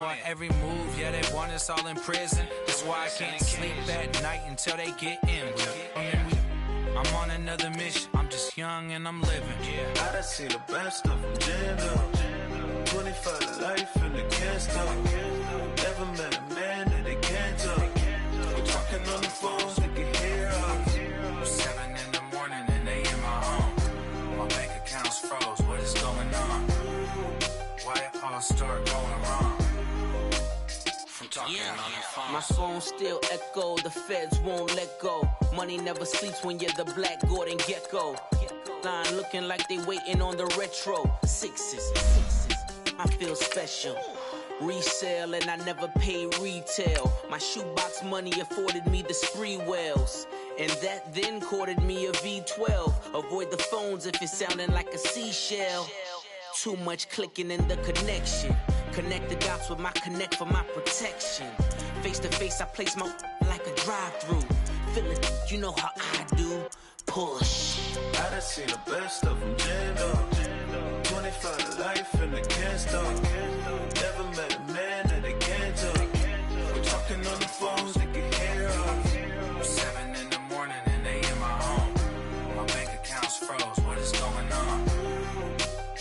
On every move, yeah, they want us all in prison. That's why I can't sleep at night until they get in. I'm on another mission. I'm just young and I'm living. Yeah, I done seen the best of them jammed up. 25 to life and they can't stop. Never met a man that they can't talk. We're talking on the phones, they can hear us. 7 in the morning and they in my home. My bank account's froze. What is going on? Why it all start going wrong? My phone still echo, the feds won't let go. Money never sleeps when you're the black Gordon Gecko. Line looking like they waiting on the retro. Sixes, I feel special. Resale and I never pay retail. My shoebox money afforded me the spree wells. And that then courted me a V12. Avoid the phones if it's sounding like a seashell. Too much clicking in the connection. Connect the dots with my connect for my protection. Face to face, I place my like a drive-through. Feeling, you know how I do. Push. I done seen the best of them jammed up. 25 to life and they can't stop. Never met a man that they can't talk. We're talking on the phones, they can hear us. 7 in the morning and they in my home. My bank account's froze. What is going on?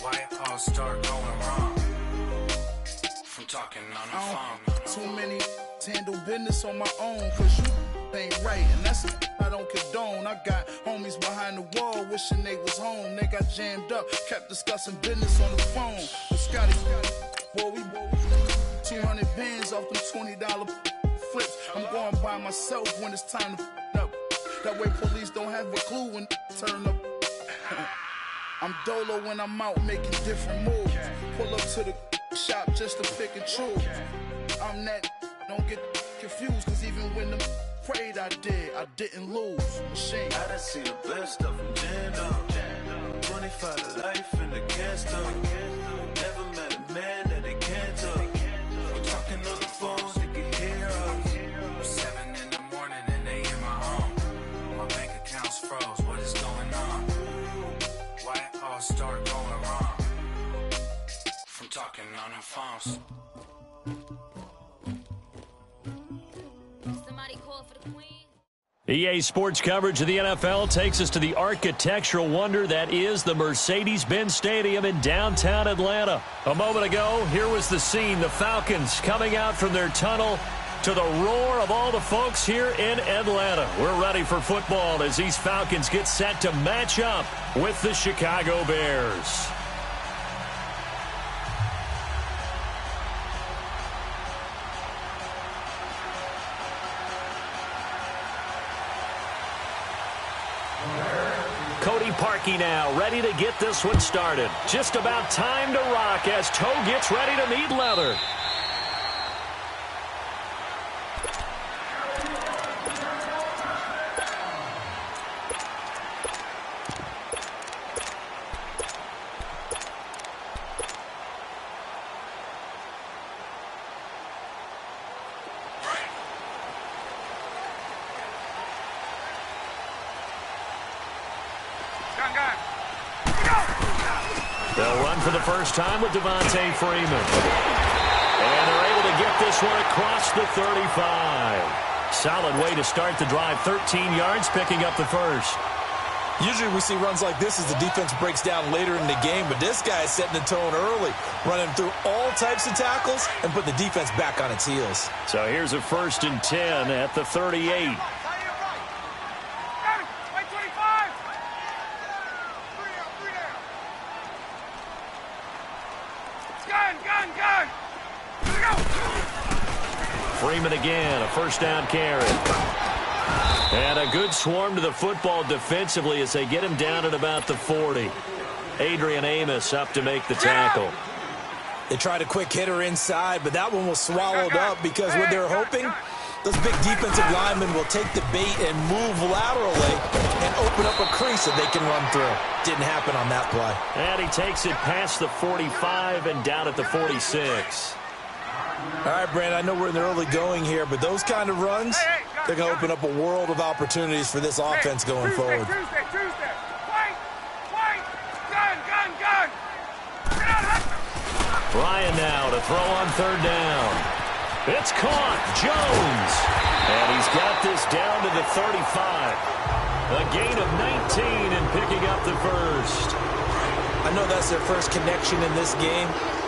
Why it all start going wrong? From talking on the phone. Too many handle business on my own, cause you ain't right, and that's I don't condone. I got homies behind the wall wishing they was home. They got jammed up, kept discussing business on the phone. But Scotty, boy, we 200 bands off them $20 flips. I'm going by myself when it's time to up. That way police don't have a clue when turn up. I'm dolo when I'm out making different moves. Pull up to the shop just to pick and choose. I'm that, don't get confused, cause even when them prayed I didn't lose. Machine. I done seen the best of them jammed up. 25 to life and they can't stop. Never met a man that they can't talk. We're talking on the phones, they can hear us. 7 in the morning and they in my home. My bank account's froze. What is going on? Why it all start going wrong? From talking on the phones. EA Sports coverage of the NFL takes us to the architectural wonder that is the Mercedes-Benz Stadium in downtown Atlanta. A moment ago, here was the scene. The Falcons coming out from their tunnel to the roar of all the folks here in Atlanta. We're ready for football as these Falcons get set to match up with the Chicago Bears. Parkey now, ready to get this one started. Just about time to rock as Toe gets ready to meet leather. They'll run for the first time with Devontae Freeman. And they're able to get this one across the 35. Solid way to start the drive. 13 yards, picking up the first. Usually we see runs like this as the defense breaks down later in the game, but this guy is setting the tone early, running through all types of tackles and putting the defense back on its heels. So here's a 1st and 10 at the 38. Freeman again, a first down carry. And a good swarm to the football defensively as they get him down at about the 40. Adrian Amos up to make the tackle. They tried a quick hitter inside, but that one was swallowed up because what they're hoping, those big defensive linemen will take the bait and move laterally and open up a crease that they can run through. Didn't happen on that play. And he takes it past the 45 and down at the 46. All right, Brandon, I know we're in the early going here, but those kind of runs, they're going to open up a world of opportunities for this offense going forward. Ryan now to throw on third down. It's caught. Jones. And he's got this down to the 35. A gain of 19 and picking up the first. I know that's their first connection in this game,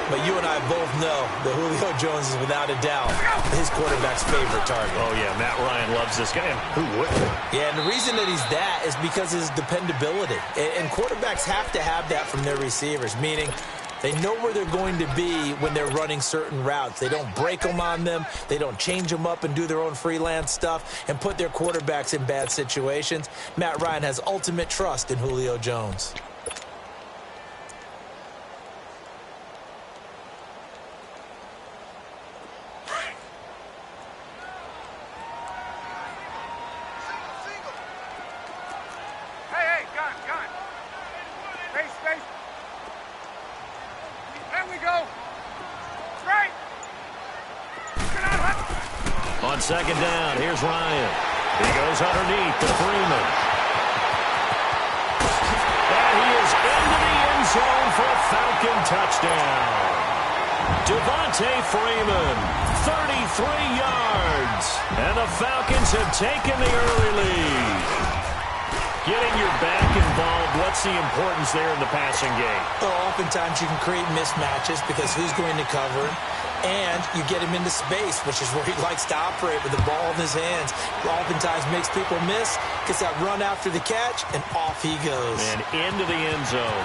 but you and I both know that Julio Jones is without a doubt his quarterback's favorite target. Oh, yeah, Matt Ryan loves this guy. Who wouldn't? Yeah, and the reason that he's that is because of his dependability. And quarterbacks have to have that from their receivers, meaning they know where they're going to be when they're running certain routes. They don't break them on them. They don't change them up and do their own freelance stuff and put their quarterbacks in bad situations. Matt Ryan has ultimate trust in Julio Jones. On second down, here's Ryan. He goes underneath to Freeman. And he is into the end zone for a Falcon touchdown. Devontae Freeman, 33 yards. And the Falcons have taken the early lead. Getting your back involved, what's the importance there in the passing game? Well, oftentimes you can create mismatches because who's going to cover him? And you get him into space, which is where he likes to operate with the ball in his hands. Oftentimes makes people miss, gets that run after the catch, and off he goes. And into the end zone.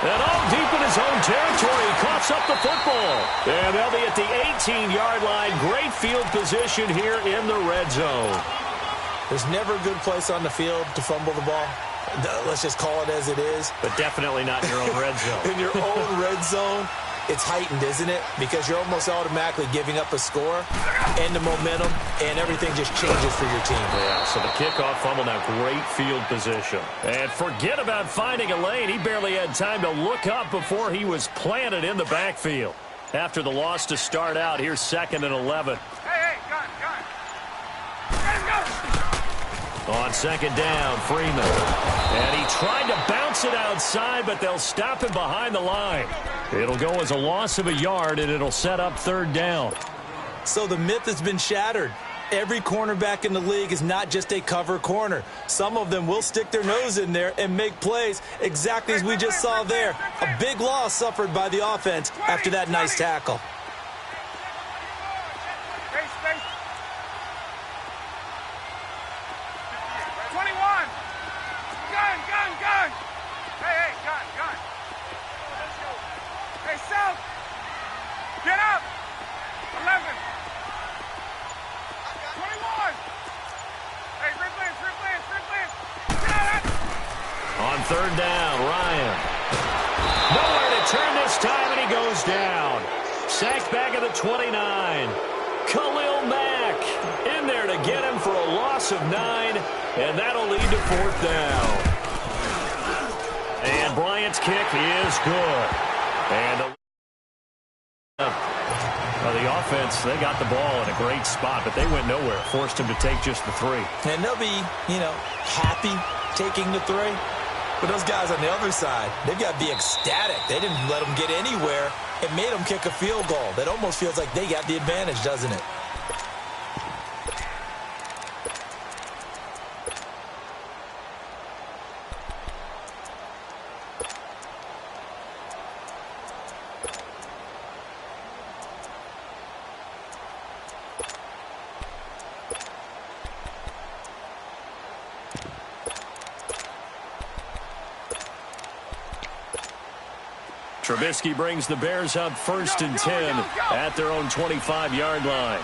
And all deep in his own territory, he coughs up the football. And they'll be at the 18-yard line. Great field position here in the red zone. There's never a good place on the field to fumble the ball. Let's just call it as it is. But definitely not in your own red zone. In your own red zone. It's heightened, isn't it? Because you're almost automatically giving up a score and the momentum, and everything just changes for your team. Yeah, so the kickoff fumble, now great field position. And forget about finding a lane. He barely had time to look up before he was planted in the backfield. After the loss to start out, here's 2nd and 11. Hey, gun. Let him go. On second down, Freeman. And he tried to bounce it outside, but they'll stop him behind the line. It'll go as a loss of a yard, and it'll set up third down. So the myth has been shattered. Every cornerback in the league is not just a cover corner. Some of them will stick their nose in there and make plays exactly as we just saw there. A big loss suffered by the offense after that nice tackle. Space. 21. Gun. Hey, gun. Hey, South. Get up. 11. 21. Hey, Ripley. Get out. On third down, Ryan. Nowhere to turn this time, and he goes down. Sacked back at the 29. Khalil Mack in there to get him for a loss of 9, and that'll lead to fourth down. And Bryant's kick is good. And the offense, they got the ball in a great spot, but they went nowhere. Forced him to take just the 3. And they'll be, happy taking the 3. But those guys on the other side, they've got to be ecstatic. They didn't let them get anywhere. It made them kick a field goal. That almost feels like they got the advantage, doesn't it? Trubisky brings the Bears up 1st and 10 at their own 25-yard line.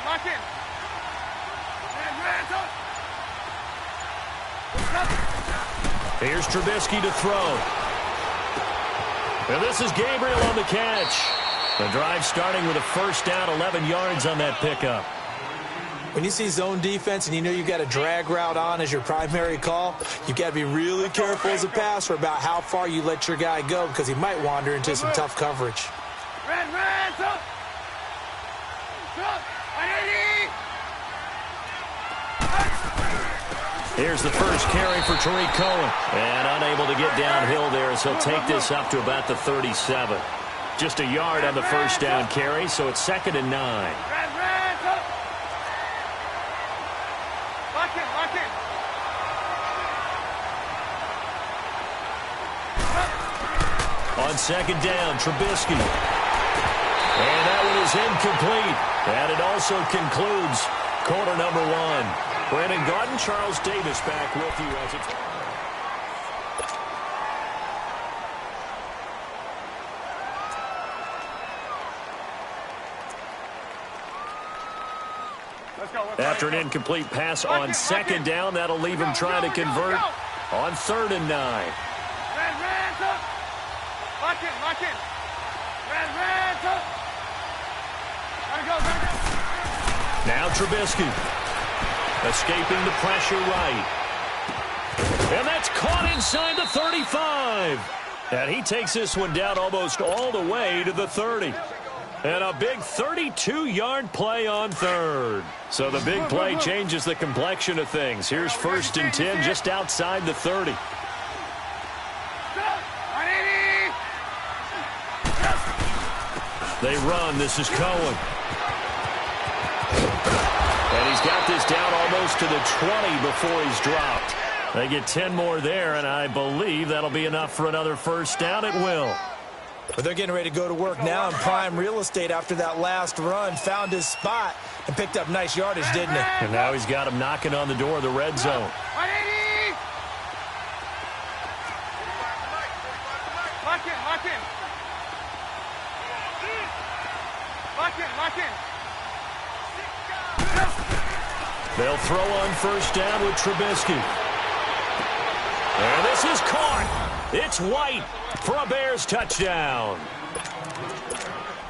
Lock in. Here's Trubisky to throw. And this is Gabriel on the catch. The drive starting with a first down, 11 yards on that pickup. When you see zone defense and you know you've got a drag route on as your primary call, you've got to be really careful as a passer about how far you let your guy go because he might wander into some tough coverage. Here's the first carry for Tariq Cohen. And unable to get downhill there, so he'll take this up to about the 37. Just a yard on the first down carry, so it's 2nd and 9. On 2nd down, Trubisky. And that one is incomplete. And it also concludes quarter number 1. Brandon Garden, Charles Davis back with you as it's... After an incomplete pass on 2nd down, that'll leave him trying to convert on 3rd and 9. Now Trubisky. Escaping the pressure right. And that's caught inside the 35. And he takes this one down almost all the way to the 30. And a big 32-yard play on 3rd. So the big play changes the complexion of things. Here's 1st and 10 just outside the 30. They run. This is Cohen. And he's got this down almost to the 20 before he's dropped. They get 10 more there, and I believe that'll be enough for another first down. It will. But they're getting ready to go to work now in prime real estate after that last run. Found his spot and picked up nice yardage, didn't he? And now he's got him knocking on the door of the red zone. They'll throw on first down with Trubisky. And this is caught. It's White for a Bears touchdown.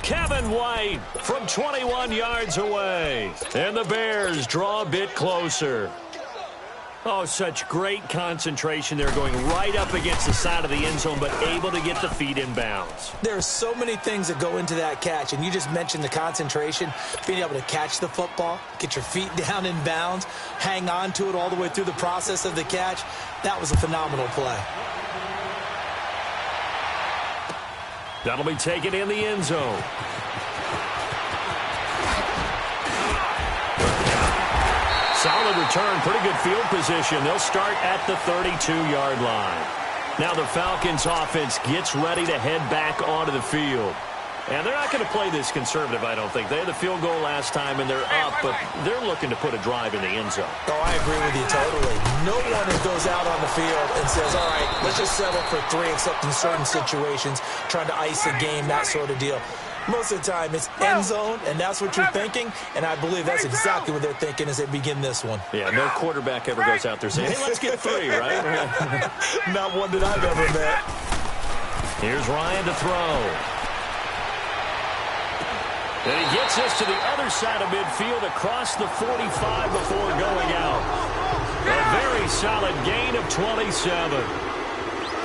Kevin White from 21 yards away. And the Bears draw a bit closer. Oh, such great concentration. They're going right up against the side of the end zone, but able to get the feet in bounds. There are so many things that go into that catch, and you just mentioned the concentration, being able to catch the football, get your feet down in bounds, hang on to it all the way through the process of the catch. That was a phenomenal play. That'll be taken in the end zone. Solid return, pretty good field position. They'll start at the 32-yard line. Now the Falcons offense gets ready to head back onto the field. And they're not going to play this conservative, I don't think. They had the field goal last time, and they're up, but they're looking to put a drive in the end zone. Oh, I agree with you totally. No one goes out on the field and says, all right, let's just settle for 3, except in certain situations, trying to ice a game, that sort of deal. Most of the time, it's end zone, and that's what you're thinking, and I believe that's exactly what they're thinking as they begin this one. Yeah, no quarterback ever goes out there saying, hey, let's get 3, right? Not one that I've ever met. Here's Ryan to throw. And he gets this to the other side of midfield across the 45 before going out. A very solid gain of 27.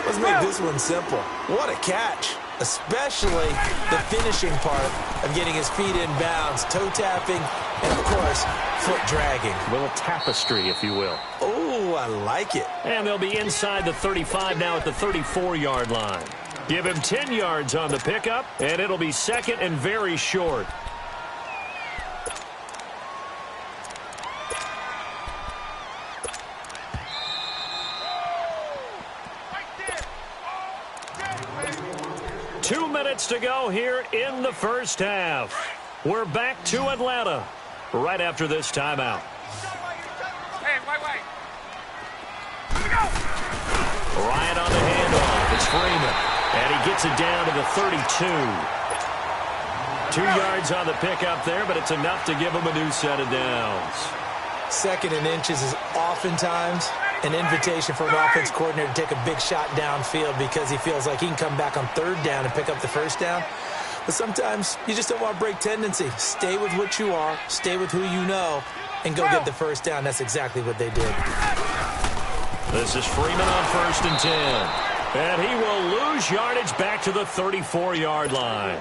Let's make this one simple. What a catch. Especially the finishing part of getting his feet in bounds, toe tapping, and, of course, foot dragging. A little tapestry, if you will. Oh, I like it. And they'll be inside the 35 now at the 34-yard line. Give him 10 yards on the pickup, and it'll be 2nd and very short. Two minutes to go here in the first half. We're back to Atlanta right after this timeout. Hey, wait. Here we go. Ryan on the handoff. It's Freeman. And he gets it down to the 32. 2 yards on the pickup there, but it's enough to give him a new set of downs. 2nd and inches is oftentimes an invitation for an offense coordinator to take a big shot downfield because he feels like he can come back on 3rd down and pick up the first down. But sometimes you just don't want to break tendency. Stay with what you are, stay with who you know, and go get the first down. That's exactly what they did. This is Freeman on 1st and 10. And he will lose yardage back to the 34-yard line.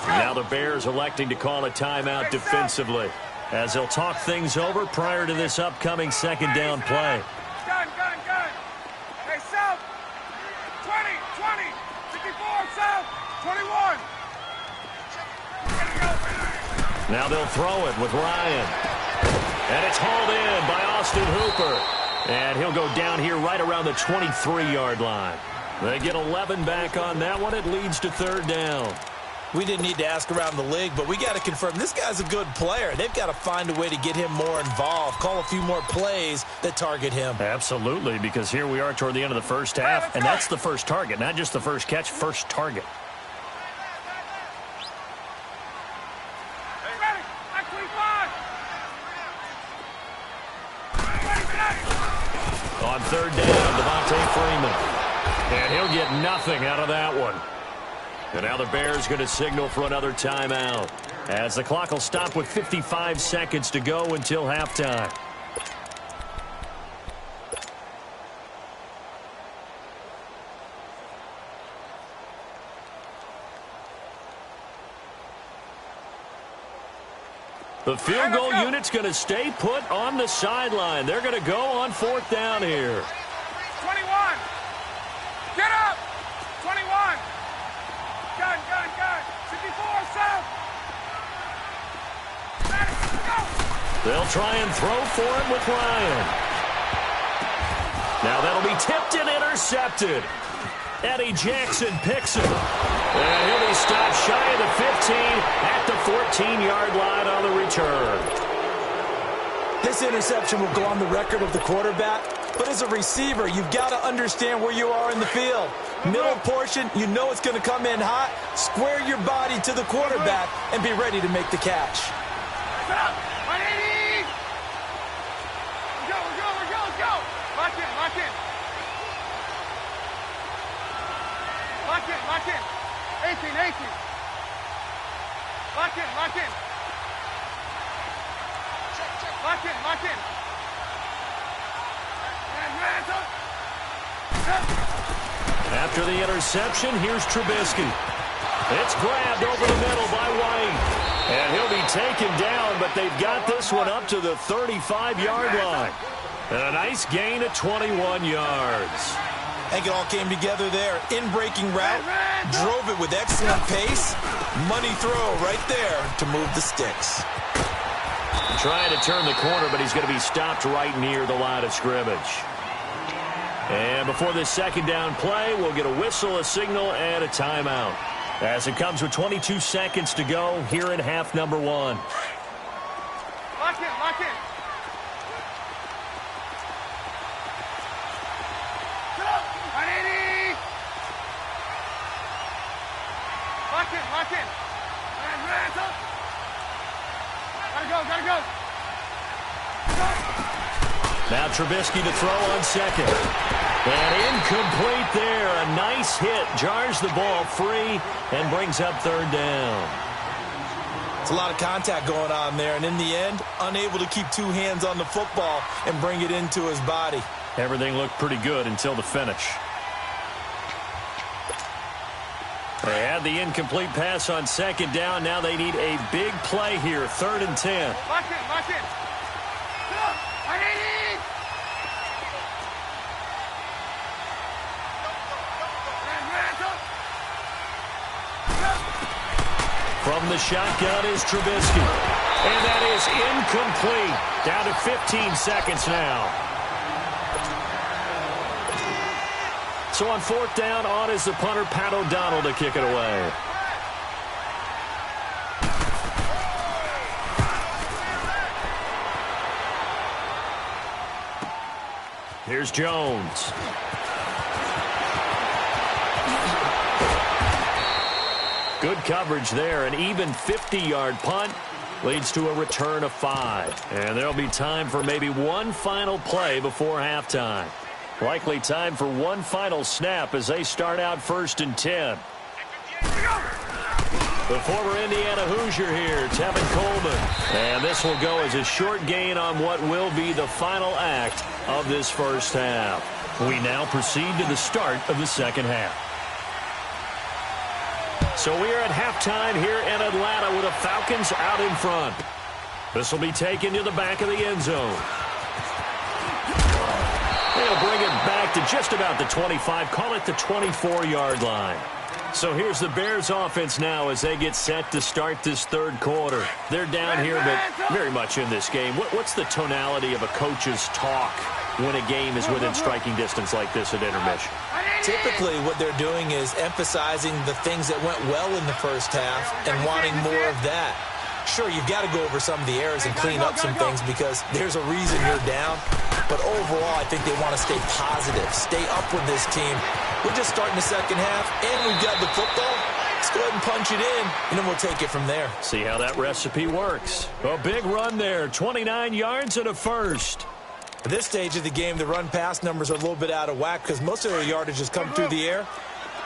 Now the Bears electing to call a timeout defensively. as they'll talk things over prior to this upcoming second down play. Gun. Hey, south. 20, 54, south, 21. Now they'll throw it with Ryan. And it's hauled in by Austin Hooper. And he'll go down here right around the 23-yard line. They get 11 back on that one. It leads to third down. We didn't need to ask around the league, but we got to confirm this guy's a good player. They've got to find a way to get him more involved, call a few more plays that target him. Absolutely, because here we are toward the end of the first half, and that's the first target, not just the first catch, first target. On third down, Devontae Freeman. And he'll get nothing out of that one. And now the Bears going to signal for another timeout, as the clock will stop with 55 seconds to go until halftime. The field goal unit's going to stay put on the sideline. They're going to go on fourth down here. 21. Get up. 21. Gun. 54, south. Go. They'll try and throw for it with Ryan. Now that'll be tipped and intercepted. Eddie Jackson picks it. And he'll be stopped shy of the 15 at the 14-yard line on the return. This interception will go on the record of the quarterback, but as a receiver, you've got to understand where you are in the field. Middle portion, you know it's going to come in hot. Square your body to the quarterback and be ready to make the catch. Let's go. Lock in. Lock in. 18. Lock in. Lock in. After the interception, here's Trubisky. It's grabbed over the middle by White. And he'll be taken down, but they've got this one up to the 35-yard line. And a nice gain of 21 yards. I think it all came together there. In-breaking route, drove it with excellent pace. Money throw right there to move the sticks. Trying to turn the corner, but he's going to be stopped right near the line of scrimmage. And before this second down play, we'll get a whistle, a signal, and a timeout, as it comes with 22 seconds to go here in half number one. Lock in. Lock in. Gotta go. Now Trubisky to throw on second. And incomplete there. A nice hit. Jars the ball free and brings up third down. It's a lot of contact going on there, and in the end, unable to keep two hands on the football and bring it into his body. Everything looked pretty good until the finish. They had the incomplete pass on second down. Now they need a big play here. 3rd and 10. Lock in. From the shotgun is Trubisky. And that is incomplete. Down to 15 seconds now. So on 4th down, on is the punter, Pat O'Donnell, to kick it away. Here's Jones. Good coverage there. An even 50-yard punt leads to a return of 5. And there'll be time for maybe one final play before halftime. Likely time for one final snap as they start out 1st and 10. The former Indiana Hoosier here, Tevin Coleman. And this will go as a short gain on what will be the final act of this first half. We now proceed to the start of the second half. So we are at halftime here in Atlanta with the Falcons out in front. This will be taken to the back of the end zone. They'll bring it back to just about the 25, call it the 24-yard line. So here's the Bears offense now as they get set to start this third quarter. They're down here, but very much in this game. What's the tonality of a coach's talk when a game is within striking distance like this at intermission? Typically, what they're doing is emphasizing the things that went well in the first half and wanting more of that. Sure, you've got to go over some of the errors and clean up some things because there's a reason you're down. But overall, I think they want to stay positive, stay up with this team. We're just starting the second half, and we've got the football. Let's go ahead and punch it in, and then we'll take it from there. See how that recipe works. A big run there, 29 yards and a first. At this stage of the game, the run-pass numbers are a little bit out of whack because most of their yardage has come through the air.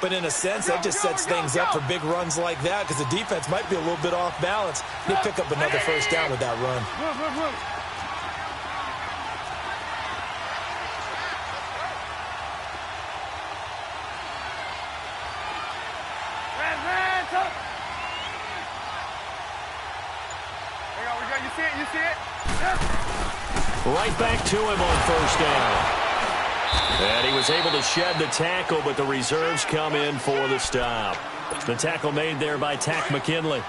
But in a sense, that just sets things up for big runs like that because the defense might be a little bit off balance. They pick up another first down with that run. You see it? Right back to him on first down. And he was able to shed the tackle, but the reserves come in for the stop. The tackle made there by Tack McKinley.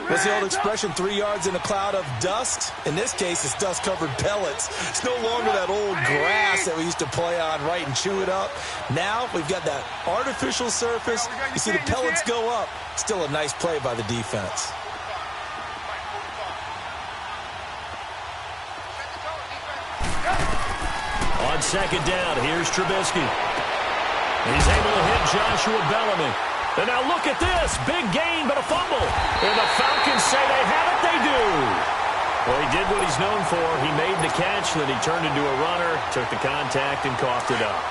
What's the old expression, 3 yards in a cloud of dust? In this case, it's dust-covered pellets. It's no longer that old grass that we used to play on, right, and chew it up. Now we've got that artificial surface. You see the pellets go up. Still a nice play by the defense. On second down, here's Trubisky. He's able to hit Joshua Bellamy. And now look at this. Big gain, but a fumble. And the Falcons say they have it. They do. Well, he did what he's known for. He made the catch, then he turned into a runner, took the contact, and coughed it up.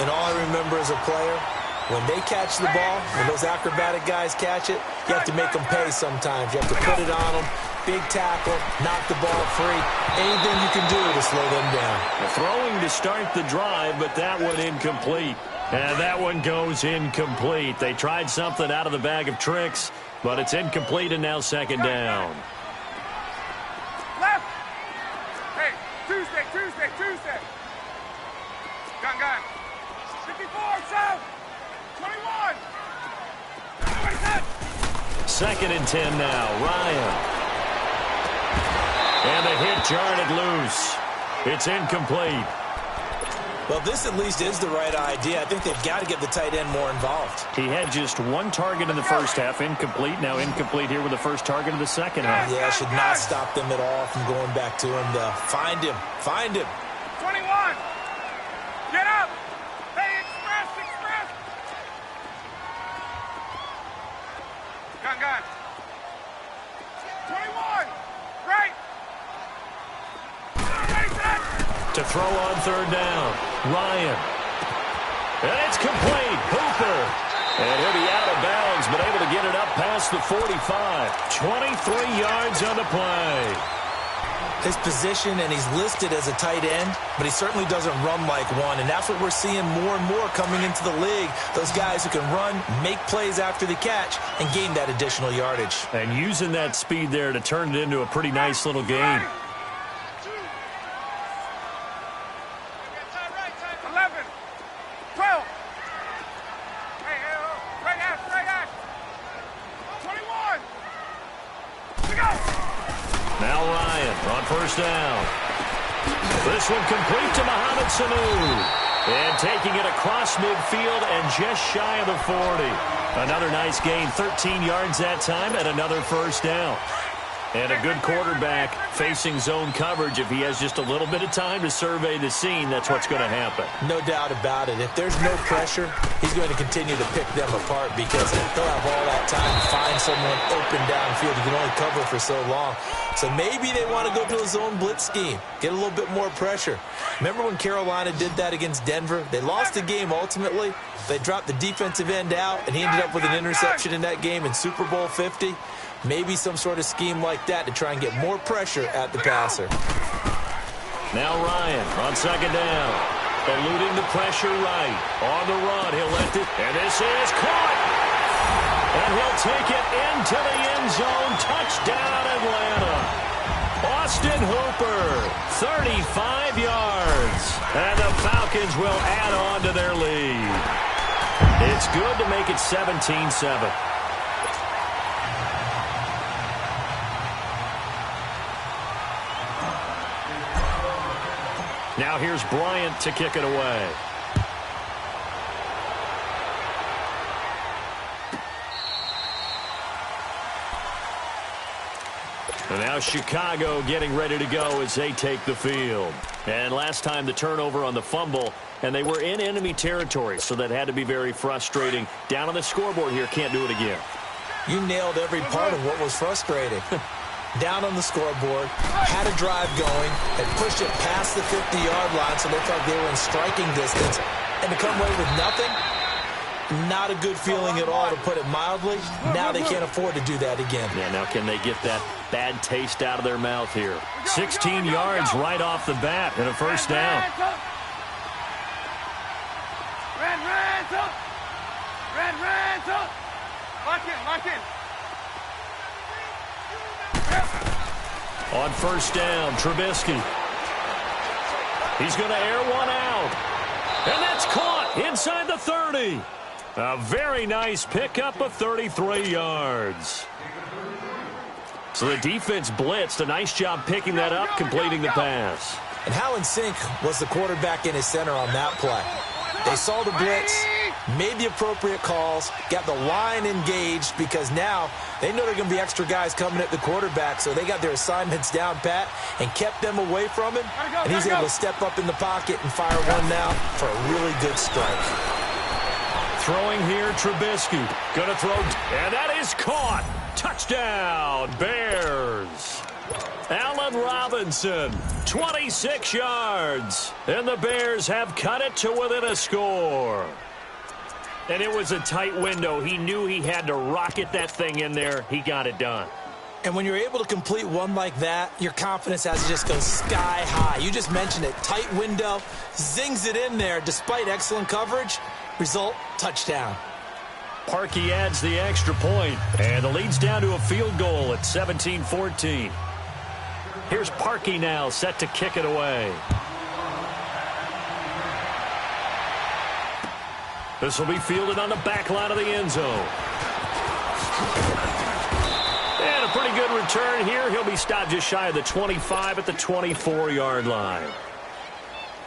And all I remember as a player, when they catch the ball, when those acrobatic guys catch it, you have to make them pay sometimes. You have to put it on them. Big tackle, knock the ball free. Anything you can do to slow them down. Throwing to start the drive, but that one incomplete. And that one goes incomplete. They tried something out of the bag of tricks, but it's incomplete and now second down. Left. Hey, Tuesday. Gun. 54, south. 21. 27. Second and 10 now. Ryan. And the hit jarred it loose. It's incomplete. Well, this at least is the right idea. I think they've got to get the tight end more involved. He had just one target in the first half, incomplete. Now incomplete here with the first target of the second half. Yeah, should not stop them at all from going back to him. Find him. 21. Get up. Hey, express. Gun. 21. Right. To throw on third down, Ryan. And it's complete. Hooper. And he'll be out of bounds, but able to get it up past the 45. 23 yards on the play. His position, and he's listed as a tight end, but he certainly doesn't run like one, and that's what we're seeing more and more coming into the league. Those guys who can run, make plays after the catch, and gain that additional yardage. And using that speed there to turn it into a pretty nice little game. 11. 12. Hey, right ass. 21. We go. Now Ryan on first down. This one complete to Mohamed Sanu. And taking it across midfield and just shy of the 40. Another nice gain, 13 yards that time, and another first down. And a good quarterback facing zone coverage. If he has just a little bit of time to survey the scene, that's what's going to happen. No doubt about it. If there's no pressure, he's going to continue to pick them apart because he'll have all that time to find someone open downfield. You can only cover for so long. So maybe they want to go to a zone blitz scheme, get a little bit more pressure. Remember when Carolina did that against Denver? They lost the game ultimately. They dropped the defensive end out, and he ended up with an interception in that game in Super Bowl 50. Maybe some sort of scheme like that to try and get more pressure at the passer. Now Ryan on second down. Eluding the pressure right. On the run, he'll let it. And this is caught. And he'll take it into the end zone. Touchdown, Atlanta. Austin Hooper, 35 yards. And the Falcons will add on to their lead. It's good to make it 17-7. Now here's Bryant to kick it away. And now Chicago getting ready to go as they take the field. And last time the turnover on the fumble, and they were in enemy territory, so that had to be very frustrating. Down on the scoreboard here, can't do it again. You nailed every part of what was frustrating. Down on the scoreboard, had a drive going, and pushed it past the 50-yard line so they felt they were in striking distance. And to come away with nothing, not a good feeling at all, to put it mildly. Now they can't afford to do that again. Yeah, now can they get that bad taste out of their mouth here? 16 yards right off the bat and a first down. Lock in. On first down, Trubisky. He's going to air one out. And that's caught inside the 30. A very nice pickup of 33 yards. So the defense blitzed. A nice job picking that up, completing the pass. And how in sync was the quarterback and his center on that play? They saw the blitz, made the appropriate calls, got the line engaged, because now they know there are going to be extra guys coming at the quarterback, so they got their assignments down pat and kept them away from him. And he's able to step up in the pocket and fire one now for a really good strike. Throwing here, Trubisky. Going to throw, and that is caught. Touchdown, Bears. Allen Robinson, 26 yards. And the Bears have cut it to within a score. And it was a tight window. He knew he had to rocket that thing in there. He got it done. And when you're able to complete one like that, your confidence has to just go sky high. You just mentioned it. Tight window, zings it in there despite excellent coverage. Result, touchdown. Parkey adds the extra point, and the lead's down to a field goal at 17-14. Here's Parkey now, set to kick it away. This will be fielded on the back line of the end zone. And a pretty good return here. He'll be stopped just shy of the 25 at the 24-yard line.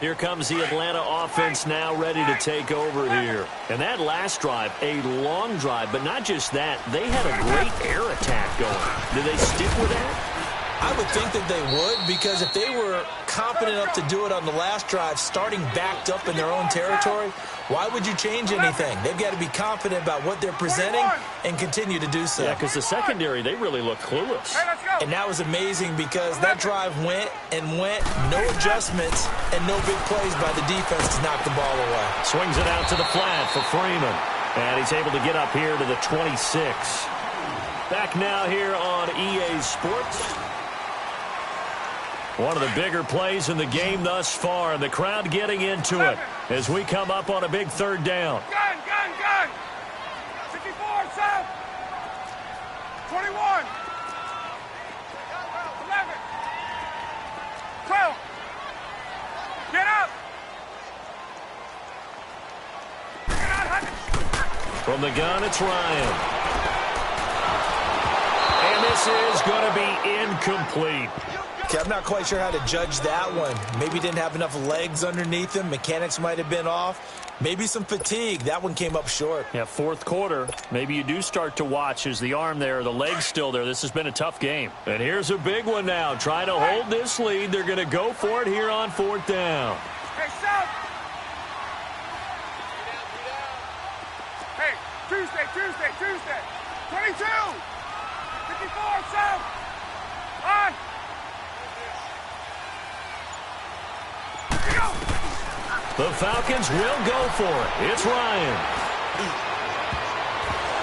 Here comes the Atlanta offense now ready to take over here. And that last drive, a long drive, but not just that. They had a great air attack going. Did they stick with that? I would think that they would, because if they were competent enough to do it on the last drive, starting backed up in their own territory, why would you change anything? They've got to be confident about what they're presenting and continue to do so. Yeah, because the secondary, they really look clueless. And that was amazing, because that drive went and went, no adjustments, and no big plays by the defense to knock the ball away. Swings it out to the flat for Freeman. And he's able to get up here to the 26. Back now here on EA Sports. One of the bigger plays in the game thus far, and the crowd getting into it as we come up on a big third down. Gun! 54, Sam! 21! 11! 12! Get up! From the gun, it's Ryan. And this is going to be incomplete. Okay, I'm not quite sure how to judge that one. Maybe didn't have enough legs underneath him. Mechanics might have been off. Maybe some fatigue. That one came up short. Yeah, fourth quarter. Maybe you do start to watch as the arm there, the leg's still there. This has been a tough game. And here's a big one now. Trying to hold this lead. They're going to go for it here on fourth down. Hey, stop! Hey, Tuesday! 22! 54, Sam! On! The Falcons will go for it. It's Ryan.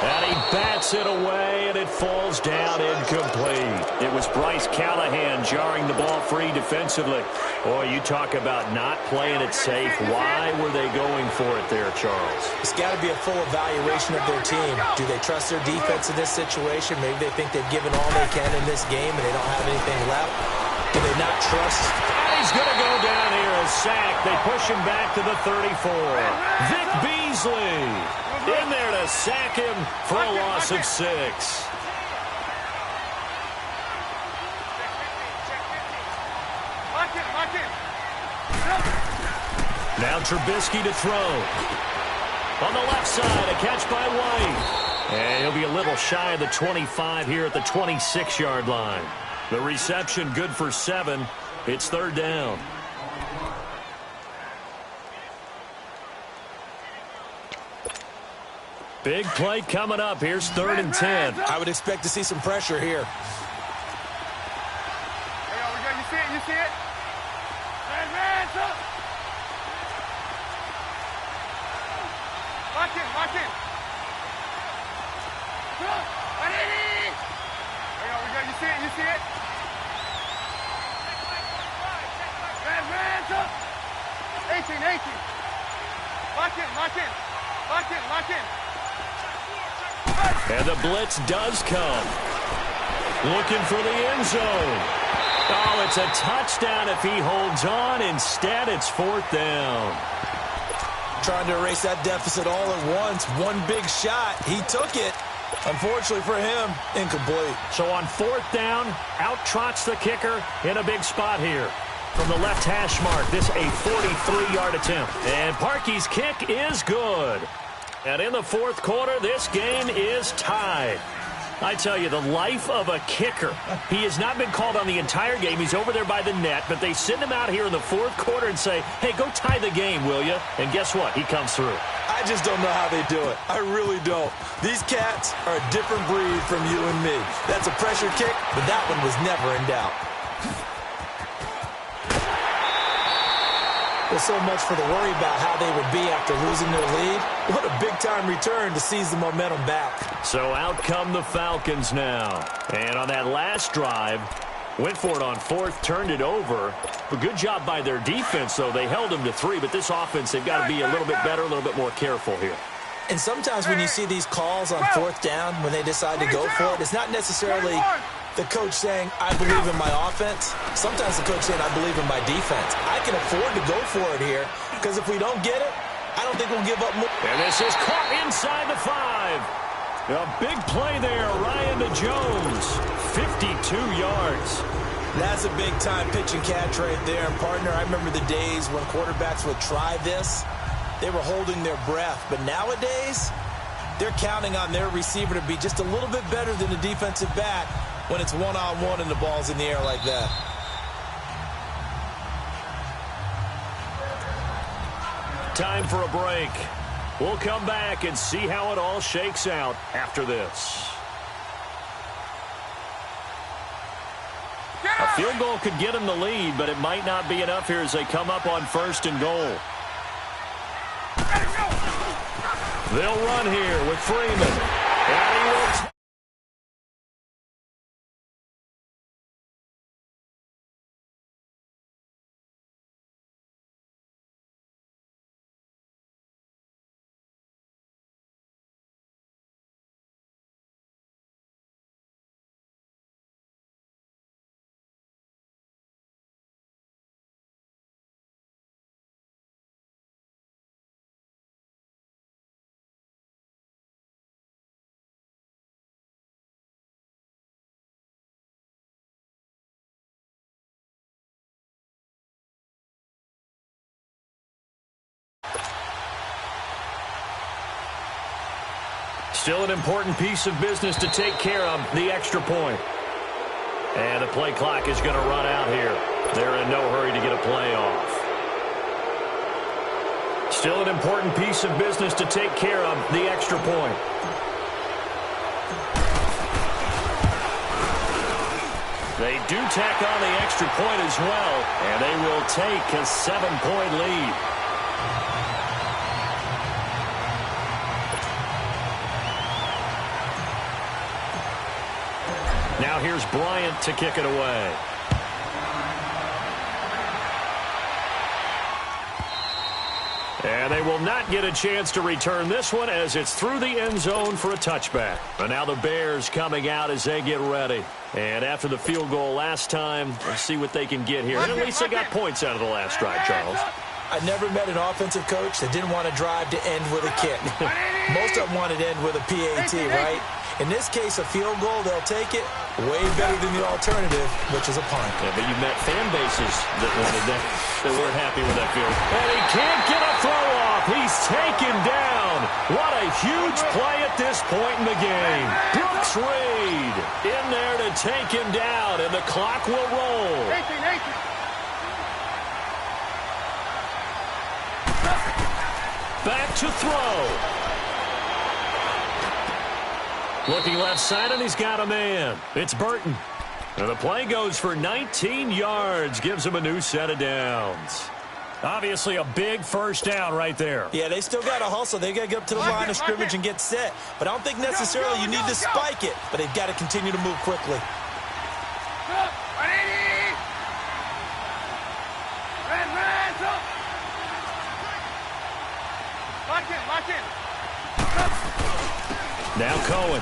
And he bats it away, and it falls down incomplete. It was Bryce Callahan jarring the ball free defensively. Boy, you talk about not playing it safe. Why were they going for it there, Charles? It's got to be a full evaluation of their team. Do they trust their defense in this situation? Maybe they think they've given all they can in this game and they don't have anything left. Can they not trust? And he's going to go down here as sacked. They push him back to the 34. Vic Beasley in there to sack him for a loss of 6. Now Trubisky to throw. On the left side, a catch by White. And he'll be a little shy of the 25 here at the 26-yard line. The reception good for 7. It's 3rd down. Big play coming up. Here's 3rd and 10. I would expect to see some pressure here. You see it? You see it? Hands up! Lock in, lock in. You see it? You see it? Hands up! 18. Lock in, lock in. Lock in, lock in. And the blitz does come. Looking for the end zone. Oh, it's a touchdown if he holds on. Instead, it's 4th down. Trying to erase that deficit all at once. One big shot. He took it. Unfortunately for him, incomplete. So on 4th down, out trots the kicker in a big spot here. From the left hash mark, this a 43-yard attempt. And Parkey's kick is good. And in the 4th quarter, this game is tied. I tell you, the life of a kicker. He has not been called on the entire game. He's over there by the net, but they send him out here in the 4th quarter and say, hey, go tie the game, will you? And guess what? He comes through. I just don't know how they do it. I really don't. These cats are a different breed from you and me. That's a pressure kick, but that one was never in doubt. Well, so much for the worry about how they would be after losing their lead. What a big-time return to seize the momentum back. So out come the Falcons now. And on that last drive, went for it on 4th, turned it over. A good job by their defense, though. They held them to 3, but this offense, they've got to be a little bit better, a little bit more careful here. And sometimes when you see these calls on 4th down, when they decide to go for it, it's not necessarily the coach saying, I believe in my offense. Sometimes the coach saying, I believe in my defense. I can afford to go for it here, because if we don't get it, I don't think we'll give up more. And this is caught inside the 5. A big play there, Ryan to Jones. 52 yards. That's a big-time pitch and catch right there. And, partner, I remember the days when quarterbacks would try this. They were holding their breath. But nowadays, they're counting on their receiver to be just a little bit better than the defensive back when it's one-on-one and the ball's in the air like that. Time for a break. We'll come back and see how it all shakes out after this. A field goal could get them the lead, but it might not be enough here as they come up on 1st and goal. They'll run here with Freeman. And he will still an important piece of business to take care of, the extra point. And the play clock is going to run out here. They're in no hurry to get a play off. Still an important piece of business to take care of, the extra point. They do tack on the extra point as well, and they will take a 7-point lead. Now here's Bryant to kick it away. And they will not get a chance to return this one as it's through the end zone for a touchback. And now the Bears coming out as they get ready. And after the field goal last time, let's see what they can get here. And at least they got points out of the last drive, Charles. I never met an offensive coach that didn't want to drive to end with a kick. Most of them wanted to end with a PAT, right? In this case, a field goal, they'll take it. Way better than the alternative, which is a punt. Yeah, but you met fan bases that wanted that, that weren't happy with that field. And he can't get a throw off. He's taken down. What a huge play at this point in the game. Brooks Reed in there to take him down, and the clock will roll. 18. Back to throw. Looking left side, and he's got a man. It's Burton. And the play goes for 19 yards. Gives him a new set of downs. Obviously a big first down right there. Yeah, they still got to hustle. They got to get up to the line of scrimmage and get set. But I don't think necessarily you need to spike it. But they've got to continue to move quickly. Lock in. Now Cohen.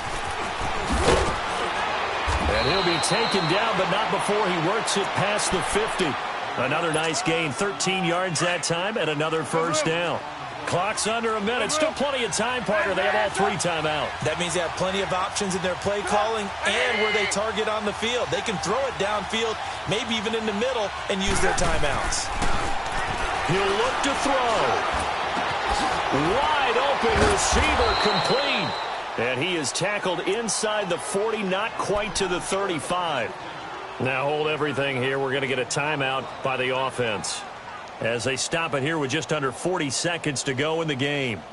And he'll be taken down, but not before he works it past the 50. Another nice gain, 13 yards that time, and another first down. Clock's under a minute. Still plenty of time, partner. They have all 3 timeouts. That means they have plenty of options in their play calling and where they target on the field. They can throw it downfield, maybe even in the middle, and use their timeouts. He'll look to throw. Wide open receiver complete. And he is tackled inside the 40, not quite to the 35. Now hold everything here. We're going to get a timeout by the offense as they stop it here with just under 40 seconds to go in the game.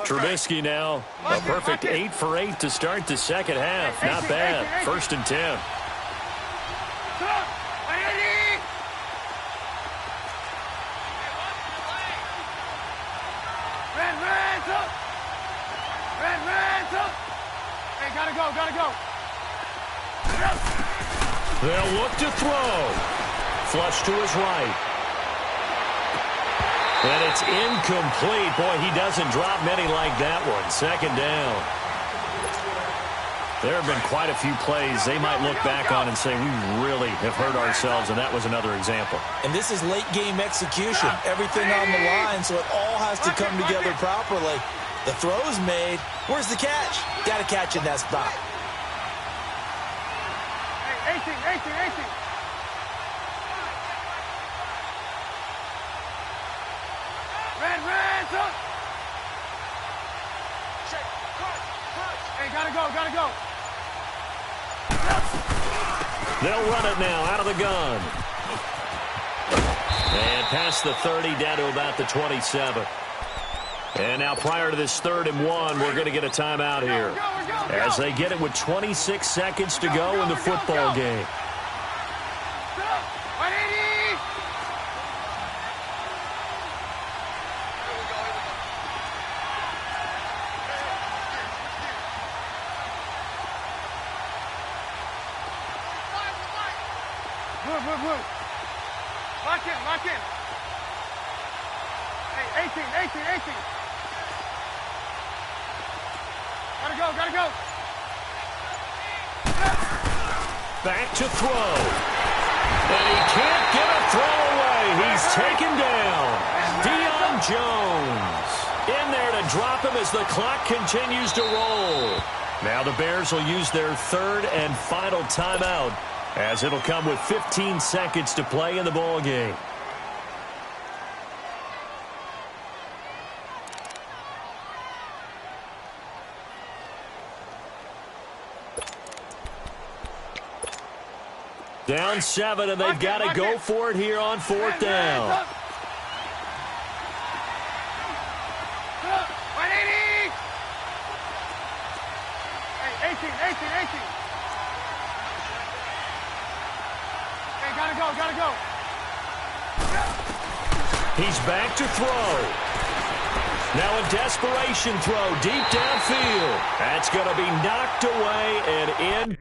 Trubisky now, a perfect 8 for 8 to start the second half. Not bad. 1st and 10. Hey, gotta go. They'll look to throw. Flush to his right. And it's incomplete. Boy, he doesn't drop many like that one. 2nd down. There have been quite a few plays they might look back on and say, we really have hurt ourselves, and that was another example. And this is late game execution. Everything on the line, so it all has to come together properly. The throw's made. Where's the catch? Got to catch in that spot. Hey, 18. Red, up. Hey, gotta go. They'll run it now out of the gun. And past the 30, down to about the 27. And now prior to this 3rd and 1, we're going to get a timeout here as they get it with 26 seconds to go in the football game. Good. Lock in. Hey, 18. Gotta go. Back to throw. And he can't get a throw away. He's taken down. Deion Jones in there to drop him as the clock continues to roll. Now the Bears will use their 3rd and final timeout as it'll come with 15 seconds to play in the ball game. Down 7, and they've got to go for it here on 4th down. Hey, 18. Hey, gotta go. He's back to throw. Now a desperation throw deep downfield. That's going to be knocked away and in.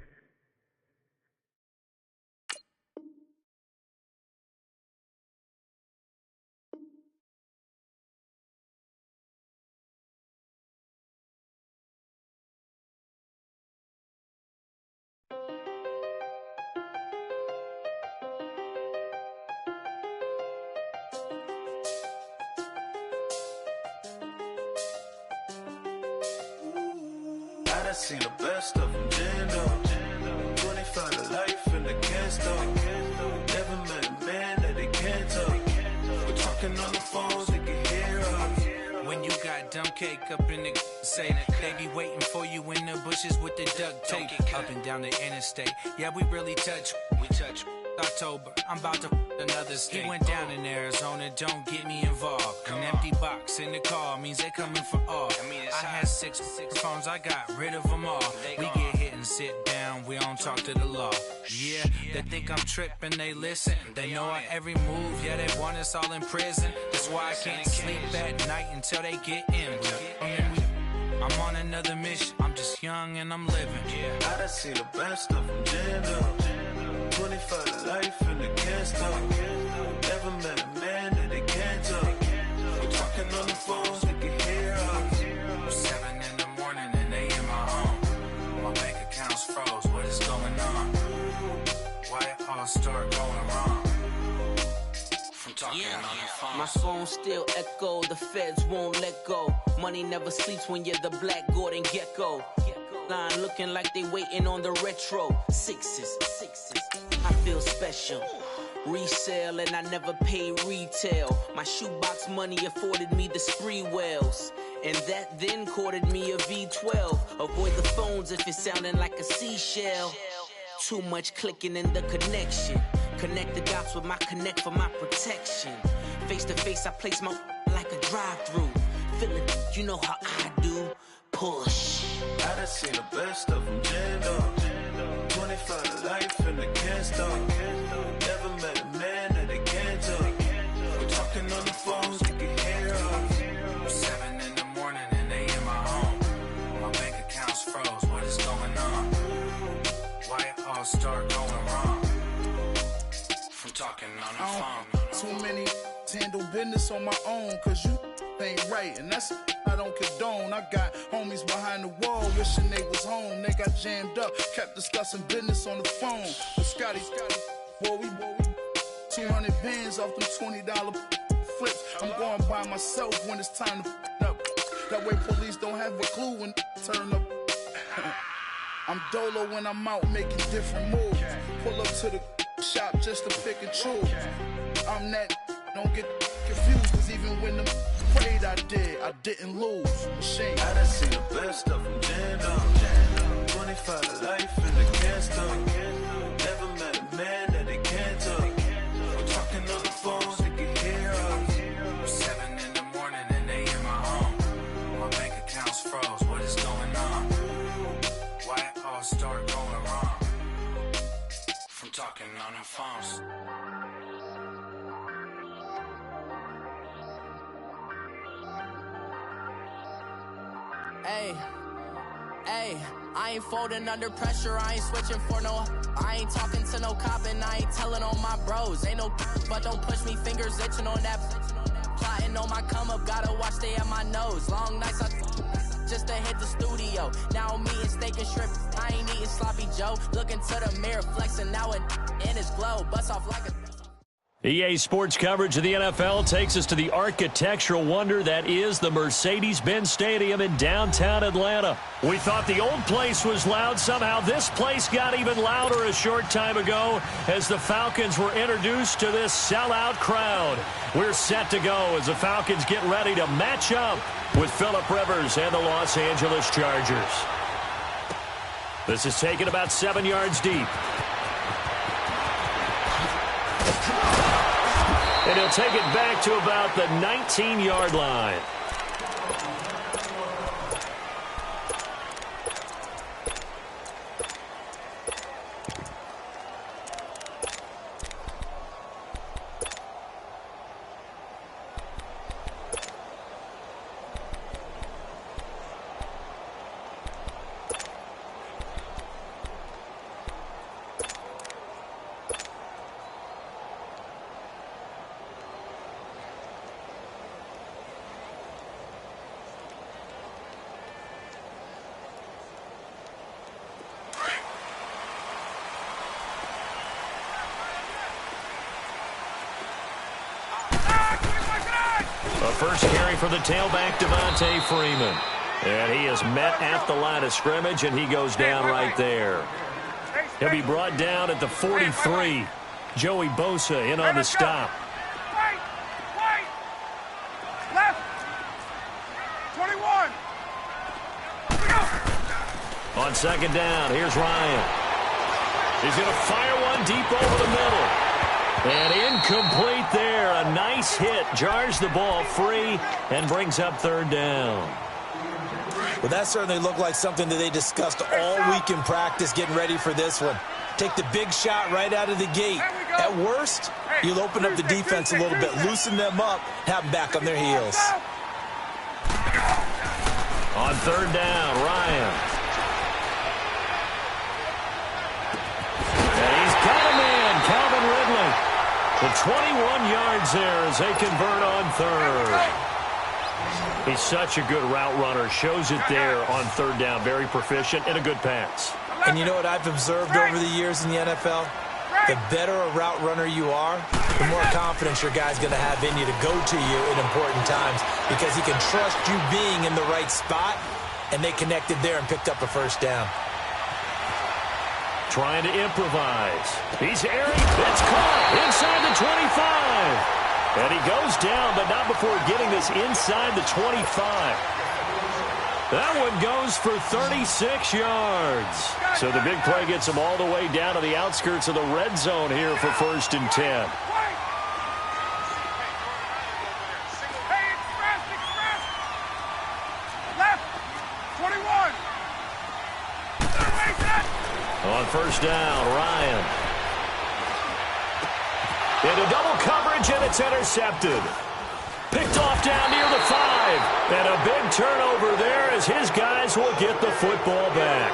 I done seen the best of them jammed up. 25 to life and they can't stop. Never met a man that they can't talk. We're talking on the phones, they can hear us. When you got dumb cake up in the say, they be waiting for you in the bushes with the duct tape. Up and down the interstate, yeah, we really touch. We touch. October, I'm about to another state. He went down in Arizona, don't get me involved. An empty box in the car means they coming for all. I had six phones, I got rid of them all. We get hit and sit down, we don't talk to the law. Yeah, they think I'm tripping, they listen. They know our every move, yeah, they want us all in prison. That's why I can't sleep at night until they get in. I'm on another mission, I'm just young and I'm living. I done seen the best of them jammed up. 25 to life and they can't stop. Never met a man that they can't talk. We're talking on the phones, they can hear us. 7 in the morning and they in my home. My bank account's froze, what is going on? Why it all start going wrong? From talking on the phone. My phone still echo, the feds won't let go. Money never sleeps when you're the Black Gordon Gecko. Line looking like they waiting on the retro. Sixes. I feel special. Resale and I never pay retail. My shoebox money afforded me the spree wells. And that then courted me a V12. Avoid the phones if it's sounding like a seashell. Too much clicking in the connection. Connect the dots with my connect for my protection. Face to face, I place my like a drive-through. Feeling, you know how I do. Push. I done seen the best of them jammed up. 25 to life and they can't stop. Never met a man that they can't talk. We're talking on the phones, they can hear us. 7 in the morning and they in my home. My bank account's froze, what is going on? Why it all start going wrong? From talking on the phone. Too many handle business on my own, cause you ain't right, and that's I don't condone. I got homies behind the wall wishing they was home. They got jammed up, kept discussing business on the phone. But Scotty, boy, we 200 bands off them $20 flips. I'm going by myself when it's time to up. That way police don't have a clue when turn up. I'm dolo when I'm out making different moves. Pull up to the shop just to pick and choose. I'm that, don't get confused, cause even when the prayed I didn't lose. Machine. I done seen the best of them jammed up. 25 to life and they can't stop. Never met a man that they can't talk. We're talking on the phones, they can hear us. 7 in the morning and they in my home. My bank account's froze, what is going on? Why it all start going wrong? From talking on the phones. Hey, I ain't folding under pressure, I ain't switching for no. I ain't talking to no cop and I ain't telling on my bros. Ain't no but don't push me, fingers itching on that. Plotting on my come up, gotta watch stay at my nose. Long nights I just to hit the studio. Now I'm eating steak and shrimp, I ain't eating sloppy Joe. Looking to the mirror, flexing now and in his glow. Bust off like a EA Sports coverage of the NFL takes us to the architectural wonder that is the Mercedes-Benz Stadium in downtown Atlanta. We thought the old place was loud. Somehow this place got even louder a short time ago as the Falcons were introduced to this sellout crowd. We're set to go as the Falcons get ready to match up with Phillip Rivers and the Los Angeles Chargers. This is taken about 7 yards deep. And he'll take it back to about the 19-yard line. The first carry for the tailback, Devontae Freeman. And he is met at the line of scrimmage, and he goes down right there. He'll be brought down at the 43. Joey Bosa in on the stop. Left. 21. On second down, here's Ryan. He's going to fire one deep over the middle. And incomplete there. A nice hit. Jars the ball free and brings up third down. Well, that certainly looked like something that they discussed all week in practice getting ready for this one. Take the big shot right out of the gate. At worst, you'll open up the defense a little bit, loosen them up, have them back on their heels. On third down, Ryan. And he's got a man, Calvin Ridley. The 21 yards there as they convert on third. He's such a good route runner. Shows it there on third down. Very proficient and a good pass. And you know what I've observed over the years in the NFL? The better a route runner you are, the more confidence your guy's going to have in you to go to you in important times because he can trust you being in the right spot, and they connected there and picked up a first down. Trying to improvise. He's airing. It's caught inside the 25. And he goes down, but not before getting this inside the 25. That one goes for 36 yards. So the big play gets him all the way down to the outskirts of the red zone here for 1st and 10. Hey, express. Left. 21. On first down, Ryan. Into double coverage, and it's intercepted. Picked off down near the 5. And a big turnover there as his guys will get the football back.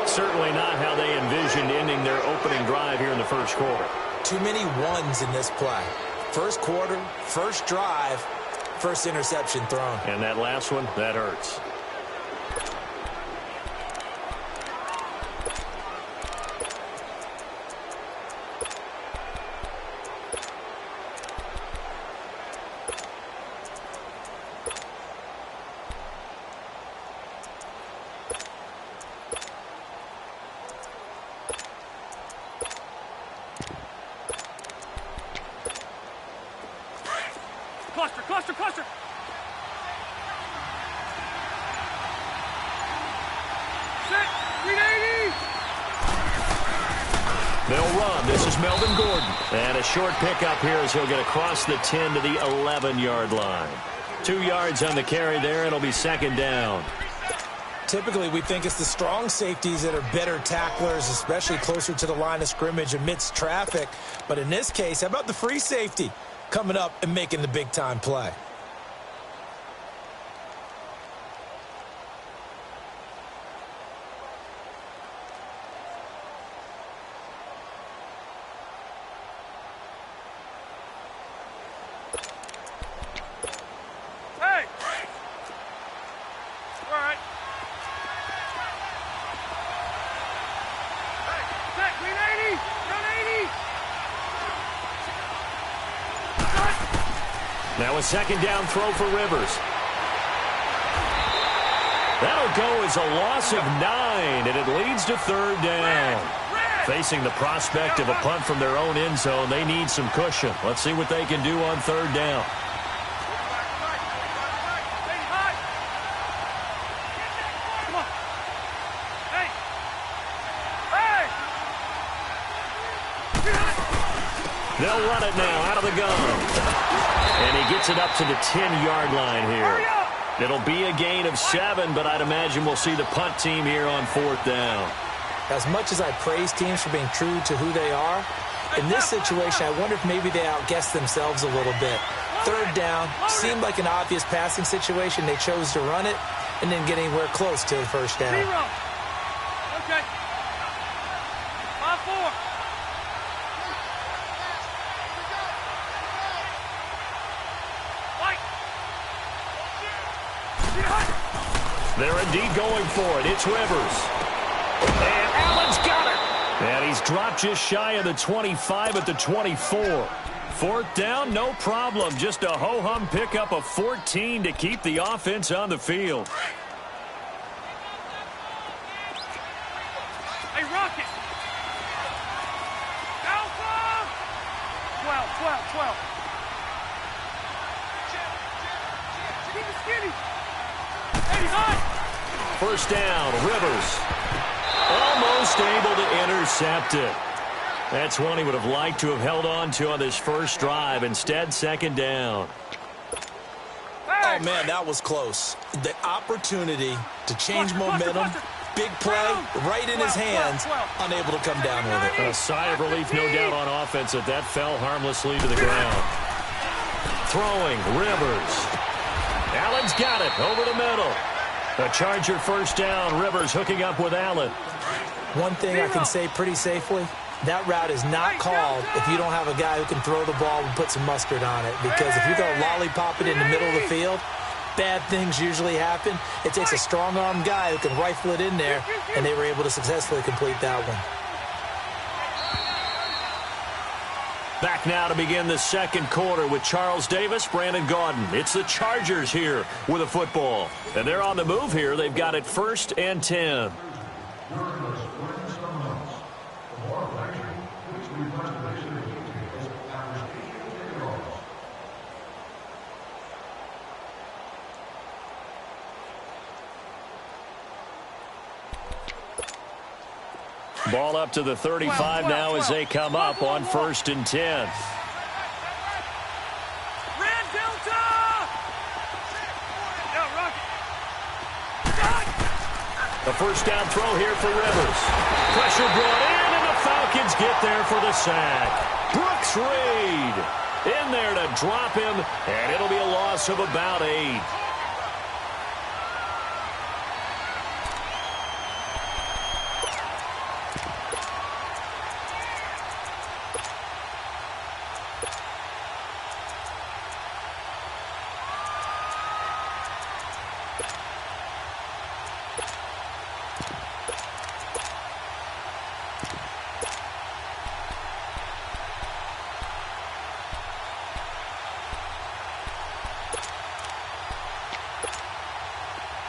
Certainly not how they envisioned ending their opening drive here in the first quarter. Too many ones in this play. First quarter, first drive, first interception thrown. And that last one, that hurts. Cluster. Set. 380. They'll run. This is Melvin Gordon. And a short pickup here as he'll get across the 10 to the 11-yard line. 2 yards on the carry there. It'll be second down. Typically, we think it's the strong safeties that are better tacklers, especially closer to the line of scrimmage amidst traffic. But in this case, how about the free safety coming up and making the big-time play? Hey. All right. Hey, set. 380. 180. Now a second down throw for Rivers. That'll go as a loss of 9, and it leads to third down. Facing the prospect of a punt from their own end zone, they need some cushion. Let's see what they can do on third down. They'll run it now out of the gun. And he gets it up to the 10-yard line here. It'll be a gain of 7, but I'd imagine we'll see the punt team here on fourth down. As much as I praise teams for being true to who they are, in this situation, I wonder if maybe they outguessed themselves a little bit. Third down seemed like an obvious passing situation. They chose to run it and didn't get anywhere close to the first down. 0. Okay. 5-4. They're indeed going for it. It's Rivers. And Allen's got it. And he's dropped just shy of the 25 at the 24. Fourth down, no problem. Just a ho-hum pickup of 14 to keep the offense on the field. Hey, Rocket! Alpha! 12. Keep it skinny. 89. First down, Rivers. Almost able to intercept it. That's one he would have liked to have held on to on this first drive. Instead, second down. Oh, man, that was close. The opportunity to change momentum, big play, right in his hands, unable to come down with it. A sigh of relief, no doubt, on offense that that fell harmlessly to the ground. Throwing, Rivers. Allen's got it over the middle. A Charger first down. Rivers hooking up with Allen. One thing I can say pretty safely, that route is not called if you don't have a guy who can throw the ball and put some mustard on it. Because if you're going to lollipop it in the middle of the field, bad things usually happen. It takes a strong-armed guy who can rifle it in there, and they were able to successfully complete that one. Back now to begin the second quarter with Charles Davis, Brandon Gaudin. It's the Chargers here with a football. And they're on the move here. They've got it 1st and 10. Ball up to the 35 now as they come up on 1st and 10. Red Delta! Yeah, Rocket. A first down throw here for Rivers. Pressure brought in, and the Falcons get there for the sack. Brooks Reed in there to drop him, and it'll be a loss of about 8.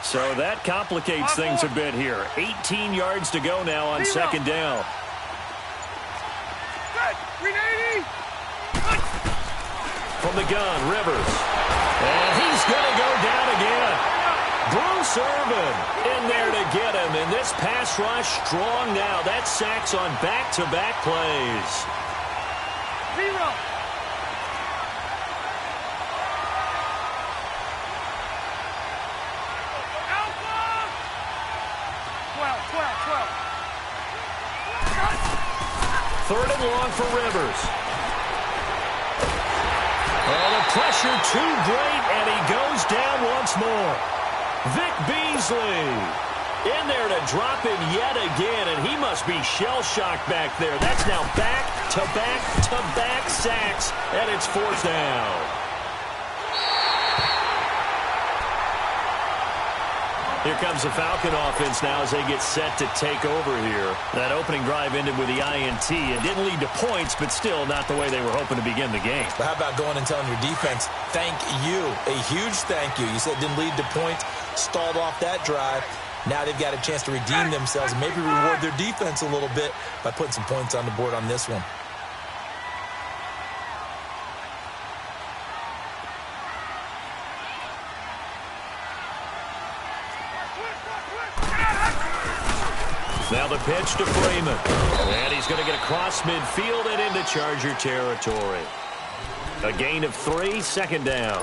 So that complicates things a bit here. 18 yards to go now on second down. From the gun, Rivers. And he's going to go down again. Bruce Irvin in there to get him. And this pass rush strong now. That sacks on back-to-back plays. 0. Third and long for Rivers. Oh, the pressure too great, and he goes down once more. Vic Beasley in there to drop him yet again, and he must be shell-shocked back there. That's now back-to-back-to-back sacks, and it's 4th down. Here comes the Falcon offense now as they get set to take over here. That opening drive ended with the INT. It didn't lead to points, but still not the way they were hoping to begin the game. But how about going and telling your defense, thank you, a huge thank you. You said it didn't lead to points, stalled off that drive. Now they've got a chance to redeem themselves and maybe reward their defense a little bit by putting some points on the board on this one. Now the pitch to Freeman. And he's going to get across midfield and into Charger territory. A gain of 3, second down.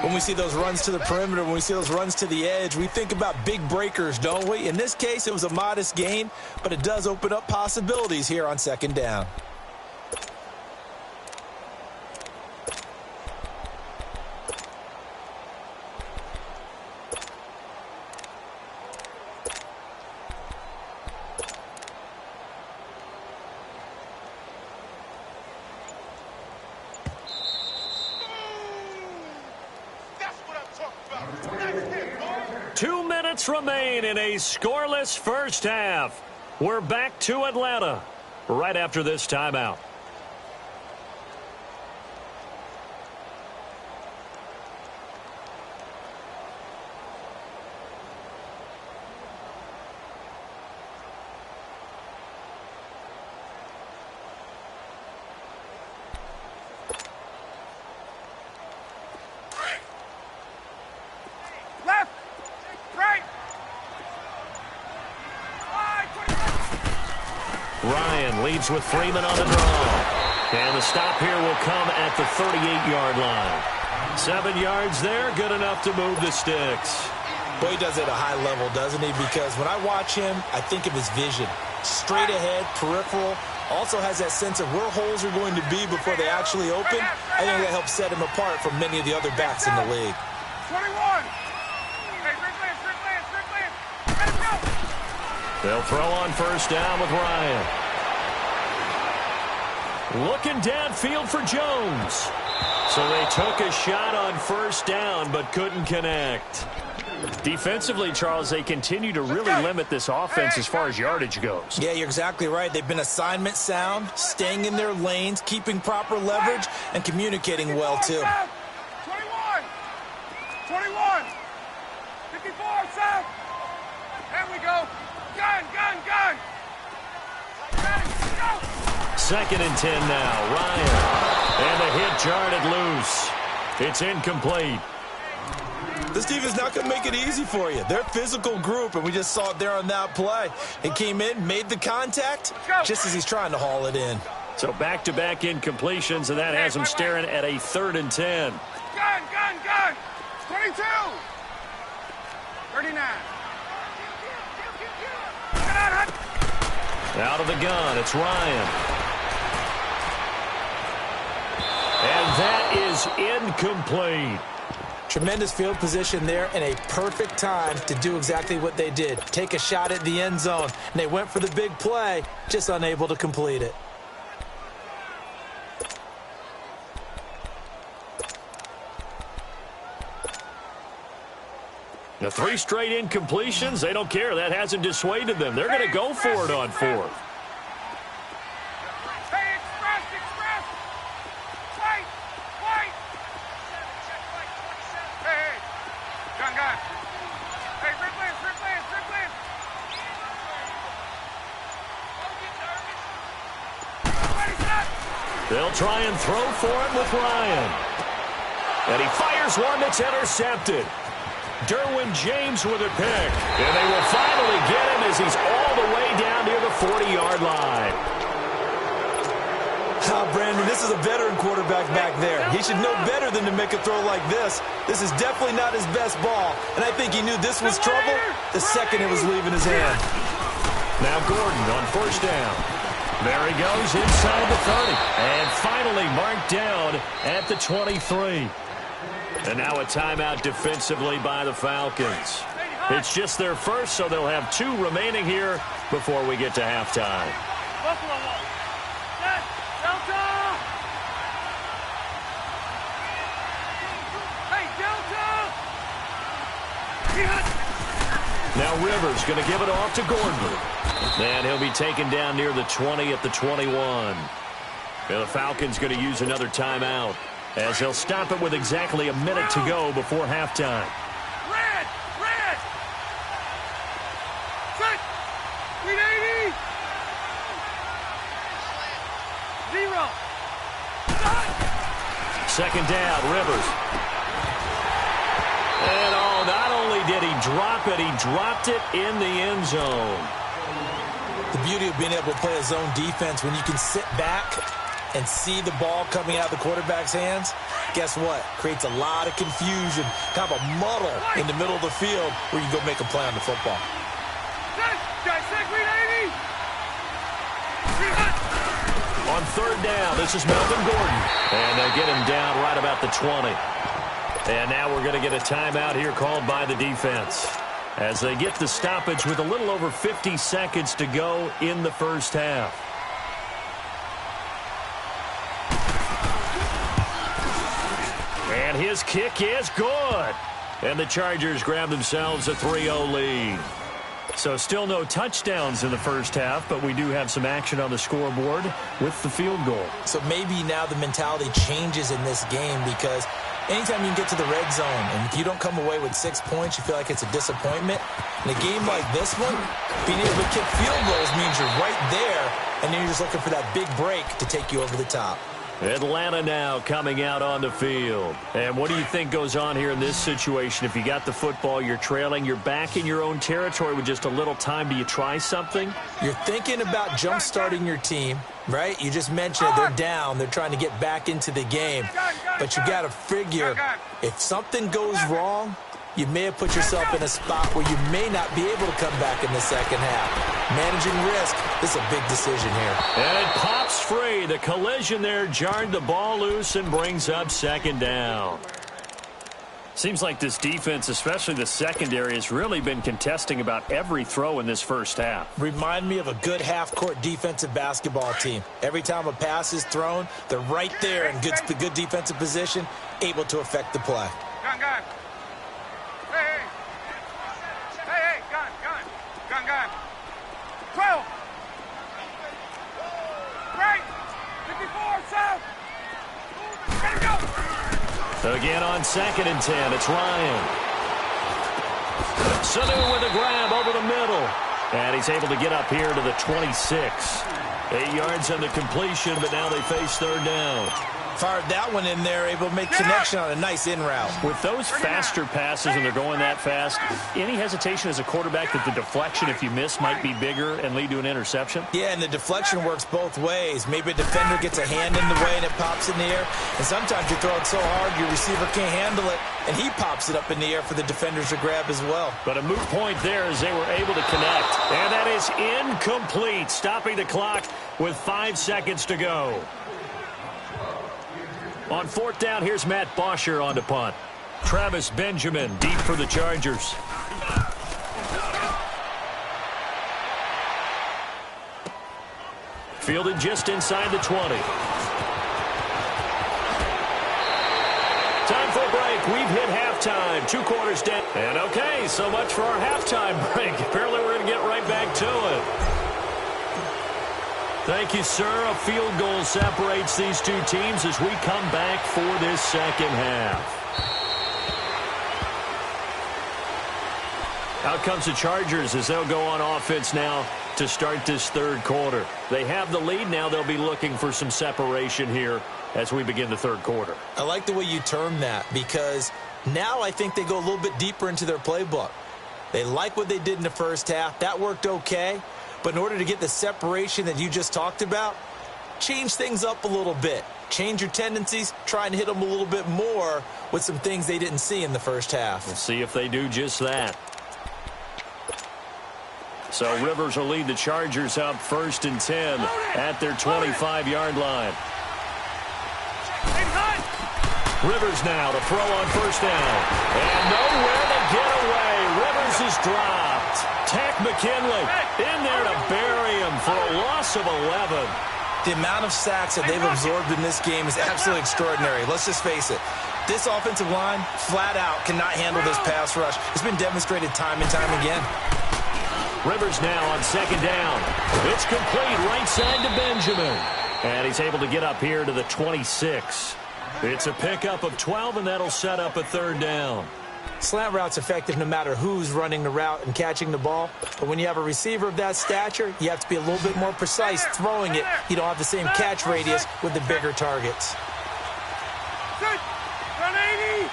When we see those runs to the perimeter, when we see those runs to the edge, we think about big breakers, don't we? In this case, it was a modest gain, but it does open up possibilities here on second down. Remain in a scoreless first half. We're back to Atlanta right after this timeout. Ryan leads with Freeman on the draw. And the stop here will come at the 38-yard line. 7 yards there, good enough to move the sticks. Boy, he does it at a high level, doesn't he? Because when I watch him, I think of his vision. Straight ahead, peripheral. Also has that sense of where holes are going to be before they actually open. I think that helps set him apart from many of the other backs in the league. 21. Hey, Rick Lance. Let him go. They'll throw on first down with Ryan. Looking downfield for Jones. So they took a shot on first down but couldn't connect. Defensively, Charles, they continue to really limit this offense as far as yardage goes. Yeah, you're exactly right. They've been assignment sound, staying in their lanes, keeping proper leverage, and communicating well, too. 21. 54, south. There we go. Gun. Go. 2nd and 10 now. Ryan. And the hit jarred loose. It's incomplete. This defense not going to make it easy for you. They're a physical group, and we just saw it there on that play. He came in, made the contact, just as he's trying to haul it in. So back-to-back incompletions, and that has him staring at a 3rd and 10. Gun. 22. 39. Out of the gun, it's Ryan. And that is incomplete. Tremendous field position there and a perfect time to do exactly what they did. Take a shot at the end zone. And they went for the big play, just unable to complete it. The 3 straight incompletions, they don't care. That hasn't dissuaded them. They're going to go for it on 4th. Hey, express. Wait. Hey. Gun. Hey, Rick Lance. They'll try and throw for it with Ryan. And he fires one that's intercepted. Derwin James with a pick. And they will finally get him as he's all the way down near the 40-yard line. Brandon, this is a veteran quarterback back there. He should know better than to make a throw like this. This is definitely not his best ball. And I think he knew this was trouble the second it was leaving his hand. Now Gordon on first down. There he goes inside the 30. And finally marked down at the 23. And now a timeout defensively by the Falcons. It's just their first, so they'll have 2 remaining here before we get to halftime. Now Rivers going to give it off to Gordon. And he'll be taken down near the 20 at the 21. And the Falcons going to use another timeout, as they'll stop it with exactly a minute to go before halftime. Red! Set! Lead 80! 0! Second down, Rivers. And not only did he drop it, he dropped it in the end zone. The beauty of being able to play a zone defense, when you can sit back and see the ball coming out of the quarterback's hands, guess what? Creates a lot of confusion, kind of a muddle in the middle of the field where you go make a play on the football. On third down, this is Melvin Gordon. And they get him down right about the 20. And now we're going to get a timeout here called by the defense, as they get the stoppage with a little over 50 seconds to go in the first half. And his kick is good. And the Chargers grab themselves a 3-0 lead. So still no touchdowns in the first half, but we do have some action on the scoreboard with the field goal. So maybe now the mentality changes in this game, because anytime you can get to the red zone, and if you don't come away with 6 points, you feel like it's a disappointment. In a game like this one, being able to kick field goals means you're right there, and then you're just looking for that big break to take you over the top. Atlanta now coming out on the field. And what do you think goes on here in this situation? If you got the football, you're trailing, you're back in your own territory with just a little time. Do you try something? You're thinking about jump-starting your team, right? You just mentioned it. They're down. They're trying to get back into the game. But you got to figure if something goes wrong, you may have put yourself in a spot where you may not be able to come back in the second half. Managing risk, this is a big decision here. And it pops free. The collision there jarred the ball loose and brings up second down. Seems like this defense, especially the secondary, has really been contesting about every throw in this first half. Remind me of a good half-court defensive basketball team. Every time a pass is thrown, they're right there in good defensive position, able to affect the play. Gun. Hey, gun. 12. Right. 54, south. Let go. Again on 2nd and 10, it's Ryan. Sanu with a grab over the middle. And he's able to get up here to the 26. 8 yards on the completion, but now they face third down. Fired that one in there, able to make connection on a nice in route. With those faster passes and they're going that fast, any hesitation as a quarterback that the deflection, if you miss, might be bigger and lead to an interception? Yeah, and the deflection works both ways. Maybe a defender gets a hand in the way and it pops in the air. And sometimes you throw it so hard your receiver can't handle it, and he pops it up in the air for the defenders to grab as well. But a moot point there as they were able to connect. And that is incomplete, stopping the clock with 5 seconds to go. On 4th down, here's Matt Bosher on the punt. Travis Benjamin deep for the Chargers. Fielded just inside the 20. Time for a break. We've hit halftime. 2 quarters down. And okay, so much for our halftime break. Apparently we're going to get right back to it. Thank you, sir. A field goal separates these two teams as we come back for this second half. Out comes the Chargers as they'll go on offense now to start this third quarter. They have the lead. Now they'll be looking for some separation here as we begin the third quarter. I like the way you term that because now I think they go a little bit deeper into their playbook. They like what they did in the first half. That worked okay. But in order to get the separation that you just talked about, change things up a little bit. Change your tendencies, try and hit them a little bit more with some things they didn't see in the first half. We'll see if they do just that. So Rivers will lead the Chargers up 1st and 10 at their 25-yard line. Rivers now to throw on 1st down. And nowhere to get away. Rivers is dropped. Tack McKinley in there to bury him for a loss of 11. The amount of sacks that they've absorbed in this game is absolutely extraordinary. Let's just face it. This offensive line, flat out, cannot handle this pass rush. It's been demonstrated time and time again. Rivers now on 2nd down. It's complete right side to Benjamin. And he's able to get up here to the 26. It's a pickup of 12, and that'll set up a 3rd down. Slant route's effective no matter who's running the route and catching the ball. But when you have a receiver of that stature, you have to be a little bit more precise throwing it. You don't have the same catch radius with the bigger targets. Good. 180.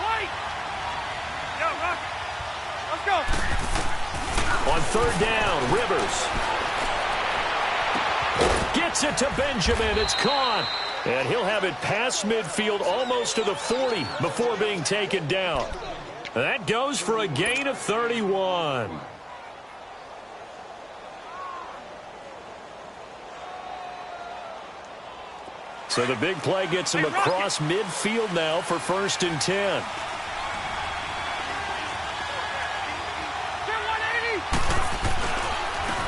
White. Yo, rock it. Let's go. On 3rd down, Rivers gets it to Benjamin. It's caught. And he'll have it past midfield almost to the 40 before being taken down. That goes for a gain of 31. So the big play gets him across midfield now for 1st and 10.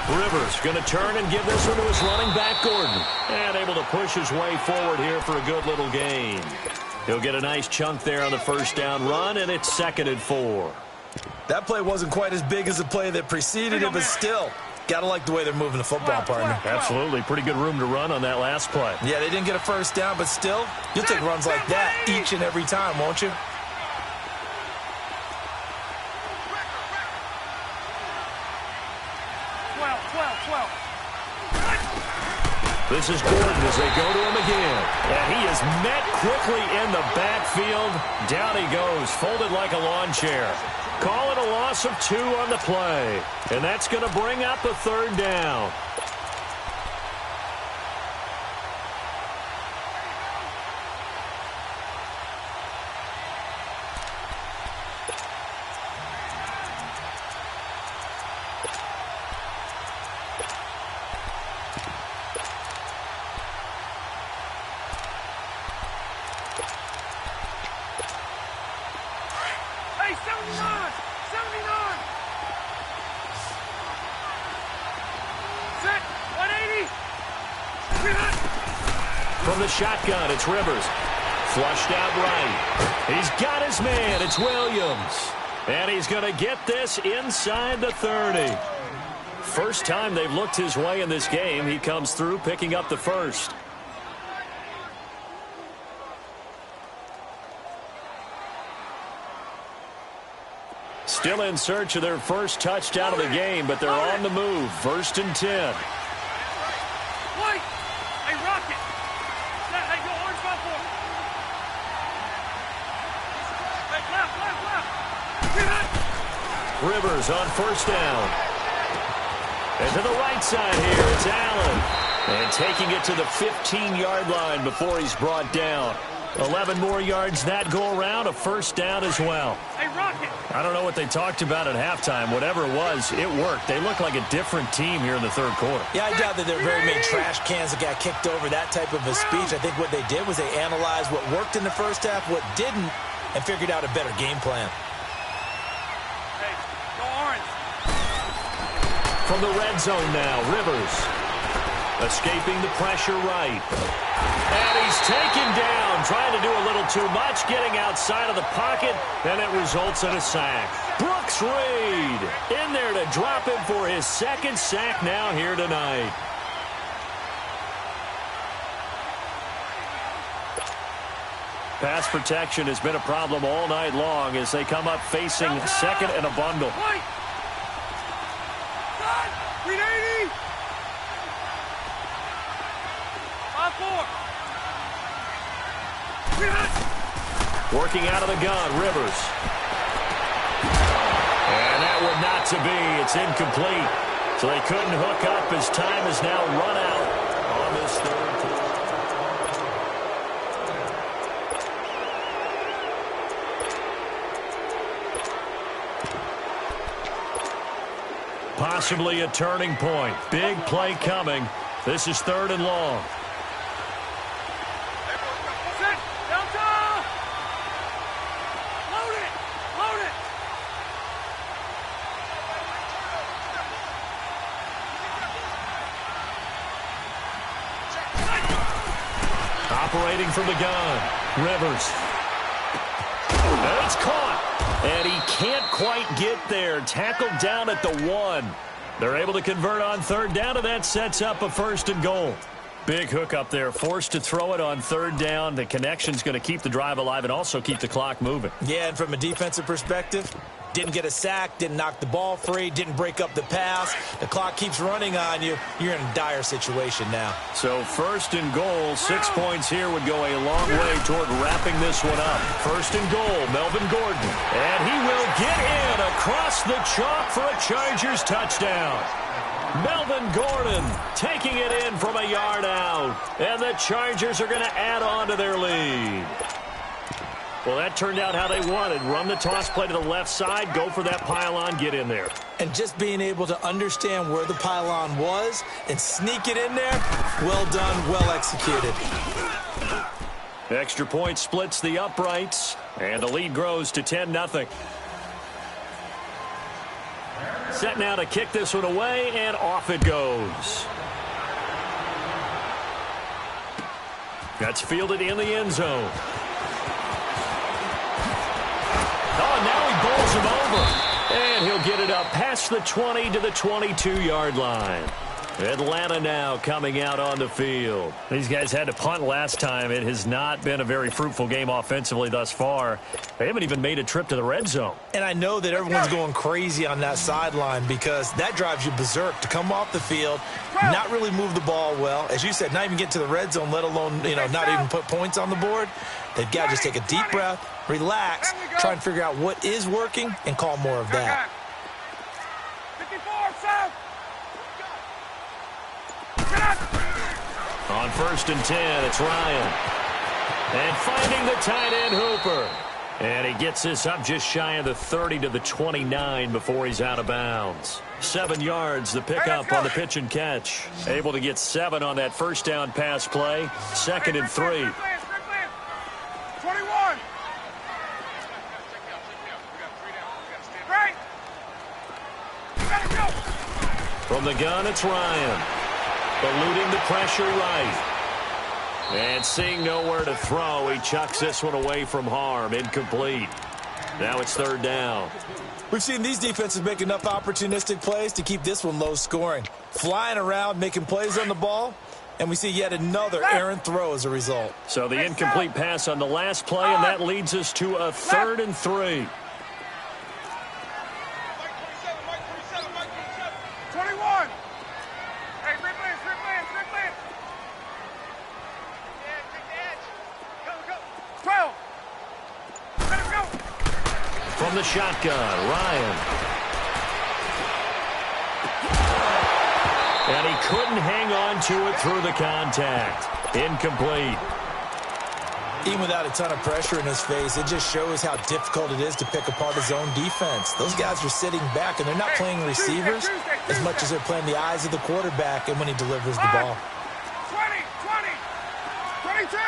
Rivers going to turn and give this one to his running back, Gordon. And able to push his way forward here for a good little gain. He'll get a nice chunk there on the 1st down run, and it's 2nd and 4. That play wasn't quite as big as the play that preceded it, but still, got to like the way they're moving the football, partner. Absolutely. Pretty good room to run on that last play. Yeah, they didn't get a 1st down, but still, you'll take runs like that each and every time, won't you? This is Gordon as they go to him again. And he is met quickly in the backfield. Down he goes, folded like a lawn chair. Call it a loss of 2 on the play. And that's going to bring up a 3rd down. From the shotgun, it's Rivers. Flushed out right. He's got his man. It's Williams. And he's going to get this inside the 30. First time they've looked his way in this game. He comes through picking up the first. Still in search of their first touchdown of the game, but they're on the move. 1st and 10. Rivers on 1st down. And to the right side here, it's Allen. And taking it to the 15-yard line before he's brought down. 11 more yards that go around, a 1st down as well. Hey, Rocket! I don't know what they talked about at halftime. Whatever it was, it worked. They look like a different team here in the 3rd quarter. Yeah, I doubt that there are very many trash cans that got kicked over, that type of a speech. I think what they did was they analyzed what worked in the first half, what didn't, and figured out a better game plan. From the red zone now, Rivers escaping the pressure right. And he's taken down, trying to do a little too much, getting outside of the pocket, and it results in a sack. Brooks Reed in there to drop him for his 2nd sack now here tonight. Pass protection has been a problem all night long as they come up facing 2nd and a bundle. 380! 5-4! Working out of the gun, Rivers. And that would not to be. It's incomplete. So they couldn't hook up as time is now run out on this 3rd quarter. Possibly a turning point. Big play coming. This is 3rd and long. Operating from the gun, Rivers. And it's caught. And he can't quite get there. Tackled down at the 1. They're able to convert on 3rd down, and that sets up a 1st and goal. Big hook up there. Forced to throw it on 3rd down. The connection's going to keep the drive alive and also keep the clock moving. Yeah, and from a defensive perspective, didn't get a sack, didn't knock the ball free, didn't break up the pass. The clock keeps running on you. You're in a dire situation now. So 1st and goal, 6 points here would go a long way toward wrapping this one up. 1st and goal, Melvin Gordon. And he will get in across the chalk for a Chargers touchdown. Melvin Gordon taking it in from a yard out. And the Chargers are going to add on to their lead. Well, that turned out how they wanted. Run the toss play to the left side, go for that pylon, get in there. And just being able to understand where the pylon was and sneak it in there, well done, well executed. Extra point splits the uprights, and the lead grows to 10-0. Set now to kick this one away, and off it goes. That's fielded in the end zone. Oh, now he bowls him over. And he'll get it up past the 20 to the 22-yard line. Atlanta now coming out on the field. These guys had to punt last time. It has not been a very fruitful game offensively thus far. They haven't even made a trip to the red zone. And I know that everyone's going crazy on that sideline because that drives you berserk to come off the field, not really move the ball well. As you said, not even get to the red zone, let alone, not even put points on the board. They've got to just take a deep breath, relax, try and figure out what is working, and call more of that. 54, South. On 1st and 10, it's Ryan. And finding the tight end Hooper. And he gets this up just shy of the 30 to the 29 before he's out of bounds. 7 yards, the pickup on the pitch and catch. Able to get 7 on that first down pass play. 2nd and 3. 21. Right. From the gun, it's Ryan. Eluding the pressure right. And seeing nowhere to throw, he chucks this one away from harm. Incomplete. Now it's 3rd down. We've seen these defenses make enough opportunistic plays to keep this one low scoring. Flying around, making plays on the ball, and we see yet another errant throw as a result. So the incomplete pass on the last play, and that leads us to a 3rd and 3. 21. Hey, rip lance. Yeah, take the edge. Go. 12. Let him go. From the shotgun, Ryan. And he couldn't hang on to it through the contact. Incomplete. Even without a ton of pressure in his face, it just shows how difficult it is to pick apart his own defense. Those guys are sitting back, and they're not playing receivers as much as they're playing the eyes of the quarterback and when he delivers the ball. 20, 22.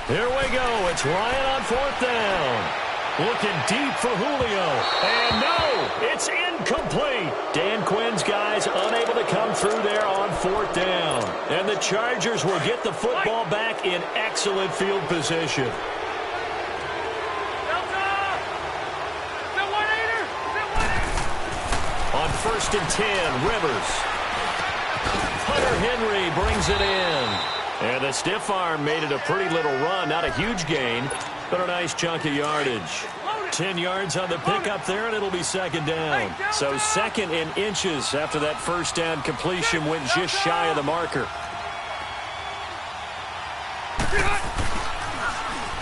Here we go. It's Ryan on 4th down. Looking deep for Julio. And no, it's incomplete. Dan Quinn's guys unable to come through there on 4th down. And the Chargers will get the football back in excellent field position. On 1st and 10, Rivers. Hunter Henry brings it in. And the stiff arm made it a pretty little run. Not a huge gain, but a nice chunk of yardage. 10 yards on the pickup there, and it'll be 2nd down. So 2nd and inches after that first down completion went just shy of the marker.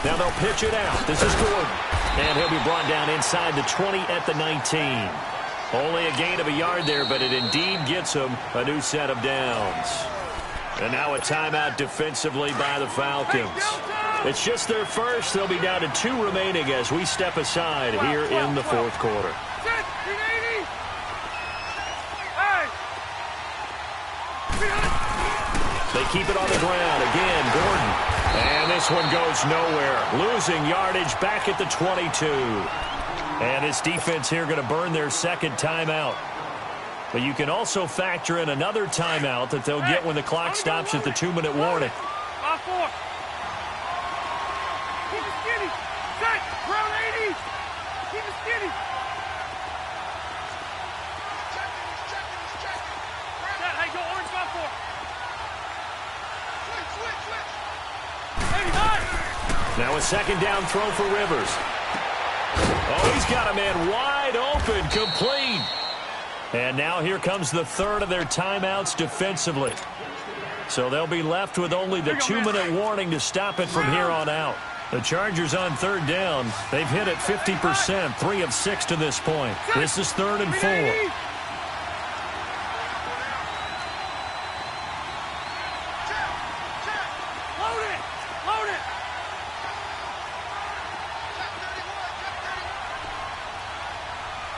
Now they'll pitch it out. This is Gordon. And he'll be brought down inside the 20 at the 19. Only a gain of a yard there, but it indeed gets him a new set of downs. And now a timeout defensively by the Falcons. It's just their first. They'll be down to 2 remaining as we step aside here in the 4th quarter. They keep it on the ground. Again, Gordon. And this one goes nowhere. Losing yardage back at the 22. And this defense here going to burn their 2nd timeout. But you can also factor in another timeout that they'll get when the clock stops at the 2-minute warning. 5-4. Keep it skinny. Set. Round 80. Keep it skinny. Set. Hey, go orange 5-4. Switch. 89. Now a 2nd down throw for Rivers. Oh, he's got a man wide open, complete. And now here comes the 3rd of their timeouts defensively. So they'll be left with only the 2-minute warning to stop it from here on out. The Chargers on 3rd down. They've hit it 50%, 3 of 6 to this point. This is 3rd and 4. Load it.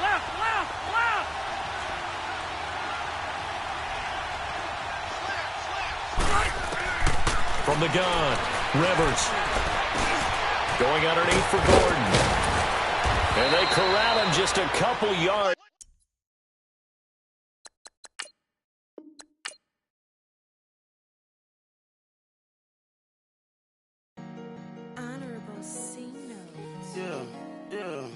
Left. From the gun, Rivers. Going underneath for Gordon. And they corral him just a couple yards. Honorable C notes. Yeah.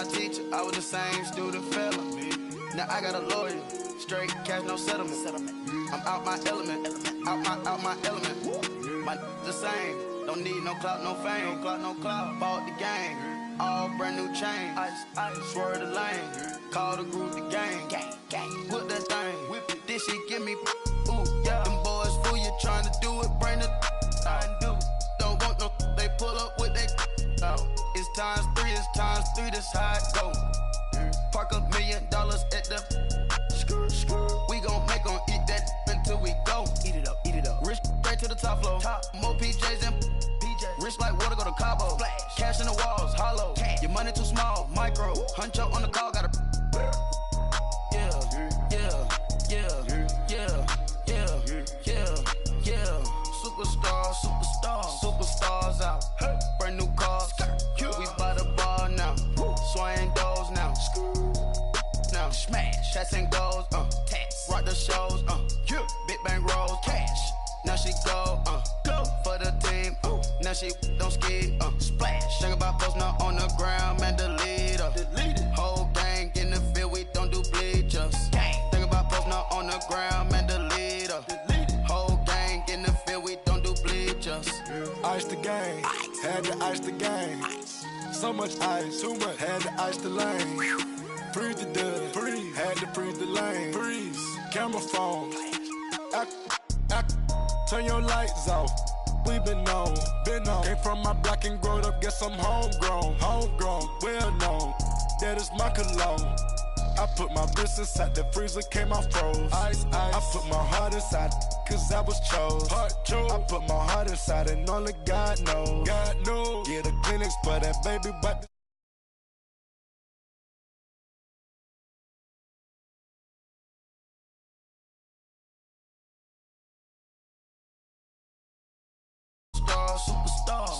my teacher, I was the same student fella. Now I got a lawyer, straight cash, no settlement. I'm out my element, out my element. My the same, don't need no clout, no fame. No clout, bought the game, all brand new chain. I swerve the lane, call the group the gang. Whip that thing, whip it, this shit give me. Ooh, yeah. Them boys fool you trying to do it, bring the I do. Don't want no, they pull up with they out. It's times three, this how it go. Park $1 million at the we gon' make 'em eat that until we go. Eat it up. Rich straight to the top floor. More PJs and PJs. Rich like water, go to Cabo. Splash. Cash in the walls, hollow. Cash. Your money too small, micro. Huncho on the call, got a Superstars out. Hey. Brand new cars. We by the bar now. Swaying doors now. Now smash. Shots and goals. Tax. Rock the shows. Big bang rolls. Cash. Now she go. Go for the team. Now she don't ski. Splash. Think about post now on the ground. Man, delete her. Whole gang in the field. We don't do bleachers. Think about post now on the ground. Man, delete her. Whole gang in the field. We don't do bleachers. Ice the game, had to ice the game. So much ice, too much, had to ice the lane. Freeze the dub, freeze, had to freeze the lane. Freeze, camera phone, turn your lights off. We been on. Came from my block and growed up, guess I'm homegrown, well known. That is my cologne. I put my wrist inside the freezer, came out froze. Ice. I put my heart inside, cause I was chose. I put my heart inside and only God knows. Yeah, the clinics, but that baby, but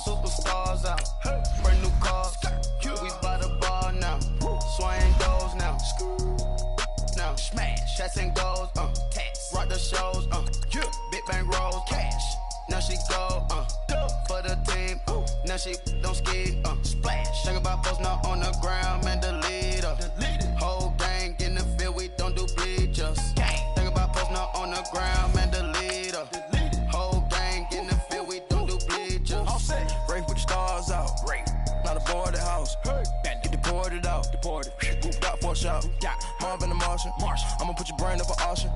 Superstars out. Hey. Brand new cars. We by the bar now. Swaying doors now. Now smash. Shots and goals. Tax. Rock the shows. Big bang rolls. Cash. Now she go. For the team. Now she don't ski. Splash. Think about post now on the ground. Man, delete her. Whole gang in the field. We don't do bleachers. Think about post now on the ground. Man, delete her. Whole gang in the field. We don't do bleachers. All set. Rain with the stars out. Rain. Not a boarded house. Hey. Get deported out. Deported. Moved out for a shot. Marvin the Martian. I'ma put your brain up for auction.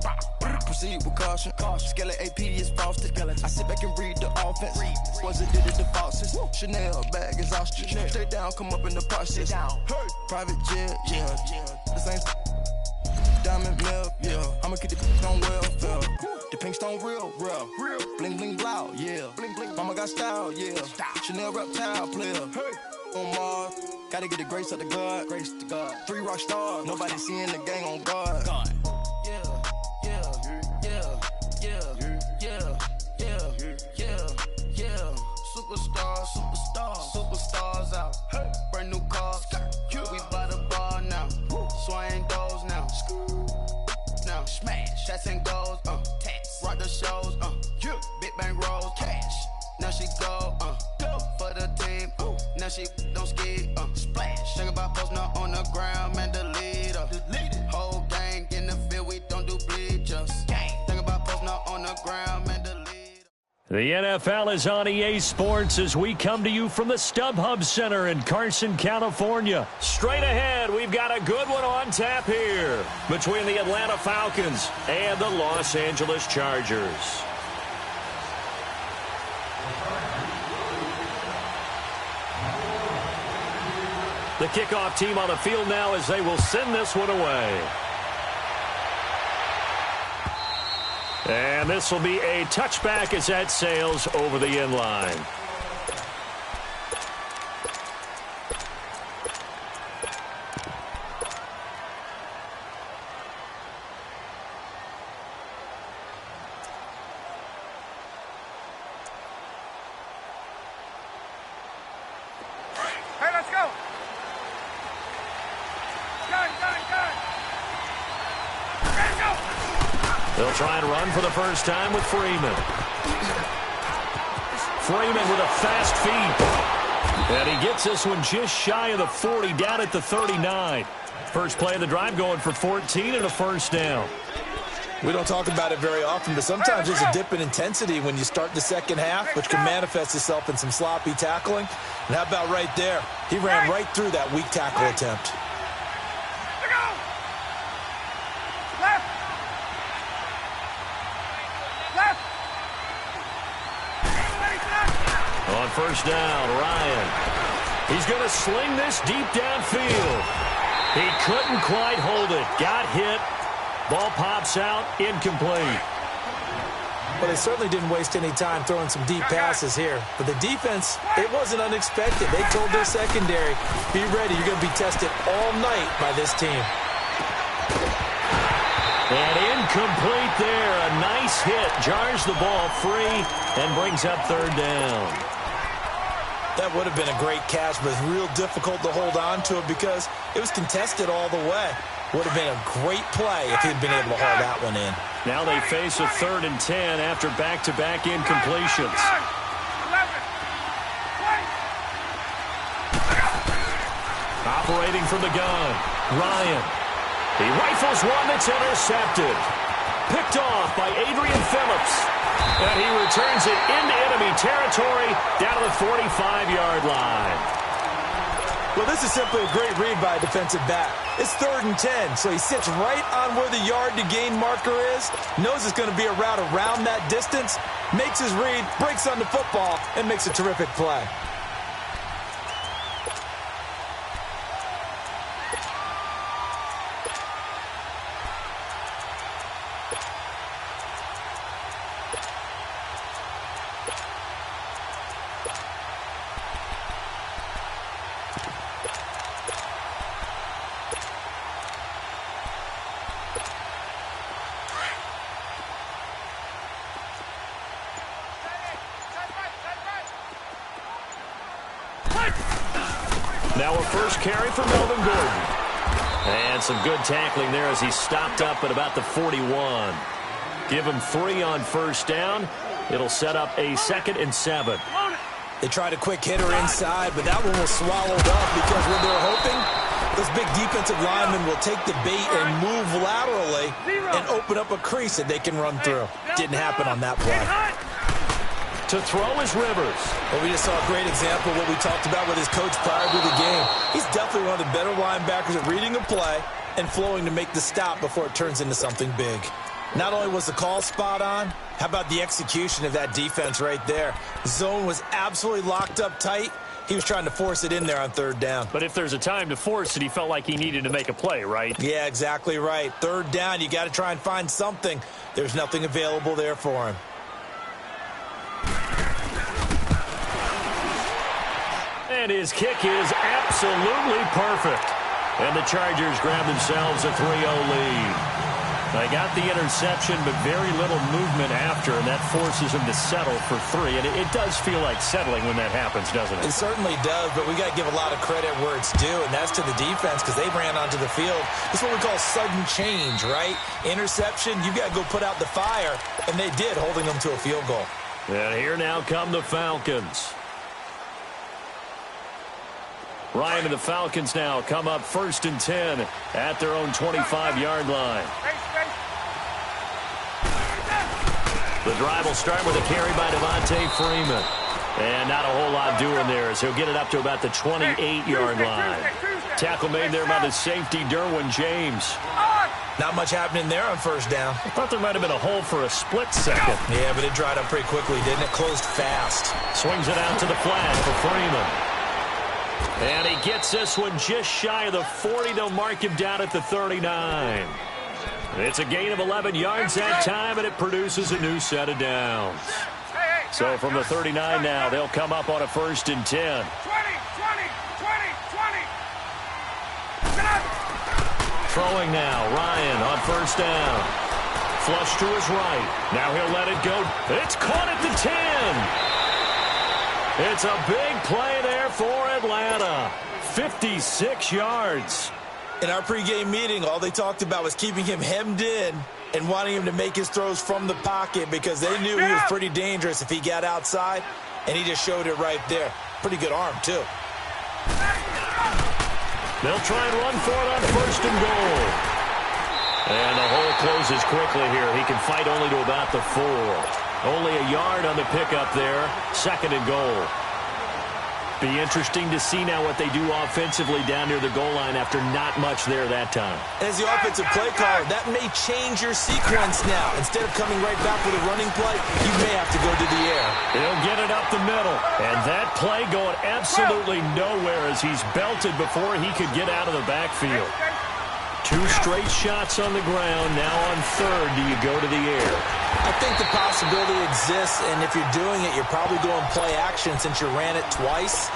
Proceed with caution. Skeleton AP is frosted. I sit back and read the offense. Was it did it the faucets? Chanel bag is ostrich. Stay down, come up in the process. Hey. Private jet, yeah. The same diamond milk, yeah. I'ma keep the on welfare. The pink stone real. Bling bling blow, yeah. Mama got style, yeah. Chanel reptile player. Hey. On Mars, gotta get the grace of the God. 3 rock stars, nobody seeing the gang on guard. Superstars out. Hey. Brand new cars. We by the bar now. Swaying doors now. Now smash. Shots and goals. Tax. Rock the shows. Big bang rolls. Cash. Now she go. For the team. Now she don't ski. Splash. Think about post now on the ground. Man, delete her. Whole gang in the field. We don't do bleachers. Think about post now on the ground. Man, delete. The NFL is on EA Sports as we come to you from the StubHub Center in Carson, California. Straight ahead, we've got a good one on tap here between the Atlanta Falcons and the Los Angeles Chargers. The kickoff team on the field now as they will send this one away. And this will be a touchback as that sails over the end line. Hey, let's go. Gun. Ready to go. They'll try and run for the first time with Freeman. Freeman with a fast feed. And he gets this one just shy of the 40, down at the 39. First play of the drive going for 14 and a first down. We don't talk about it very often, but sometimes there's a dip in intensity when you start the second half, which can manifest itself in some sloppy tackling. And how about right there? He ran right through that weak tackle attempt. On first down, Ryan. He's going to sling this deep downfield. He couldn't quite hold it. Got hit. Ball pops out, incomplete. Well, they certainly didn't waste any time throwing some deep passes here. But the defense, it wasn't unexpected. They told their secondary, be ready. You're going to be tested all night by this team. And incomplete there. A nice hit. Jars the ball free and brings up third down. That would have been a great catch, but it's real difficult to hold on to it because it was contested all the way. Would have been a great play if he'd been able to haul that one in. Now they face a 3rd and 10 after back-to-back incompletions. Operating from the gun, Ryan. He rifles one that's intercepted. Picked off by Adrian Phillips. And he returns it into enemy territory down to the 45-yard line. Well, this is simply a great read by a defensive back. It's 3rd and 10, so he sits right on where the yard-to-gain marker is, knows it's going to be a route around that distance, makes his read, breaks on the football, and makes a terrific play. Now a first carry for Melvin Gordon. And some good tackling there as he stopped up at about the 41. Give him 3 on first down. It'll set up a 2nd and 7. They tried a quick hitter inside, but that one was swallowed up because when they're hoping, those big defensive linemen will take the bait and move laterally and open up a crease that they can run through. Didn't happen on that play. To throw is Rivers. Well, we just saw a great example of what we talked about with his coach prior to the game. He's definitely one of the better linebackers at reading a play and flowing to make the stop before it turns into something big. Not only was the call spot on, how about the execution of that defense right there? The zone was absolutely locked up tight. He was trying to force it in there on 3rd down. But if there's a time to force it, he felt like he needed to make a play, right? Yeah, exactly right. 3rd down, you got to try and find something. There's nothing available there for him. And his kick is absolutely perfect. And the Chargers grab themselves a 3-0 lead. They got the interception, but very little movement after, and that forces him to settle for 3. And it does feel like settling when that happens, doesn't it? It certainly does, but we got to give a lot of credit where it's due, and that's to the defense because they ran onto the field. It's what we call sudden change, right? Interception, you got to go put out the fire, and they did, holding them to a field goal. And here now come the Falcons. Ryan and the Falcons now come up 1st and 10 at their own 25-yard line. The drive will start with a carry by Devontae Freeman. And not a whole lot doing there as he'll get it up to about the 28-yard line. Tackle made there by the safety, Derwin James. Not much happening there on 1st down. I thought there might have been a hole for a split second. Yeah, but it dried up pretty quickly, didn't it? Closed fast. Swings it out to the flat for Freeman. And he gets this one just shy of the 40. They'll mark him down at the 39. It's a gain of 11 yards that time, and it produces a new set of downs. So from the 39 now, they'll come up on a 1st and 10. 20. Throwing now, Ryan on 1st down. Flush to his right. Now he'll let it go. It's caught at the 10. It's a big play there for Atlanta. 56 yards. In our pregame meeting, all they talked about was keeping him hemmed in and wanting him to make his throws from the pocket because they knew he was pretty dangerous if he got outside, and he just showed it right there. Pretty good arm, too. They'll try and run for it on first and goal. And the hole closes quickly here. He can fight only to about the 4. Only a yard on the pickup there. Second and goal. Be interesting to see now what they do offensively down near the goal line after not much there that time. As the offensive play caller, that may change your sequence now. Instead of coming right back with a running play, you may have to go to the air. He'll get it up the middle. And that play going absolutely nowhere as he's belted before he could get out of the backfield. 2 straight shots on the ground. Now on third, do you go to the air? I think the possibility exists, and if you're doing it, you're probably going play action since you ran it twice.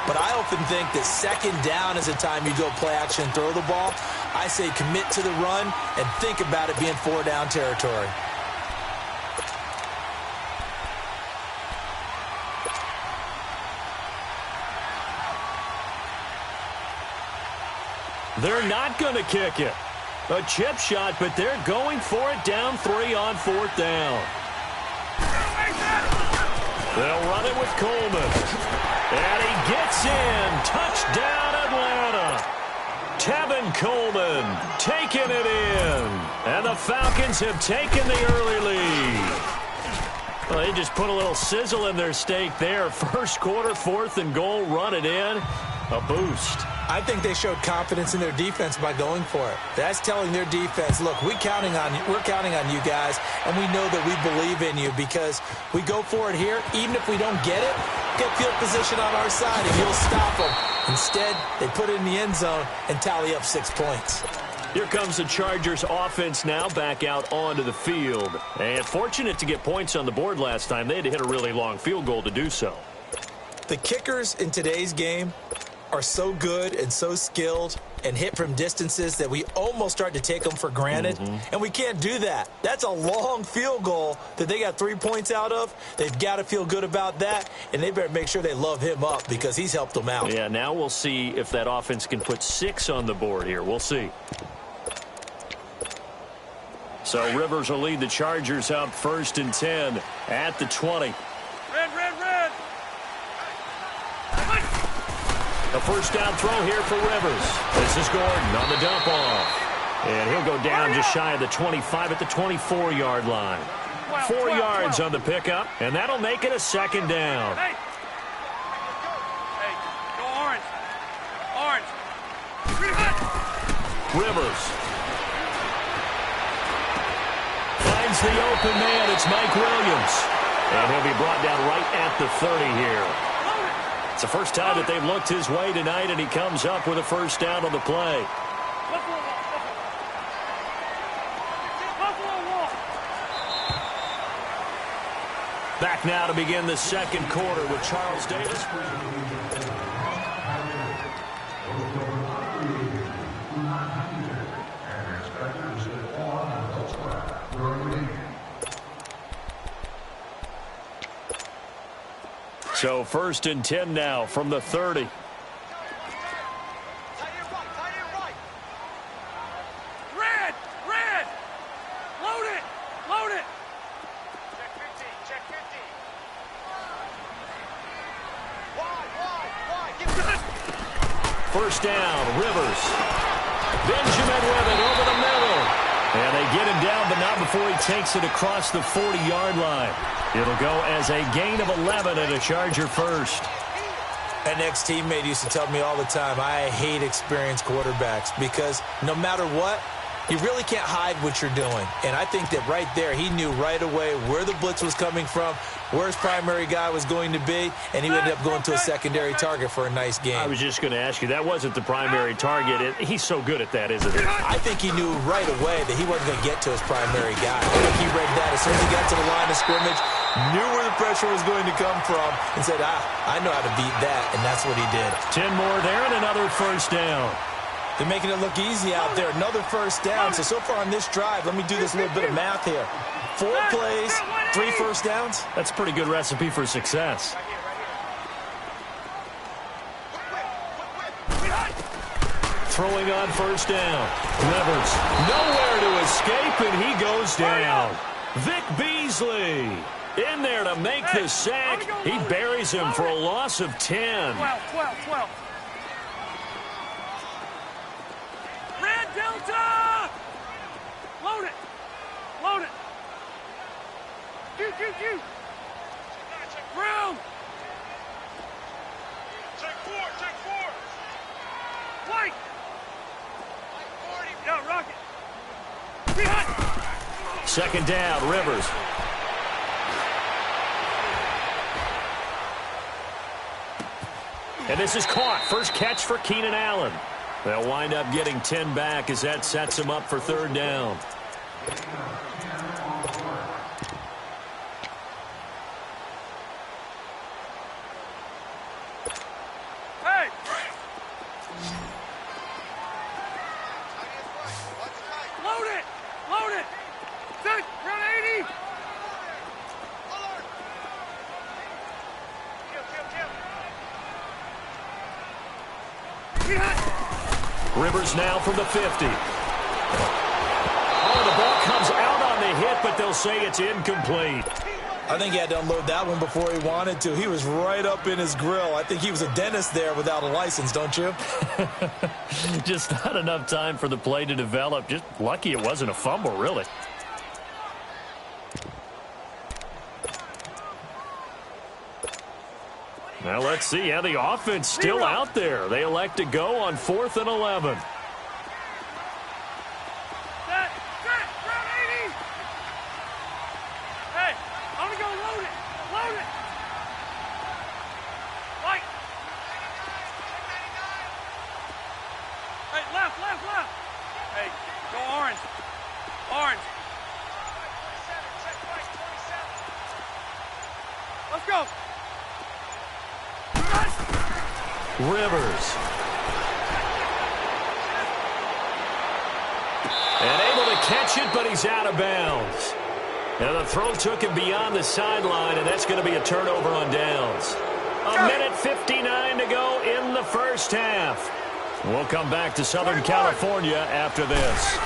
But I often think that second down is the time you go play action, throw the ball. I say commit to the run and think about it being 4-down territory. They're not going to kick it. A chip shot, but they're going for it down 3 on 4th down. They'll run it with Coleman. And he gets in. Touchdown, Atlanta. Tevin Coleman taking it in. And the Falcons have taken the early lead. Well, they just put a little sizzle in their steak there. First quarter, 4th and goal, run it in. A boost. I think they showed confidence in their defense by going for it. That's telling their defense, look, we're counting on you guys, and we know that we believe in you because we go for it here. Even if we don't get it, get field position on our side, and you'll stop them. Instead, they put it in the end zone and tally up 6 points. Here comes the Chargers offense now back out onto the field. And fortunate to get points on the board last time. They had to hit a really long field goal to do so. The kickers in today's game are so good and so skilled and hit from distances that we almost start to take them for granted. And we can't do that. That's a long field goal that they got 3 points out of. They've got to feel good about that, and they better make sure they love him up because he's helped them out. Yeah, now we'll see if that offense can put 6 on the board here. We'll see. So Rivers will lead the Chargers up 1st and 10 at the 20. Red. A first down throw here for Rivers. This is Gordon on the dump off. And he'll go down just shy of the 25 at the 24-yard line. 4 yards on the pickup, and that'll make it a 2nd down. Hey, go orange. Rivers finds the open man. It's Mike Williams. And he'll be brought down right at the 30 here. It's the first time that they've looked his way tonight, and he comes up with a first down on the play. Back now to begin the second quarter with Charles Davis. So 1st and 10 now from the 30. Red. Load it. Check 50. Wide. First down, Rivers. Benjamin with it over the middle. And they get him down, but not before he takes it across the 40-yard line. It'll go as a gain of 11 and a Charger first. An ex-teammate used to tell me all the time, I hate experienced quarterbacks because no matter what, you really can't hide what you're doing. And I think that right there, he knew right away where the blitz was coming from, where his primary guy was going to be, and he ended up going to a secondary target for a nice game. I was just going to ask you, that wasn't the primary target. He's so good at that, isn't he? I think he knew right away that he wasn't going to get to his primary guy. I think he read that as soon as he got to the line of scrimmage, knew where the pressure was going to come from, and said, I know how to beat that, and that's what he did. 10 more there and another first down. They're making it look easy out there. Another first down. So far on this drive, let me do this little bit of math here. 4 plays, 3 first downs. That's a pretty good recipe for success. Throwing on first down. Rivers nowhere to escape, and he goes down. Vic Beasley In there to make the sack. He buries him for a loss of 10. 12. Red Delta! Load it. Shoot. Room. Check four. White. Yo, Rocket. Second down, Rivers. And this is caught. First catch for Keenan Allen. They'll wind up getting 10 back as that sets them up for third down. Hey! Load it! Set! Run 80! Rivers now from the 50. Oh, the ball comes out on the hit, but they'll say it's incomplete. I think he had to unload that one before he wanted to. He was right up in his grill. I think he was a dentist there without a license, don't you? Just not enough time for the play to develop. Just lucky it wasn't a fumble, really. Now let's see how the offense still out there. They elect to go on 4th and 11. Hey, I'm gonna go load it. White. Hey, left. Hey, go orange. Let's go. Rivers. And able to catch it, but he's out of bounds. And the throw took him beyond the sideline, and that's going to be a turnover on downs. A minute 59 to go in the first half. We'll come back to Southern California after this.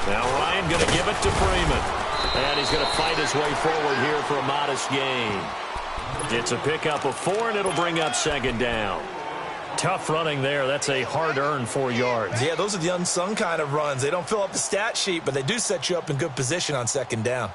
Now Ryan going to give it to Freeman. And he's going to fight his way forward here for a modest gain. It's a pickup of 4, and it'll bring up second down. Tough running there. That's a hard-earned 4 yards. Yeah, those are the unsung kind of runs. They don't fill up the stat sheet, but they do set you up in good position on second down.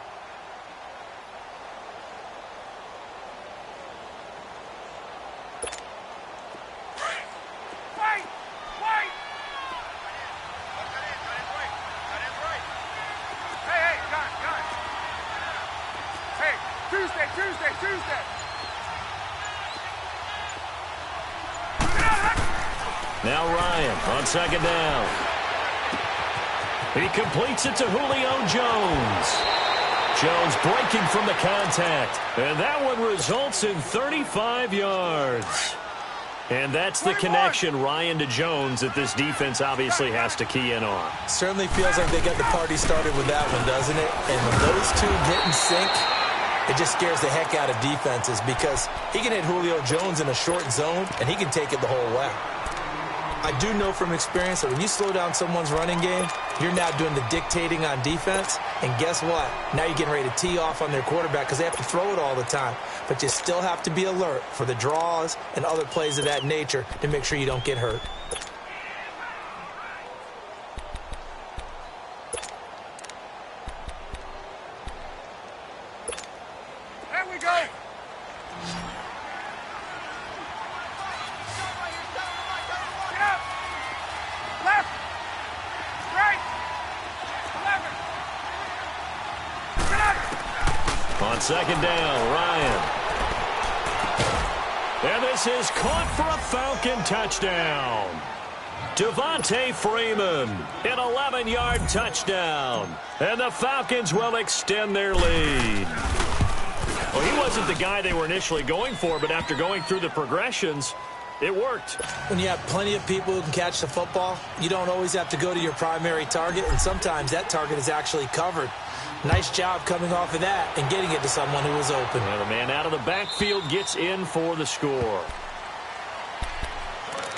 Tuesday. Now Ryan on second down. He completes it to Julio Jones. Jones breaking from the contact. And that one results in 35 yards. And that's the connection, Ryan to Jones, that this defense obviously has to key in on. Certainly feels like they got the party started with that one, doesn't it? And when those two get in sync, it just scares the heck out of defenses because he can hit Julio Jones in a short zone, and he can take it the whole way. I do know from experience that when you slow down someone's running game, you're now doing the dictating on defense, and guess what? Now you're getting ready to tee off on their quarterback because they have to throw it all the time. But you still have to be alert for the draws and other plays of that nature to make sure you don't get hurt. There we go. Get up. Left. Right. 11. Get up. On second down, Ryan. And this is caught for a Falcon touchdown. Devontae Freeman, an 11-yard touchdown. And the Falcons will extend their lead. Well, he wasn't the guy they were initially going for, but after going through the progressions, it worked. When you have plenty of people who can catch the football, you don't always have to go to your primary target, and sometimes that target is actually covered. Nice job coming off of that and getting it to someone who was open. And the man out of the backfield gets in for the score.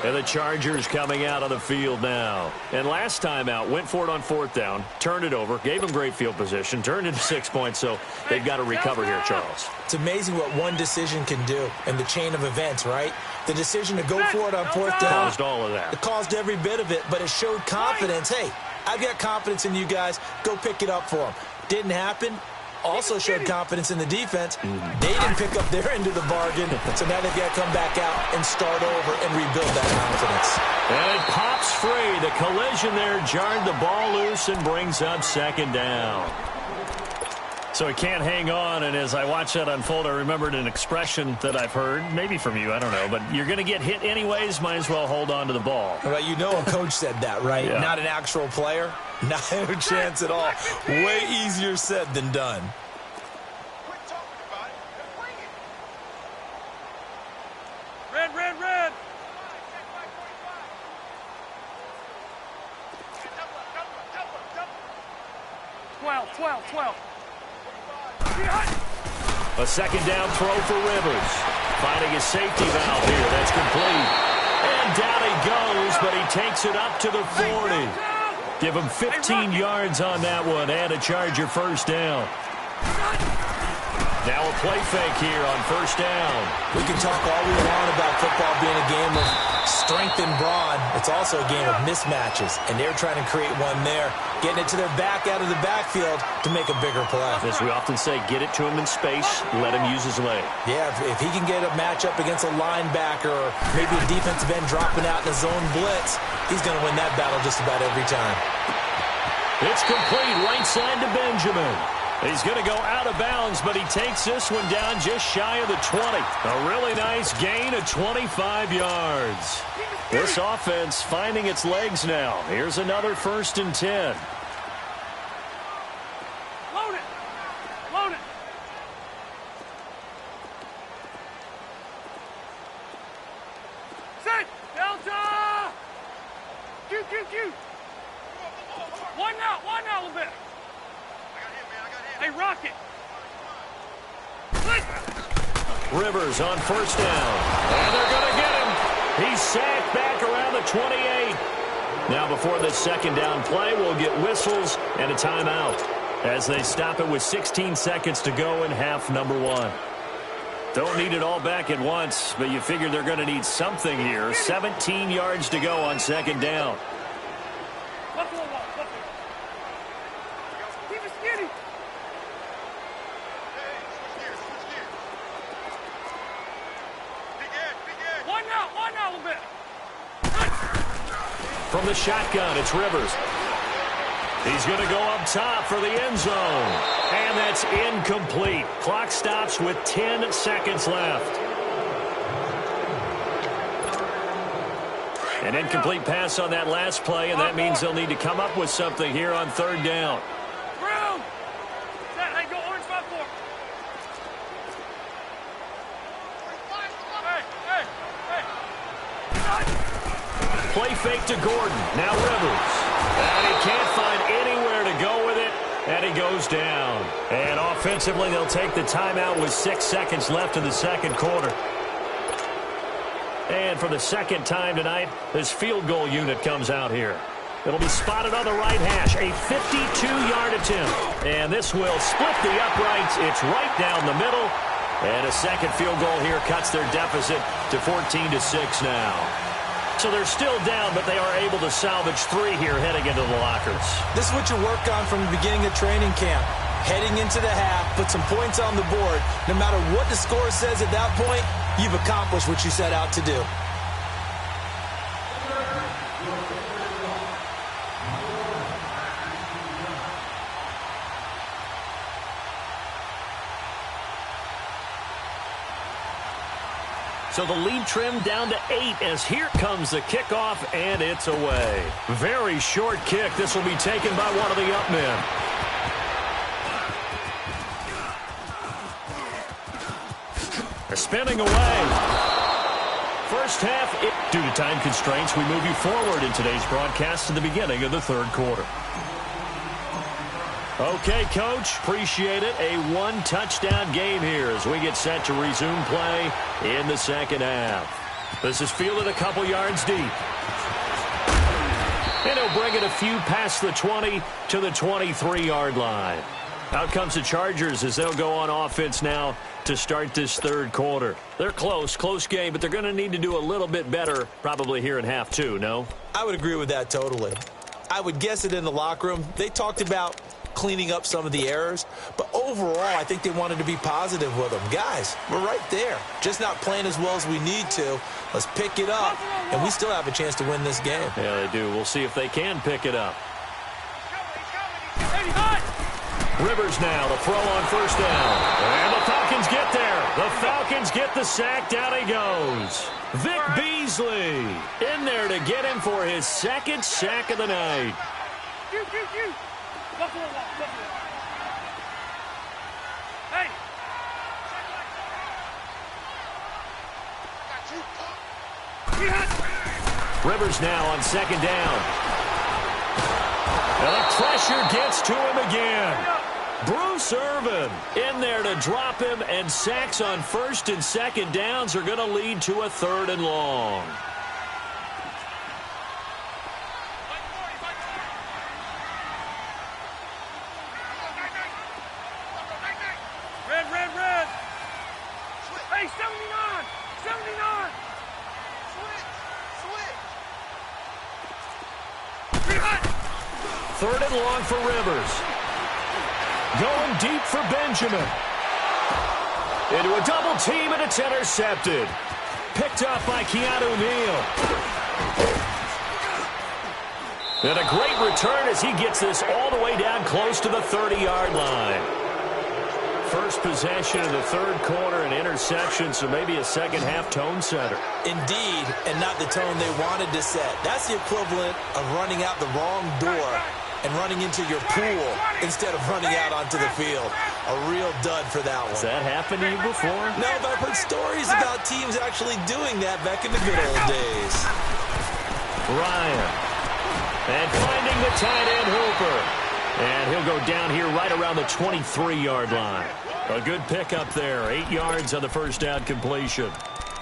And the Chargers coming out on the field now. And last time out, went for it on 4th down, turned it over, gave them great field position, turned into 6 points, so they've got to recover here, Charles. It's amazing what one decision can do in the chain of events, right? The decision to go for it on 4th down. Caused all of that. It caused every bit of it, but it showed confidence. Hey, I've got confidence in you guys. Go pick it up for them. Didn't happen. Also showed confidence in the defense. They didn't pick up their end of the bargain, so now they've got to come back out and start over and rebuild that confidence. And it pops free. The collision there jarred the ball loose and brings up 2nd down. So he can't hang on, and as I watched that unfold, I remembered an expression that I've heard, maybe from you, I don't know, but you're going to get hit anyways, might as well hold on to the ball. Well, you know a coach said that, right? Yeah. Not an actual player. Not a chance at all. Way easier said than done. Quit talking about it. Bring it. Red, red, red. 12. A 2nd down throw for Rivers. Finding his safety valve here. That's complete. And down he goes, but he takes it up to the 40. Give him 15 yards on that one and a Charger 1st down. Now a play fake here on 1st down. We can talk all we want about football being a game of strength and brawn. It's also a game of mismatches, and they're trying to create one there, getting it to their back out of the backfield to make a bigger play. As we often say, get it to him in space, let him use his leg. Yeah, if he can get a matchup against a linebacker or maybe a defensive end dropping out in a zone blitz, he's going to win that battle just about every time. It's complete, right side to Benjamin. He's going to go out of bounds, but he takes this one down just shy of the 20. A really nice gain of 25 yards. This offense finding its legs now. Here's another 1st and 10. Load it. Load it. Set. Delta. Q. One now a little bit. Hey, Rocket! Rivers on 1st down. And they're going to get him. He's sacked back around the 28. Now before this 2nd down play, we'll get whistles and a timeout as they stop it with 16 seconds to go in half number 1. Don't need it all back at once, but you figure they're going to need something here. 17 yards to go on 2nd down. Keep it skinny. One now a little bit. From the shotgun, it's Rivers. He's going to go up top for the end zone. And that's incomplete. Clock stops with 10 seconds left. An incomplete pass on that last play, and that means they'll need to come up with something here on 3rd down. Hey, go orange 5-4. Play fake to Gordon. Now Rivers. And he can't find anywhere to go with it, and he goes down. And offensively, they'll take the timeout with 6 seconds left in the 2nd quarter. And for the 2nd time tonight, this field goal unit comes out here. It'll be spotted on the right hash. A 52-yard attempt. And this will split the uprights. It's right down the middle. And a 2nd field goal here cuts their deficit to 14-6 now. So they're still down, but they are able to salvage 3 here heading into the lockers. This is what you work on from the beginning of training camp. Heading into the half, put some points on the board. No matter what the score says at that point, you've accomplished what you set out to do. So the lead trimmed down to 8 as here comes the kickoff, and it's away. Very short kick. This will be taken by one of the up men. They're spinning away. First half, due to time constraints, we move you forward in today's broadcast to the beginning of the 3rd quarter. Okay, Coach, appreciate it. A 1-touchdown game here as we get set to resume play in the 2nd half. This is fielded a couple yards deep. And he'll bring it a few past the 20 to the 23-yard line. Out comes the Chargers as they'll go on offense now to start this third quarter. They're close game, but they're going to need to do a little bit better probably here in half two, no? I would agree with that totally. I would guess it in the locker room. They talked about cleaning up some of the errors, but overall, I think they wanted to be positive with them. Guys, we're right there. Just not playing as well as we need to. Let's pick it up, and we still have a chance to win this game. Yeah, they do. We'll see if they can pick it up. Rivers now, the throw on first down. And the Falcons get there. The Falcons get the sack. Down he goes. Vic Beasley in there to get him for his second sack of the night. Hey! Rivers now on second down. And the pressure gets to him again. Bruce Irvin in there to drop him, and sacks on first and second downs are going to lead to a third and long. Red. Hey, 79! 79! Third and long for Rivers. Going deep for Benjamin. Into a double team, and it's intercepted. Picked up by Keanu Neal. And a great return as he gets this all the way down close to the 30-yard line. First possession of the third quarter, an interception, so maybe a second-half tone setter. Indeed, and not the tone they wanted to set. That's the equivalent of running out the wrong door and running into your pool instead of running out onto the field. A real dud for that one. Has that happened to you before? No, but I've heard stories about teams actually doing that back in the good old days. Ryan. And finding the tight end Hooper. And he'll go down here right around the 23-yard line. A good pickup there. 8 yards on the first down completion.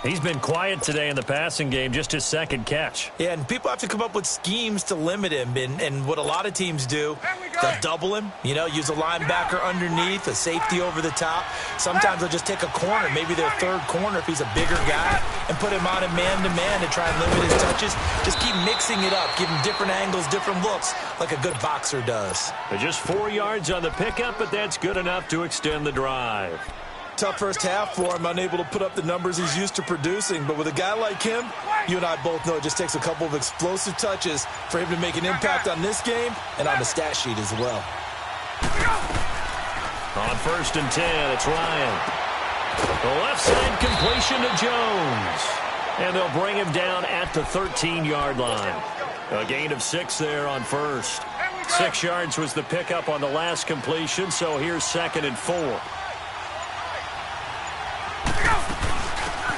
He's been quiet today in the passing game, just his second catch. Yeah, and people have to come up with schemes to limit him. And what a lot of teams do, they'll double him, use a linebacker underneath, a safety over the top. Sometimes they'll just take a corner, maybe their third corner if he's a bigger guy, and put him on a man-to-man to try and limit his touches. Just keep mixing it up, give him different angles, different looks, like a good boxer does. Just 4 yards on the pickup, but that's good enough to extend the drive. Tough first half for him, unable to put up the numbers he's used to producing. But with a guy like him, you and I both know it just takes a couple of explosive touches for him to make an impact on this game and on the stat sheet as well. On first and 10, it's Ryan. The left side completion to Jones. And they'll bring him down at the 13-yard line. A gain of 6 there on first. 6 yards was the pickup on the last completion, so here's second and 4.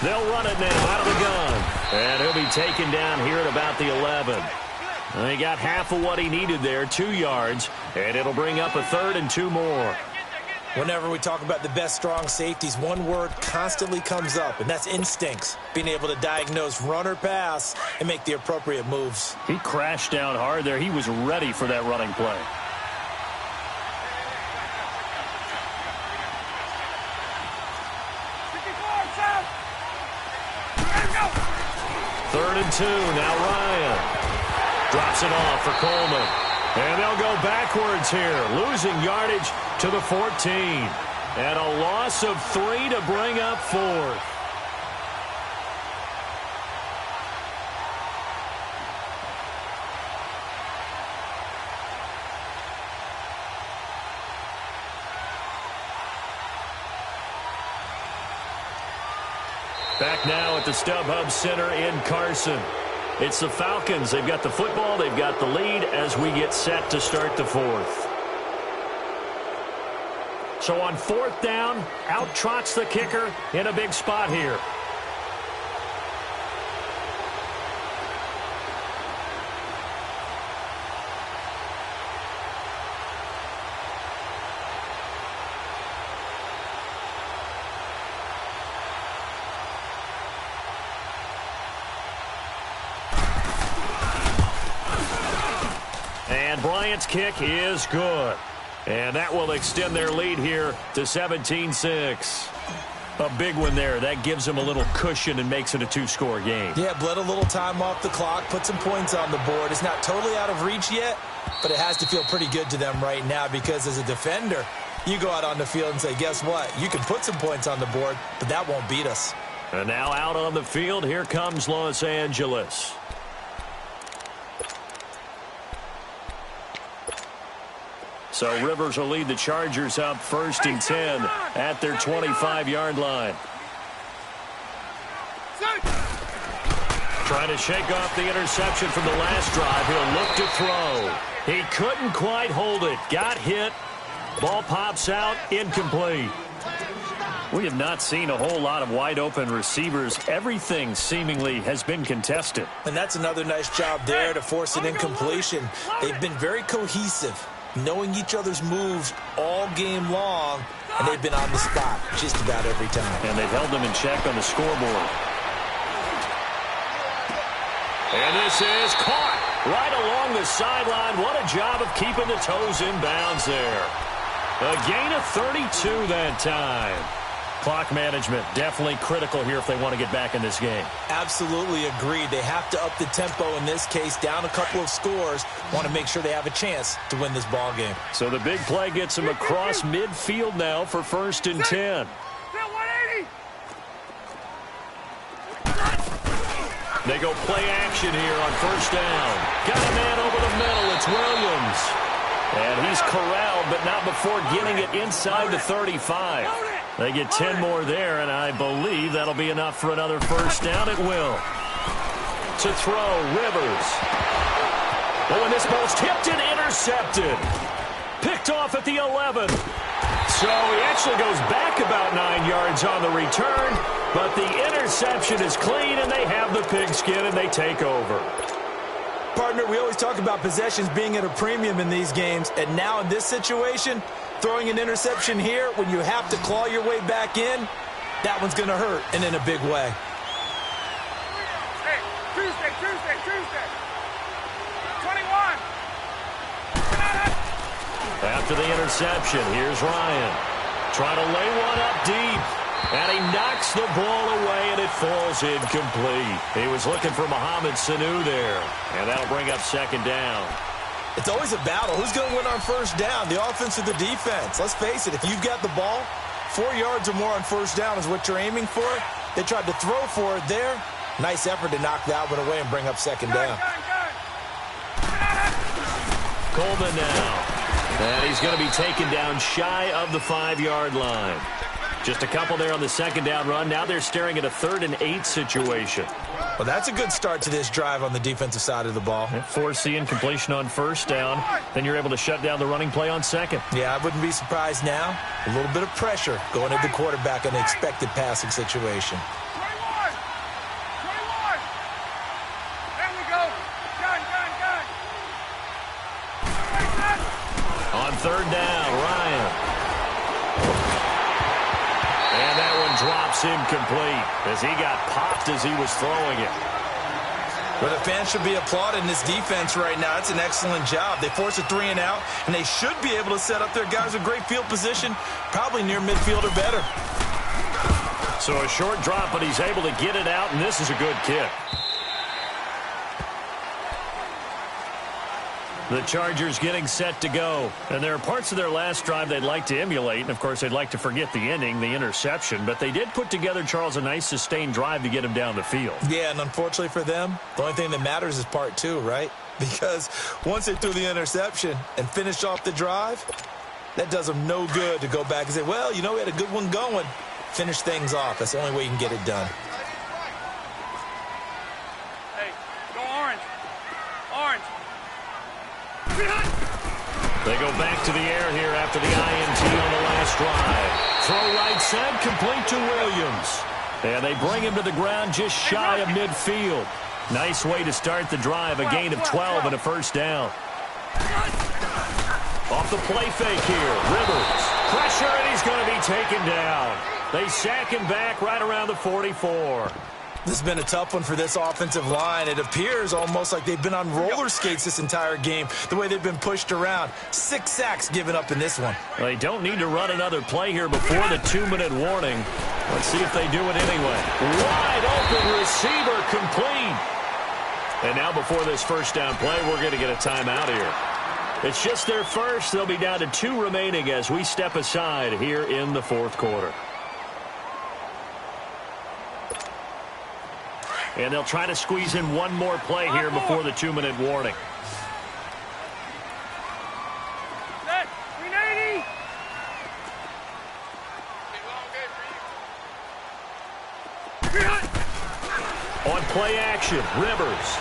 They'll run it now out of the gun. And he'll be taken down here at about the 11. And he got half of what he needed there, 2 yards. And it'll bring up a third and 2 more. Whenever we talk about the best strong safeties, one word constantly comes up, and that's instincts. Being able to diagnose run or pass and make the appropriate moves. He crashed down hard there. He was ready for that running play. Third and 2, now Ryan. Drops it off for Coleman. And they'll go backwards here, losing yardage to the 14. And a loss of 3 to bring up 4th. Back now at the StubHub Center in Carson. It's the Falcons. They've got the football. They've got the lead as we get set to start the 4th. So on 4th down, out trots the kicker in a big spot here. And Bryant's kick is good. And that will extend their lead here to 17-6. A big one there. That gives them a little cushion and makes it a two-score game. Yeah, bled a little time off the clock, put some points on the board. It's not totally out of reach yet, but it has to feel pretty good to them right now because as a defender, you go out on the field and say, guess what? You can put some points on the board, but that won't beat us. And now out on the field, here comes Los Angeles. So Rivers will lead the Chargers up 1st and 10 at their 25-yard line. Trying to shake off the interception from the last drive. He'll look to throw. He couldn't quite hold it. Got hit. Ball pops out. Incomplete. We have not seen a whole lot of wide-open receivers. Everything seemingly has been contested. And that's another nice job there to force an incompletion. They've been very cohesive, knowing each other's moves all game long, and they've been on the spot just about every time. And they've held them in check on the scoreboard. And this is caught right along the sideline. What a job of keeping the toes in bounds there. A gain of 32 that time. Clock management definitely critical here if they want to get back in this game. Absolutely agreed. They have to up the tempo in this case, down a couple of scores. Want to make sure they have a chance to win this ball game. So the big play gets them across midfield now for 1st and 10. They go play action here on 1st down. Got a man over the middle. It's Williams. And he's corralled, but not before getting it inside the 35. They get 10 more there, and I believe that'll be enough for another 1st down. It will. To throw, Rivers. Oh, and this ball's tipped and intercepted. Picked off at the 11. So he actually goes back about 9 yards on the return, but the interception is clean, and they have the pigskin, and they take over. Partner, we always talk about possessions being at a premium in these games, and now in this situation, throwing an interception here when you have to claw your way back in, that one's going to hurt, and in a big way. Hey, Tuesday. 21. After the interception, here's Ryan. Trying to lay one up deep. And he knocks the ball away, and it falls incomplete. He was looking for Mohamed Sanu there. And that'll bring up 2nd down. It's always a battle. Who's going to win on 1st down, the offense or the defense? Let's face it, if you've got the ball, 4 yards or more on 1st down is what you're aiming for. They tried to throw for it there. Nice effort to knock that one away and bring up 2nd down. Coleman now. And he's going to be taken down shy of the 5-yard line. Just a couple there on the 2nd down run. Now they're staring at a 3rd and 8 situation. Well, that's a good start to this drive on the defensive side of the ball. Force the incompletion on 1st down. Then you're able to shut down the running play on 2nd. Yeah, I wouldn't be surprised now. A little bit of pressure going at the quarterback on the expected passing situation. 21. There we go. Gun. On 3rd down, Ryan. And that one drops incomplete as he got popped as he was throwing it. Well, the fans should be applauding this defense right now. It's an excellent job. They force a 3 and out, and they should be able to set up their guys with great field position, probably near midfield or better. So a short drop, but he's able to get it out, and this is a good kick. The Chargers getting set to go. And there are parts of their last drive they'd like to emulate. And, of course, they'd like to forget the ending, the interception. But they did put together, Charles, a nice sustained drive to get him down the field. Yeah, and unfortunately for them, the only thing that matters is part 2, right? Because once they threw the interception and finished off the drive, that does them no good to go back and say, well, you know, we had a good one going. Finish things off. That's the only way you can get it done. Hey, go orange. They go back to the air here after the INT on the last drive. Throw right side, complete to Williams. And they bring him to the ground just shy of midfield. Nice way to start the drive. A gain of 12 and a 1st down. Off the play fake here. Rivers. Pressure, and he's going to be taken down. They sack him back right around the 44. This has been a tough one for this offensive line. It appears almost like they've been on roller skates this entire game, the way they've been pushed around. 6 sacks given up in this one. Well, they don't need to run another play here before the 2-minute warning. Let's see if they do it anyway. Wide open receiver, complete. And now before this first down play, we're going to get a timeout here. It's just their first. They'll be down to 2 remaining as we step aside here in the fourth quarter. And they'll try to squeeze in one more play here before the 2-minute warning. Set. 390. On play action, Rivers.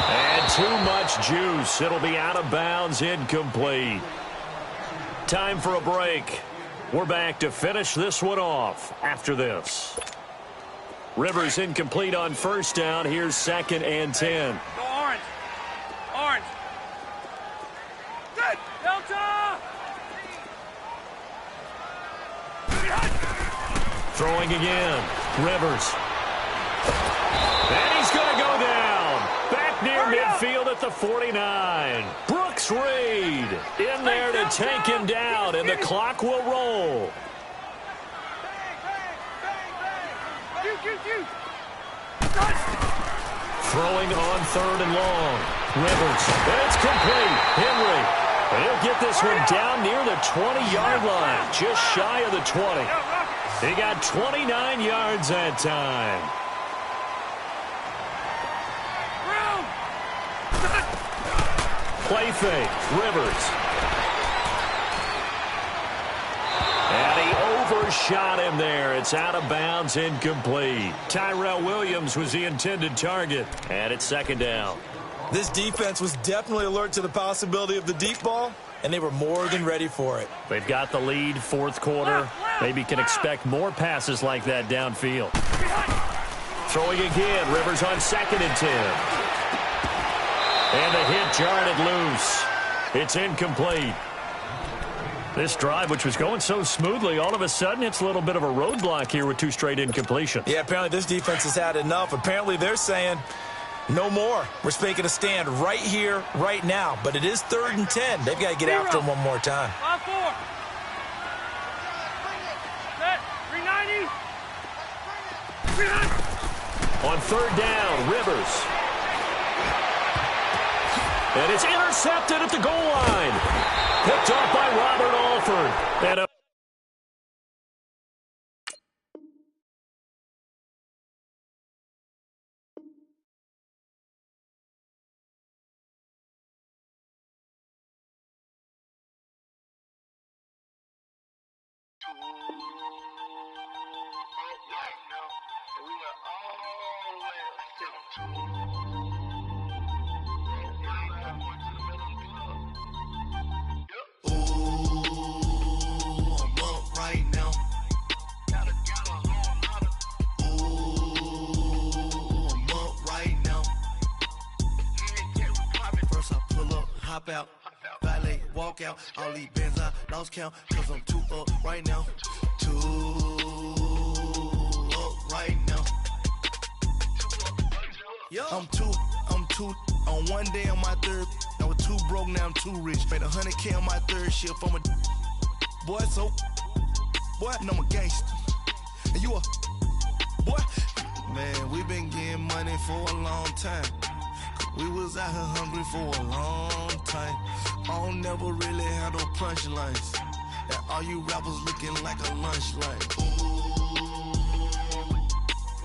And too much juice. It'll be out of bounds, incomplete. Time for a break. We're back to finish this one off after this. Rivers incomplete on first down. Here's 2nd and 10. Go orange. Orange. Good. Delta. Throwing again. Rivers. And he's going to go down. Back near midfield at the 49. Brooks Reed in there to take him down, and the clock will roll. Throwing on 3rd and long. Rivers. It's complete. Henry. And he'll get this one down near the 20-yard line, just shy of the 20. He got 29 yards that time. Play fake. Rivers. And he overshot him there. It's out of bounds, incomplete. Tyrell Williams was the intended target. And it's 2nd down. This defense was definitely alert to the possibility of the deep ball, and they were more than ready for it. They've got the lead, fourth quarter. Maybe can expect more passes like that downfield. Throwing again. Rivers on 2nd and 10. And the hit jarred it loose. It's incomplete. This drive, which was going so smoothly, all of a sudden it's a little bit of a roadblock here with 2 straight incompletions. Yeah, apparently this defense has had enough. Apparently they're saying no more. We're making a stand right here, right now. But it is 3rd and 10. They've got to get after him one more time. 5-4. Set. 390. On 3rd down, Rivers. And it's intercepted at the goal line. Picked off by Robert Alford. And hop out, valet, walk out, all these bands I lost count, cause I'm 2 up right now, 2 up right now. I'm two on one day on my 3rd, I was 2 broke, now I'm 2 rich, made 100K on my 3rd shift, I'm a boy, so, boy, and I'm a gangster, and you a, boy, man, we been getting money for a long time. We was out here hungry for a long time. I don't never really have no punchlines. And all you rappers looking like a lunch line.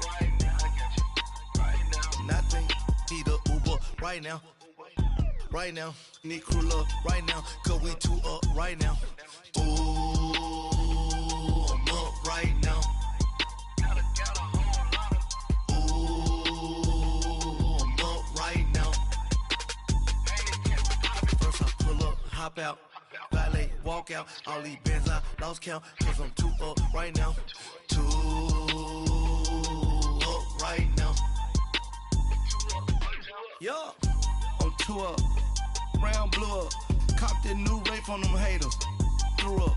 Right now, I got you. Right now. Nothing. Need a Uber right now. Right now. Need crew love right now. Cause we 2 up right now. Ooh, I'm up right now. Hop out, valet, walk out, all these bands I lost count, cause I'm 2 up right now, 2 up right now. Yeah, I'm 2 up, round blew up, copped that new rape on them haters, threw up,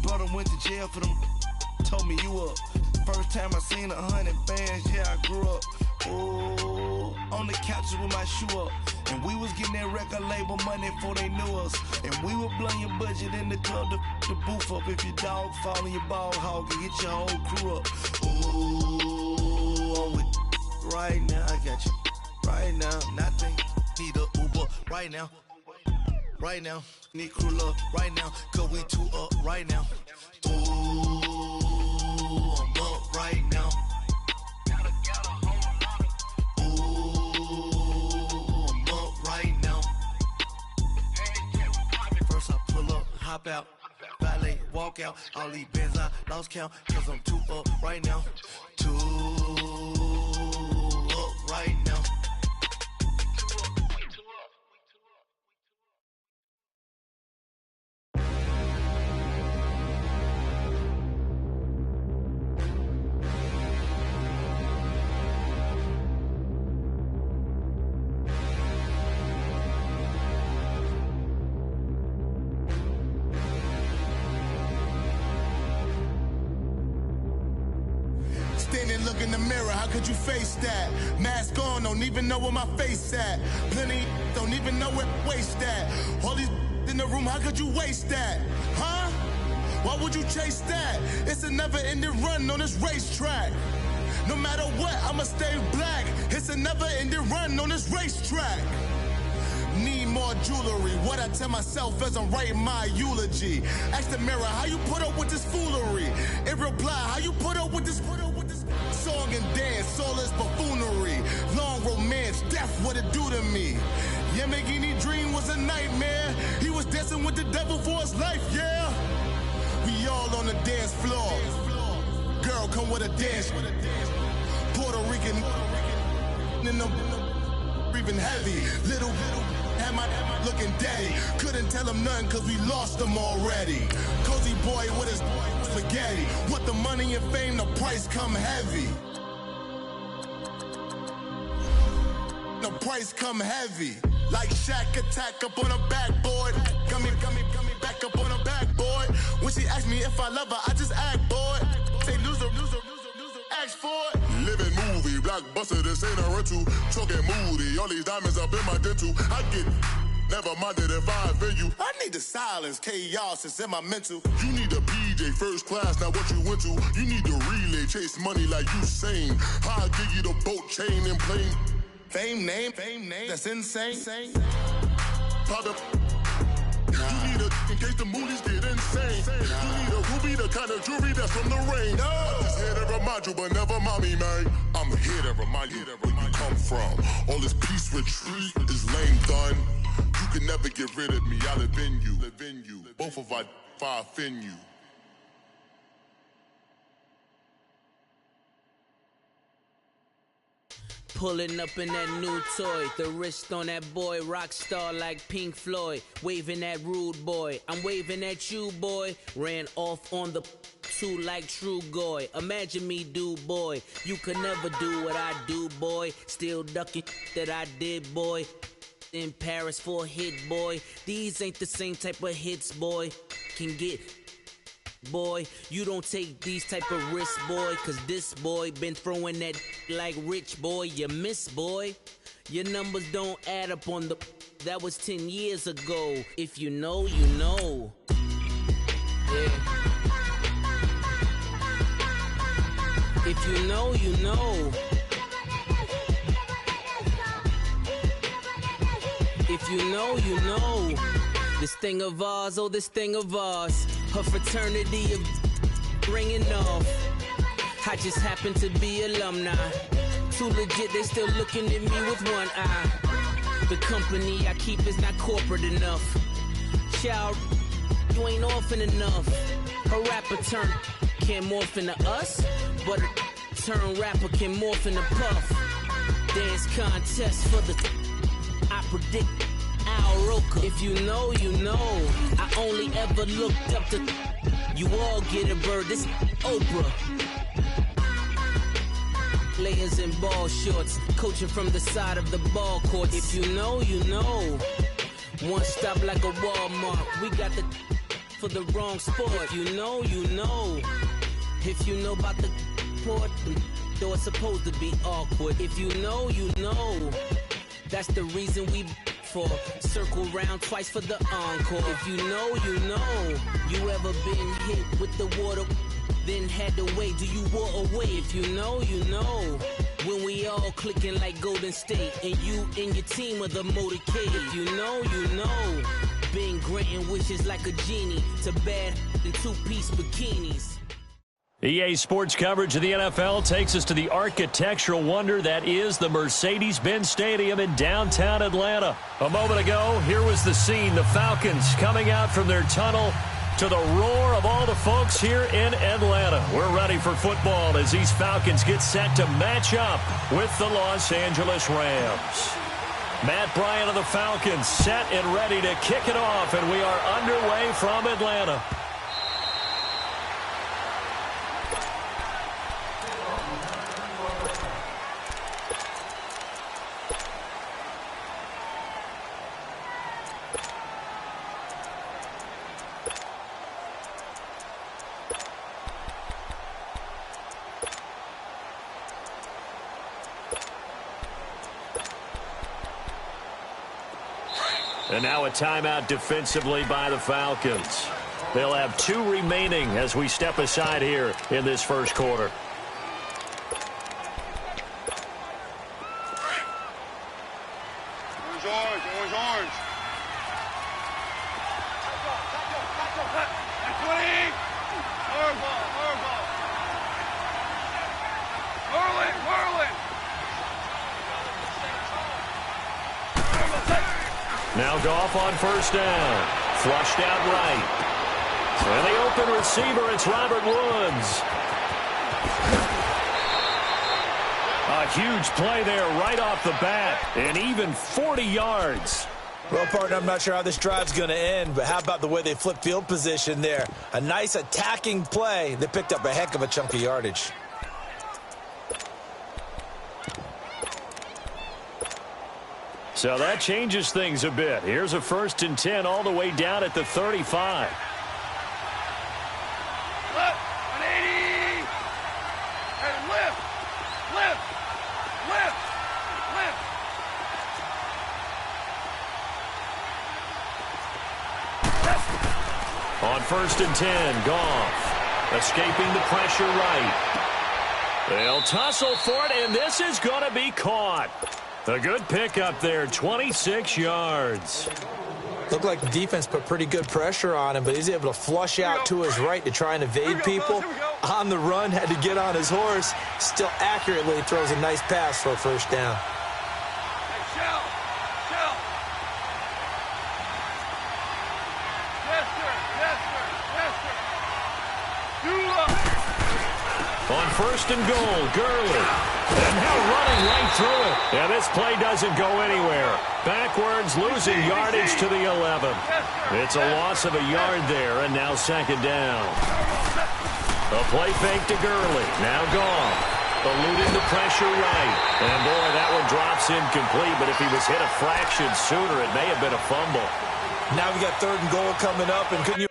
brother went to jail for them, told me you up. First time I seen 100 bands, yeah, I grew up. Ooh, on the couches with my shoe up. And we was getting that record label money before they knew us. And we were blowing your budget in the club to the booth up. If your dog fall in your ball hog and get your whole crew up. Ooh, I'm with right now, I got you. Right now, nothing. Need a Uber right now. Right now, need crew love right now. Cause we two up right now. Ooh, I'm up right now. Hop out, valet, walk out. All these bands I lost count, cause I'm too up right now. Too up right now. Look in the mirror, how could you face that? Mask on, don't even know where my face at. Plenty don't even know where waist at. All these in the room, how could you waste that? Huh? Why would you chase that? It's a never-ending run on this racetrack. No matter what, I'ma stay black. It's a never-ending run on this racetrack. Need more jewelry. What I tell myself as I'm writing my eulogy. Ask the mirror, how you put up with this foolery? It reply, how you put up with this song and dance, soulless buffoonery. Long romance, death, what it do to me? Yamagini dream was a nightmare. He was dancing with the devil for his life, yeah. We all on the dance floor. Girl, come with a dance. Puerto Rican in the breathing heavy. Little had my looking daddy. Couldn't tell him nothing cause we lost him already. Cozy boy with his spaghetti. With the money and fame, the price come heavy. The price come heavy. Like Shaq attack up on a backboard. Got me back up on a backboard. When she asked me if I love her, I just act bored. Say loser, ask for it. Living movie, blockbuster, this ain't a rental. Talking moody, all these diamonds up in my dental. I get never minded if I offend you. I need the silence, chaos is in my mental. You need a PJ, first class, not what you went to. You need to relay, chase money like you sane. I'll give you the boat, chain, and plane. Fame name, that's insane. Pop up. You need a, in case the moodies get insane. You need a ruby, the kind of jewelry that's from the rain. I'm just here to remind you, but never mind me, man. I'm here to remind you where you come from. All this peace retreat is lame done. You can never get rid of me, I live in you. Both of us, if I offend you. Pulling up in that new toy, the wrist on that boy, rock star like Pink Floyd, waving at rude boy, I'm waving at you boy, ran off on the two like true goy, imagine me do boy, you could never do what I do boy, still ducking that I did boy, in Paris for a hit boy, these ain't the same type of hits boy, can get boy, you don't take these type of risks, boy, cause this boy been throwing that like rich boy, you miss, boy. Your numbers don't add up on the, that was 10 years ago. If you know, you know. Yeah. If you know, you know. If you know, you know. This thing of ours, oh, this thing of ours. Her fraternity of ringing off. I just happen to be alumni. Too legit, they still looking at me with one eye. The company I keep is not corporate enough. Child, you ain't orphan enough. A rapper turn can't morph into us, but a turn rapper can morph into Puff. Dance contest for the I predict Al Roker. If you know, you know. I only ever looked up to you all get a bird. This Oprah. Players in ball shorts, coaching from the side of the ball court. If you know, you know. One stop like a Walmart. We got the for the wrong sport. If you know, you know. If you know about the port, though it's supposed to be awkward. If you know, you know. That's the reason we for circle round twice for the encore. If you know, you know. You ever been hit with the water, then had to wait? Do you walk away? If you know, you know. When we all clicking like Golden State, and you and your team are the motorcade. If you know, you know. Been granting wishes like a genie to bad in two-piece bikinis. EA Sports coverage of the NFL takes us to the architectural wonder that is the Mercedes-Benz Stadium in downtown Atlanta. A moment ago, here was the scene. The Falcons coming out from their tunnel to the roar of all the folks here in Atlanta. We're ready for football as these Falcons get set to match up with the Los Angeles Rams. Matt Bryant of the Falcons set and ready to kick it off, and we are underway from Atlanta. And now a timeout defensively by the Falcons. They'll have 2 remaining as we step aside here in this first quarter. Orange, orange, orange, orange. 20. Hard ball, hard ball. Whirling, whirling. Now Goff on first down. Flushed out right. And the open receiver, it's Robert Woods. A huge play there right off the bat. And even 40 yards. Well, partner, I'm not sure how this drive's going to end, but how about the way they flip field position there? A nice attacking play. They picked up a heck of a chunk of yardage. So that changes things a bit. Here's a 1st and 10 all the way down at the 35. Lift, 180. And lift, lift, lift, lift. On 1st and 10, Goff escaping the pressure right. They'll tussle for it, and this is going to be caught. A good pickup there, 26 yards. Looked like the defense put pretty good pressure on him, but he's able to flush out to his right to try and evade people. On the run, had to get on his horse. Still accurately throws a nice pass for a first down. On 1st and goal, Gurley. And now running right through it. Yeah, this play doesn't go anywhere. Backwards, losing yardage to the 11. It's a loss of a yard there, and now 2nd down. A play fake to Gurley. Now Goff. Eluding the pressure right. And boy, that one drops incomplete, but if he was hit a fraction sooner, it may have been a fumble. Now we got 3rd and goal coming up, and couldn't you...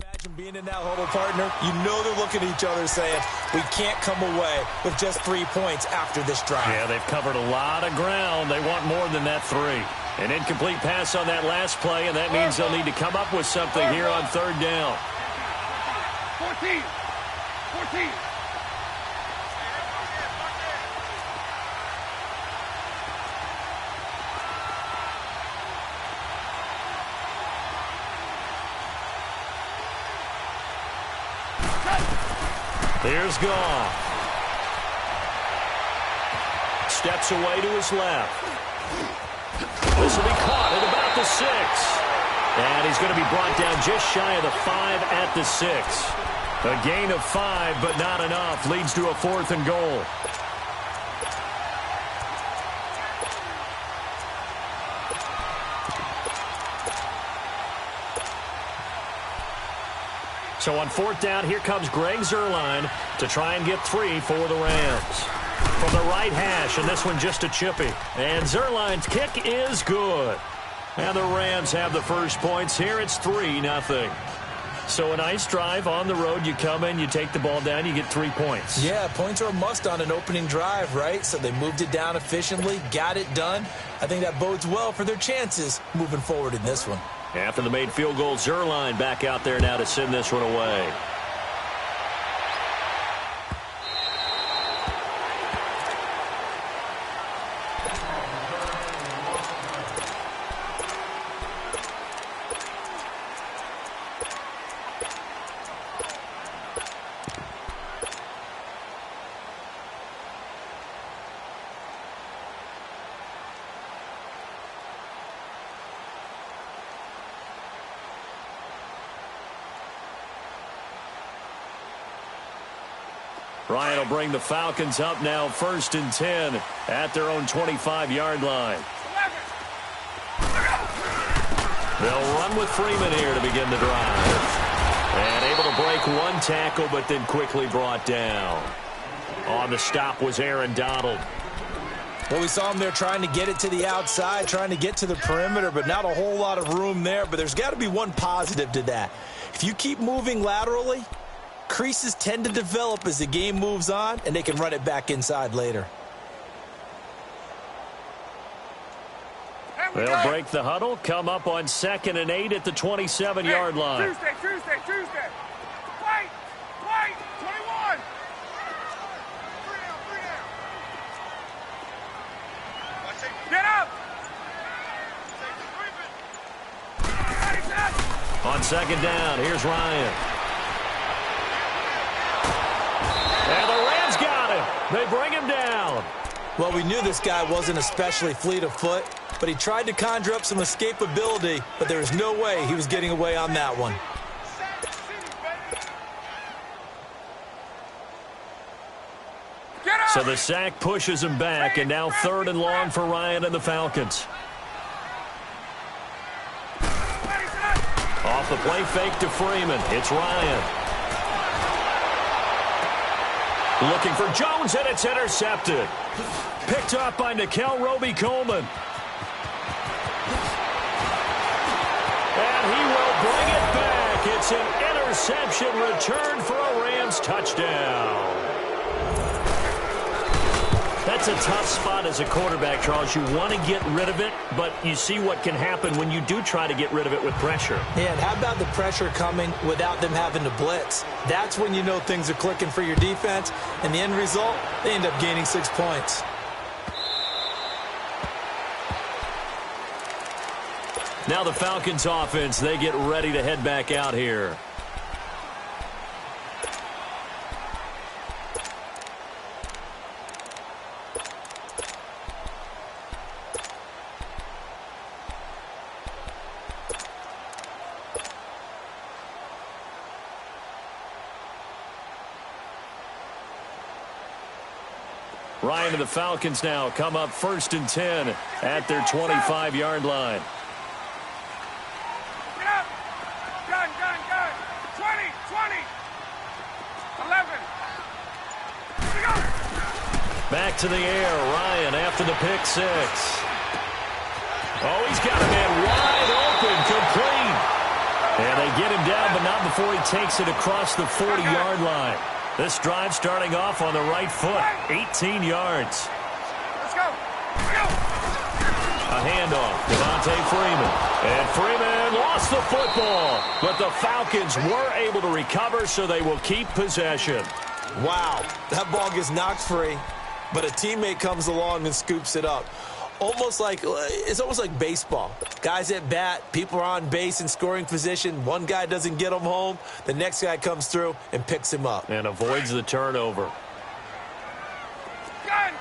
Imagine being in that huddle, partner. You know they're looking at each other saying, we can't come away with just 3 points after this drive. Yeah, they've covered a lot of ground. They want more than that 3. An incomplete pass on that last play, and that means they'll need to come up with something here on 3rd down. 14. 14. Here's Goff. Steps away to his left. This will be caught at about the 6. And he's going to be brought down just shy of the 5 at the 6. A gain of 5, but not enough. Leads to a 4th and goal. So on 4th down, here comes Greg Zuerlein to try and get 3 for the Rams. From the right hash, and this one just a chippy. And Zuerlein's kick is good. And the Rams have the first points here. It's 3-0. So a nice drive on the road. You come in, you take the ball down, you get 3 points. Yeah, points are a must on an opening drive, right? So they moved it down efficiently, got it done. I think that bodes well for their chances moving forward in this one. After the made field goal, Zuerlein back out there now to send this one away. Ryan will bring the Falcons up now 1st and 10 at their own 25-yard line. They'll run with Freeman here to begin the drive. And able to break one tackle, but then quickly brought down. On the stop was Aaron Donald. Well, we saw him there trying to get it to the outside, trying to get to the perimeter, but not a whole lot of room there. But there's got to be one positive to that. If you keep moving laterally, creases tend to develop as the game moves on, and they can run it back inside later. They'll break the huddle, come up on 2nd and 8 at the 27-yard line. Tuesday. Wait, 21. Get up. On 2nd down, here's Ryan. And the Rams got him. They bring him down. Well, we knew this guy wasn't especially fleet of foot, but he tried to conjure up some escapability, but there was no way he was getting away on that one. So the sack pushes him back, and now 3rd and long for Ryan and the Falcons. Off the play fake to Freeman. It's Ryan. Looking for Jones, and it's intercepted. Picked up by Nikel Roby-Coleman. And he will bring it back. It's an interception return for a Rams touchdown. That's a tough spot as a quarterback, Charles. You want to get rid of it, but you see what can happen when you do try to get rid of it with pressure. Yeah, and how about the pressure coming without them having to blitz? That's when you know things are clicking for your defense, and the end result, they end up gaining 6 points. Now the Falcons offense, they get ready to head back out here. Ryan and the Falcons now come up 1st and 10 at their 25-yard line. Get up. Gun. 20. 11. Here we go. Back to the air. Ryan after the pick six. Oh, he's got a man wide open, complete. And they get him down, but not before he takes it across the 40-yard line. This drive starting off on the right foot, 18 yards. Let's go. A handoff, Devontae Freeman. And Freeman lost the football, but the Falcons were able to recover, so they will keep possession. Wow, that ball gets knocked free, but a teammate comes along and scoops it up. It's almost like baseball. Guys at bat, people are on base in scoring position. One guy doesn't get him home. The next guy comes through and picks him up. And avoids the turnover. Gun.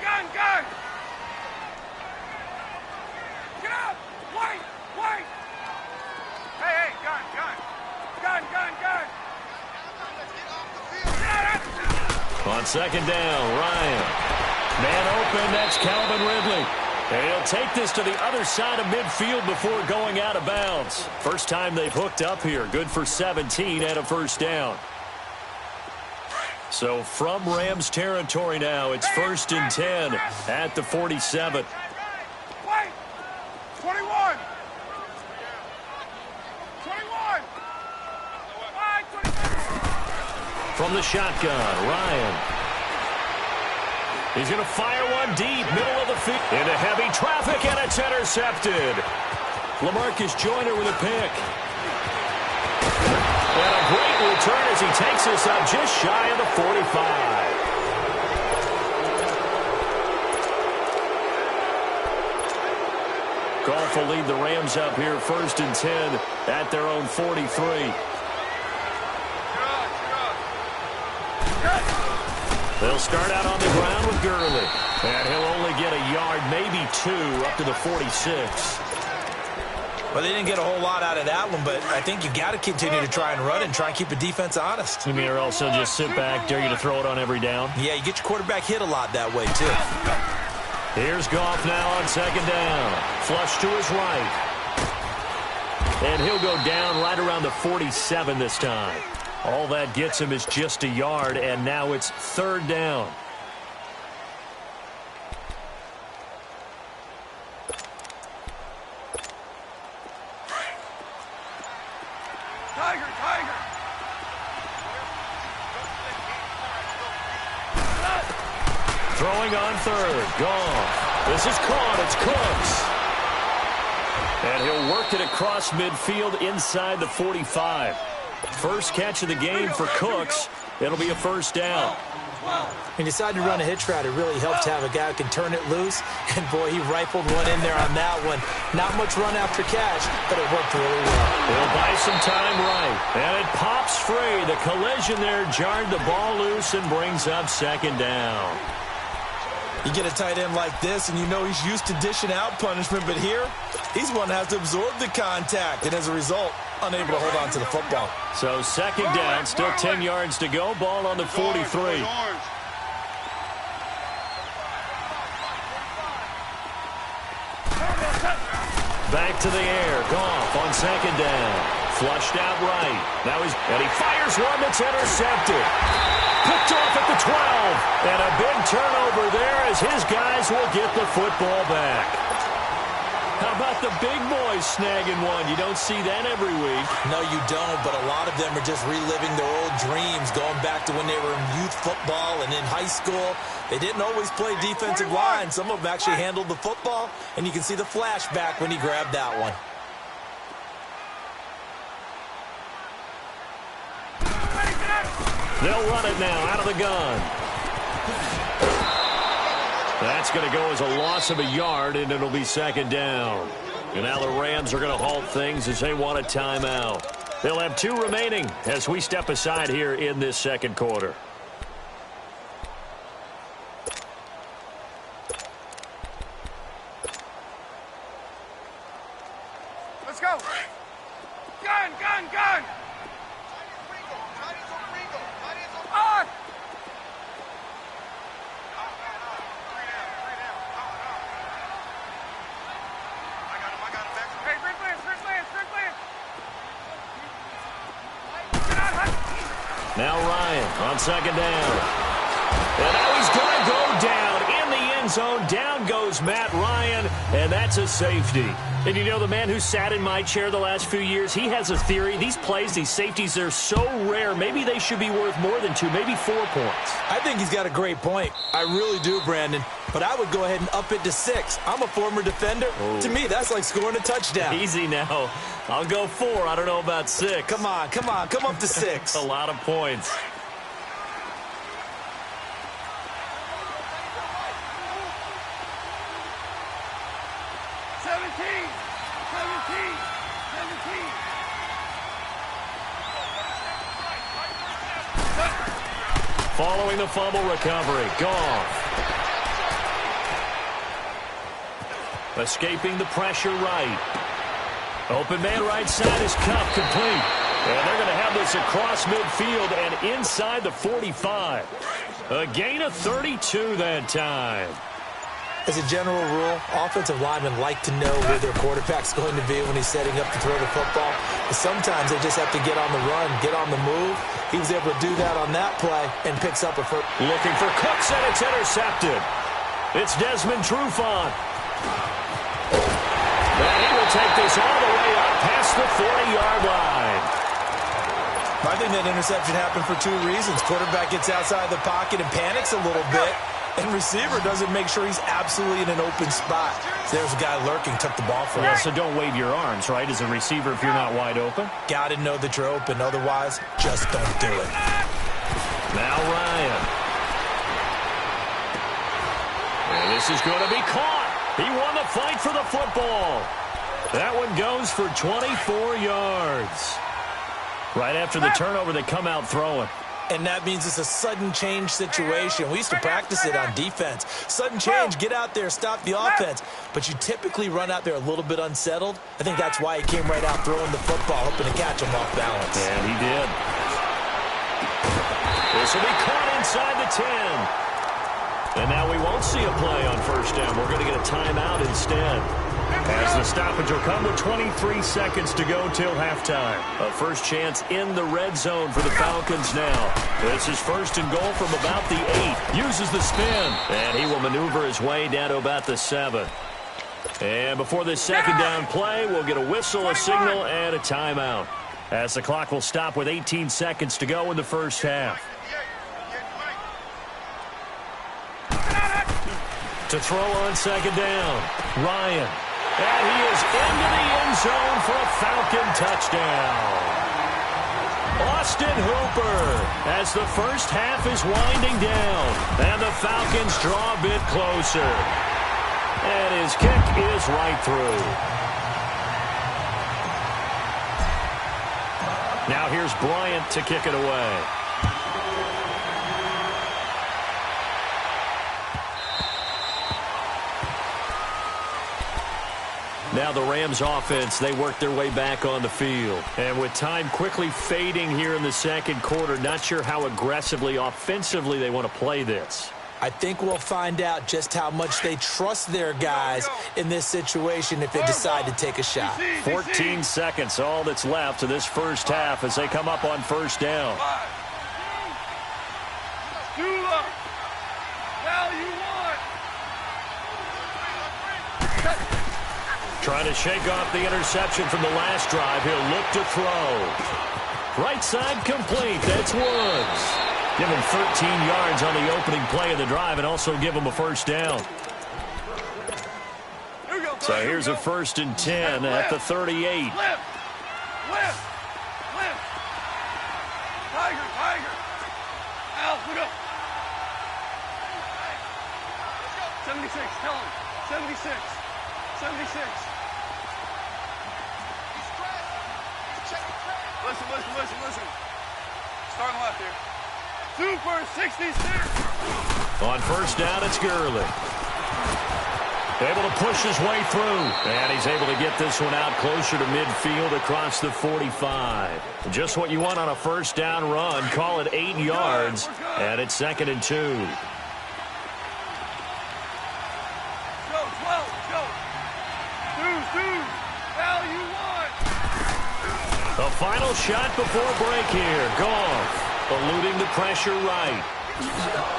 Get up. Wait. Hey, gun. On 2nd down, Ryan. Man open, that's Calvin Ridley. And he'll take this to the other side of midfield before going out of bounds. First time they've hooked up here. Good for 17 and a first down. So from Rams territory now, it's 1st and 10 at the 47. Wait! 21! 21! From the shotgun, Ryan. He's going to fire one deep, middle of the field. Into heavy traffic, and it's intercepted. LaMarcus Joyner with a pick. And a great return as he takes us up just shy of the 45. Goff will lead the Rams up here 1st and 10 at their own 43. They'll start out on the ground with Gurley. And he'll only get a yard, maybe 2, up to the 46. Well, they didn't get a whole lot out of that one, but I think you got to continue to try and run and try and keep the defense honest. You mean or else they'll just sit back, dare you to throw it on every down? Yeah, you get your quarterback hit a lot that way, too. Here's Goff now on 2nd down. Flush to his right. And he'll go down right around the 47 this time. All that gets him is just a yard, and now it's 3rd down. Throwing on 3rd. Goff. This is caught. It's Cooks. And he'll work it across midfield inside the 45. First catch of the game for Cooks. It'll be a 1st down. He decided to run a hitch route. It really helped to have a guy who can turn it loose. And, boy, he rifled one in there on that one. Not much run after catch, but it worked really well. He'll buy some time right. And it pops free. The collision there jarred the ball loose and brings up 2nd down. You get a tight end like this, and you know he's used to dishing out punishment, but here, he's one that has to absorb the contact, and as a result, unable to hold on to the football. So 2nd down, still 10 yards to go. Ball on the 43. Back to the air. Goff on 2nd down. Flushed out right. Now and he fires one that's intercepted. Picked off at the 12. And a big turnover there as his guys will get the football back. How about the big boys snagging one? You don't see that every week. No, you don't, but a lot of them are just reliving their old dreams, going back to when they were in youth football and in high school. They didn't always play defensive line. Some of them actually handled the football, and you can see the flashback when he grabbed that one. They'll run it now out of the gun. That's going to go as a loss of a yard, and it'll be 2nd down. And now the Rams are going to halt things as they want a timeout. They'll have 2 remaining as we step aside here in this 2nd quarter. Let's go. Gun, gun, gun. On. Hey, Rick Lance. Now Ryan on 2nd down. And now he's going to go down in the end zone. Down goes Matt Ryan, and that's a safety. And you know, the man who sat in my chair the last few years, he has a theory. These plays, these safeties, they're so rare. Maybe they should be worth more than 2, maybe 4 points. I think he's got a great point. I really do, Brandon. But I would go ahead and up it to 6. I'm a former defender. To me, that's like scoring a touchdown. Easy now. I'll go 4. I don't know about 6. Come on. Come up to 6. A lot of points. Following the fumble recovery, Goff. Escaping the pressure right. Open man right side is Cup complete. And they're going to have this across midfield and inside the 45. A gain of 32 that time. As a general rule, offensive linemen like to know where their quarterback's going to be when he's setting up to throw the football. But sometimes they just have to get on the run, get on the move. He was able to do that on that play and picks up a first. Looking for Cooks, and it's intercepted. It's Desmond Trufant. And he will take this all the way up past the 40-yard line. I think that interception happened for two reasons. Quarterback gets outside the pocket and panics a little bit. And receiver doesn't make sure he's absolutely in an open spot. So there's a guy lurking, took the ball from him. Yeah, so don't wave your arms, right, as a receiver if you're not wide open. Got to know that you're open. Otherwise, just don't do it. Now Ryan. And this is going to be caught. He won the fight for the football. That one goes for 24 yards. Right after the turnover, they come out throwing. And that means it's a sudden change situation. We used to practice it on defense. Sudden change, get out there, stop the offense. But you typically run out there a little bit unsettled. I think that's why he came right out throwing the football, hoping to catch him off balance. And he did. This will be caught inside the 10. And now we won't see a play on first down. We're going to get a timeout instead. As the stoppage will come with 23 seconds to go till halftime. A first chance in the red zone for the Falcons now. This is first and goal from about the 8. Uses the spin. And he will maneuver his way down to about the 7. And before this second down play, we'll get a whistle, a signal, and a timeout. As the clock will stop with 18 seconds to go in the first half. To throw on second down, Ryan. And he is into the end zone for a Falcon touchdown. Austin Hooper as the first half is winding down. And the Falcons draw a bit closer. And his kick is right through. Now here's Bryant to kick it away. Now the Rams offense, they work their way back on the field. And with time quickly fading here in the second quarter, not sure how aggressively, offensively they want to play this. I think we'll find out just how much they trust their guys in this situation if they decide to take a shot. 14 seconds, all that's left to this first half as they come up on first down. Trying to shake off the interception from the last drive. He'll look to throw. Right side complete. That's Woods. Give him 13 yards on the opening play of the drive and also give him a first down. So here's a 1st and 10 at the 38. Tiger. 76, tell him. 76. 76. Listen. Starting left here. Super 66. On first down, it's Gurley. Able to push his way through. And he's able to get this one out closer to midfield across the 45. Just what you want on a first down run. Call it 8 yards. And it's 2nd and 2. The final shot before break here. Goff eluding the pressure right.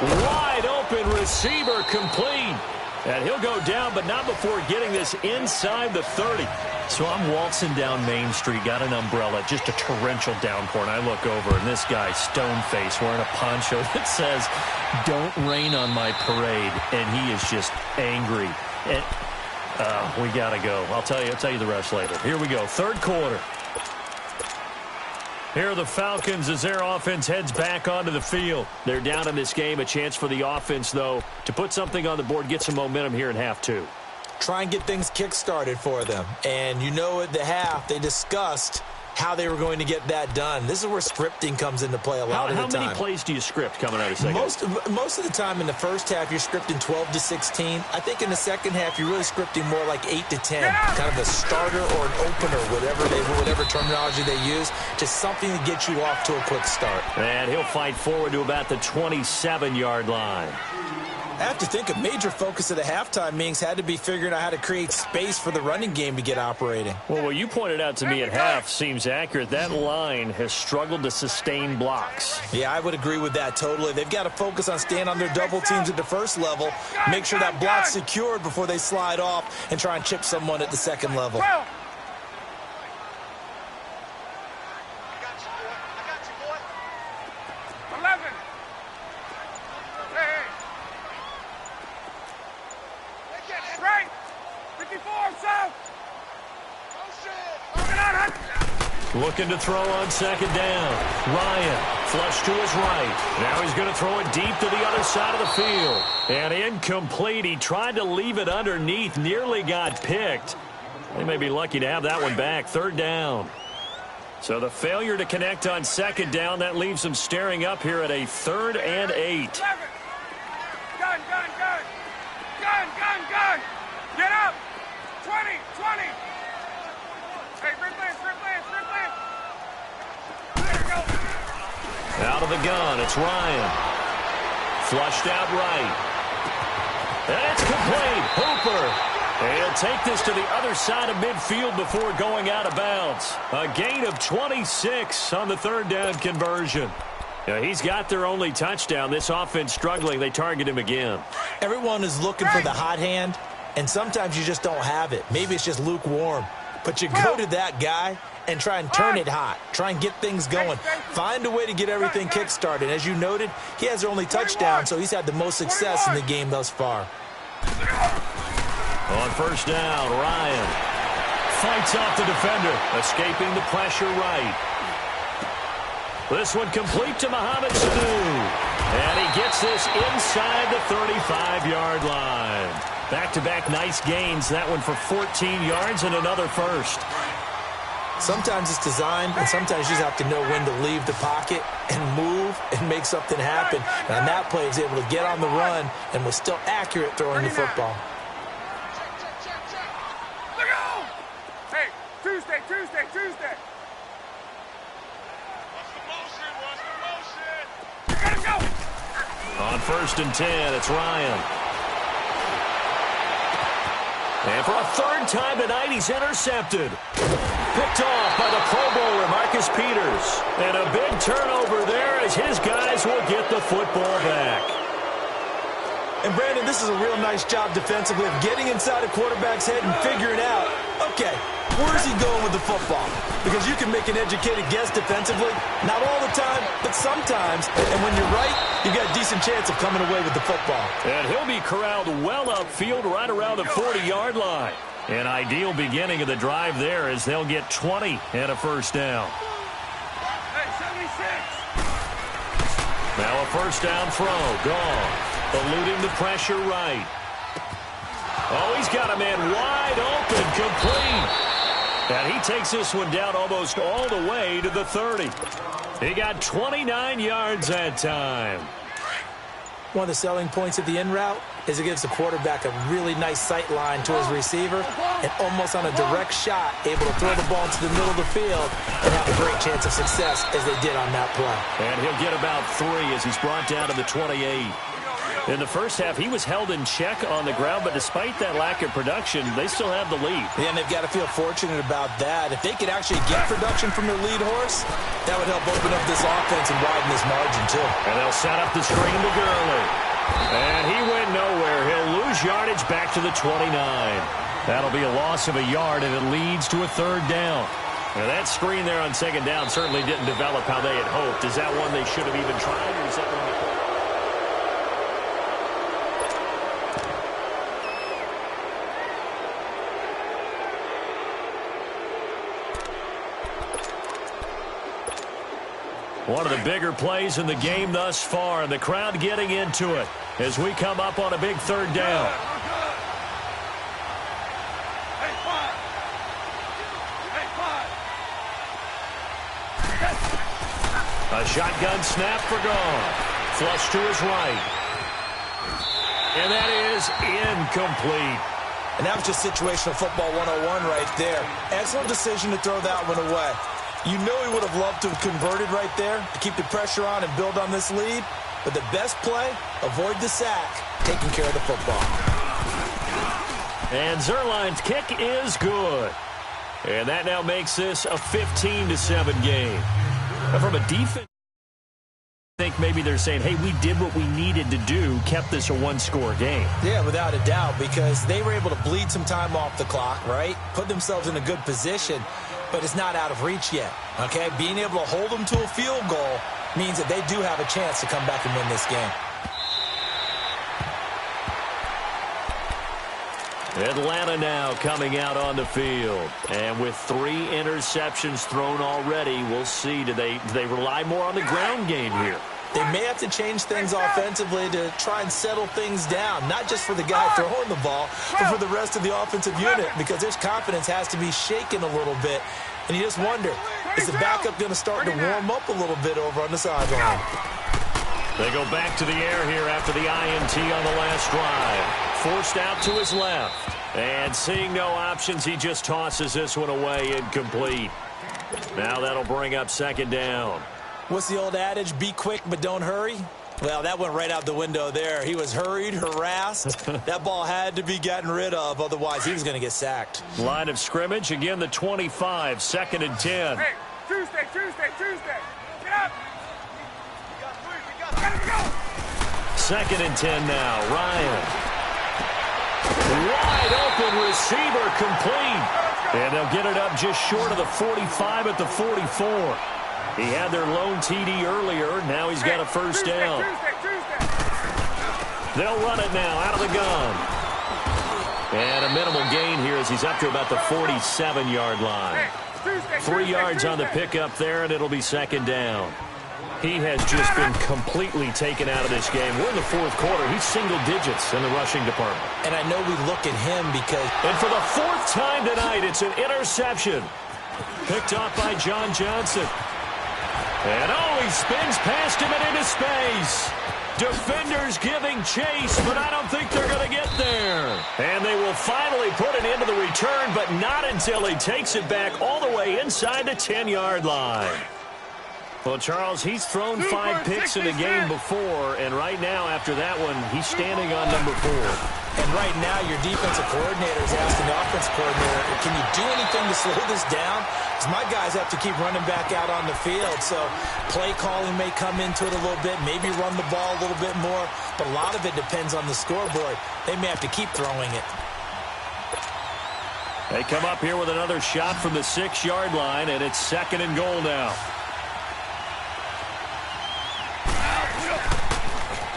Wide open receiver complete. And he'll go down, but not before getting this inside the 30. So I'm waltzing down Main Street, got an umbrella, just a torrential downpour, and I look over, and this guy, stone-faced, wearing a poncho that says, "Don't rain on my parade," and he is just angry. And we got to go. I'll tell you the rest later. Here we go, third quarter. Here are the Falcons as their offense heads back onto the field. They're down in this game. A chance for the offense, though, to put something on the board, get some momentum here in half 2. Try and get things kick-started for them. And you know at the half, they discussed how they were going to get that done. This is where scripting comes into play a lot of the time. How many plays do you script coming out of second? Most of the time in the first half, you're scripting 12 to 16. I think in the second half, you're really scripting more like 8 to 10. Kind of a starter or an opener, whatever terminology they use, just something to get you off to a quick start. And he'll fight forward to about the 27-yard line. I have to think a major focus of the halftime meetings had to be figuring out how to create space for the running game to get operating. Well, what you pointed out to me at half seems accurate. That line has struggled to sustain blocks. Yeah, I would agree with that totally. They've got to focus on staying on their double teams at the first level, make sure that block's secured before they slide off and try and chip someone at the second level. Looking to throw on second down. Ryan, flush to his right. Now he's going to throw it deep to the other side of the field. And incomplete. He tried to leave it underneath. Nearly got picked. They may be lucky to have that one back. Third down. So the failure to connect on second down, that leaves them staring up here at a 3rd and 8. Gun. Get up. 20. Hey, rip lance. Out of the gun, it's Ryan. Flushed out right. And it's complete. Hooper. He'll take this to the other side of midfield before going out of bounds. A gain of 26 on the 3rd down conversion. He's got their only touchdown. This offense struggling. They target him again. Everyone is looking for the hot hand, and sometimes you just don't have it. Maybe it's just lukewarm. But you go to that guy and try and turn it hot. Try and get things going. Find a way to get everything kick-started. As you noted, he has their only touchdown, so he's had the most success in the game thus far. On first down, Ryan fights off the defender, escaping the pressure right. This one complete to Mohamed Sanu. And he gets this inside the 35-yard line. Back-to-back nice gains. That one for 14 yards and another first. Sometimes it's designed, and sometimes you just have to know when to leave the pocket and move and make something happen. And on that play, he was able to get on the run and was still accurate throwing the football. Look out! Hey, Tuesday. What's the motion? Go! On 1st and 10, it's Ryan. And for a 3rd time tonight, he's intercepted. Picked off by the Pro Bowler, Marcus Peters. And a big turnover there as his guys will get the football back. And, Brandon, this is a real nice job defensively of getting inside a quarterback's head and figuring out, okay, where's he going with the football? Because you can make an educated guess defensively. Not all the time, but sometimes. And when you're right, you've got a decent chance of coming away with the football. And he'll be corralled well upfield right around the 40-yard line. An ideal beginning of the drive there as they'll get 20 and a first down. Hey, 76. Now a first down throw. Gone. Eluding the pressure right. Oh, he's got a man wide open. Complete. And he takes this one down almost all the way to the 30. He got 29 yards that time. One of the selling points of the in route is it gives the quarterback a really nice sight line to his receiver and almost on a direct shot able to throw the ball into the middle of the field and have a great chance of success as they did on that play. And he'll get about 3 as he's brought down to the 28. In the first half, he was held in check on the ground, but despite that lack of production, they still have the lead. Yeah, and they've got to feel fortunate about that. If they could actually get production from their lead horse, that would help open up this offense and widen this margin, too. And they'll set up the screen to Gurley. And he went nowhere. He'll lose yardage back to the 29. That'll be a loss of a yard, and it leads to a 3rd down. Now, that screen there on second down certainly didn't develop how they had hoped. Is that one they should have even tried, or is that one they could? One of the bigger plays in the game thus far, and the crowd getting into it as we come up on a big 3rd down. A shotgun snap for gone. Flush to his right. And that is incomplete. And that was just situational football 101 right there. Excellent decision to throw that one away. You know he would have loved to have converted right there to keep the pressure on and build on this lead. But the best play, avoid the sack, taking care of the football. And Zerline's kick is good. And that now makes this a 15-7 game. But from a defense, I think maybe they're saying, hey, we did what we needed to do, kept this a one-score game. Yeah, without a doubt, because they were able to bleed some time off the clock, right? Put themselves in a good position, but it's not out of reach yet, okay? Being able to hold them to a field goal means that they do have a chance to come back and win this game. Atlanta now coming out on the field. And with 3 interceptions thrown already, we'll see. Do they rely more on the ground game here? They may have to change things offensively to try and settle things down, not just for the guy throwing the ball, but for the rest of the offensive unit, because their confidence has to be shaken a little bit. And you just wonder, is the backup going to start to warm up a little bit over on the sideline? They go back to the air here after the INT on the last drive. Forced out to his left. And seeing no options, he just tosses this one away, incomplete. Now that'll bring up second down. What's the old adage? Be quick, but don't hurry? Well, that went right out the window there. He was hurried, harassed. That ball had to be gotten rid of, otherwise he was going to get sacked. Line of scrimmage, again the 25, 2nd and 10. Hey, Tuesday. Get up. Go. 2nd and 10 now. Ryan. Wide open receiver, complete. And they'll get it up just short of the 45 at the 44. He had their lone TD earlier. Now he's got a first down. They'll run it now out of the gun. And a minimal gain here as he's up to about the 47-yard line. 3 yards on the pickup there, and it'll be second down. He has just been completely taken out of this game. We're in the 4th quarter. He's single digits in the rushing department. And I know we look at him because... And for the 4th time tonight, it's an interception. Picked off by John Johnson. And he spins past him and into space. Defenders giving chase, but I don't think they're going to get there. And they will finally put it into the return, but not until he takes it back all the way inside the 10-yard line. Well, Charles, he's thrown 5 picks in a game before, and right now, after that one, he's standing on number 4. And right now, your defensive coordinator is asking the offensive coordinator, can you do anything to slow this down? Because my guys have to keep running back out on the field, so play calling may come into it a little bit, maybe run the ball a little bit more, but a lot of it depends on the scoreboard. They may have to keep throwing it. They come up here with another shot from the 6-yard line, and it's 2nd and goal now.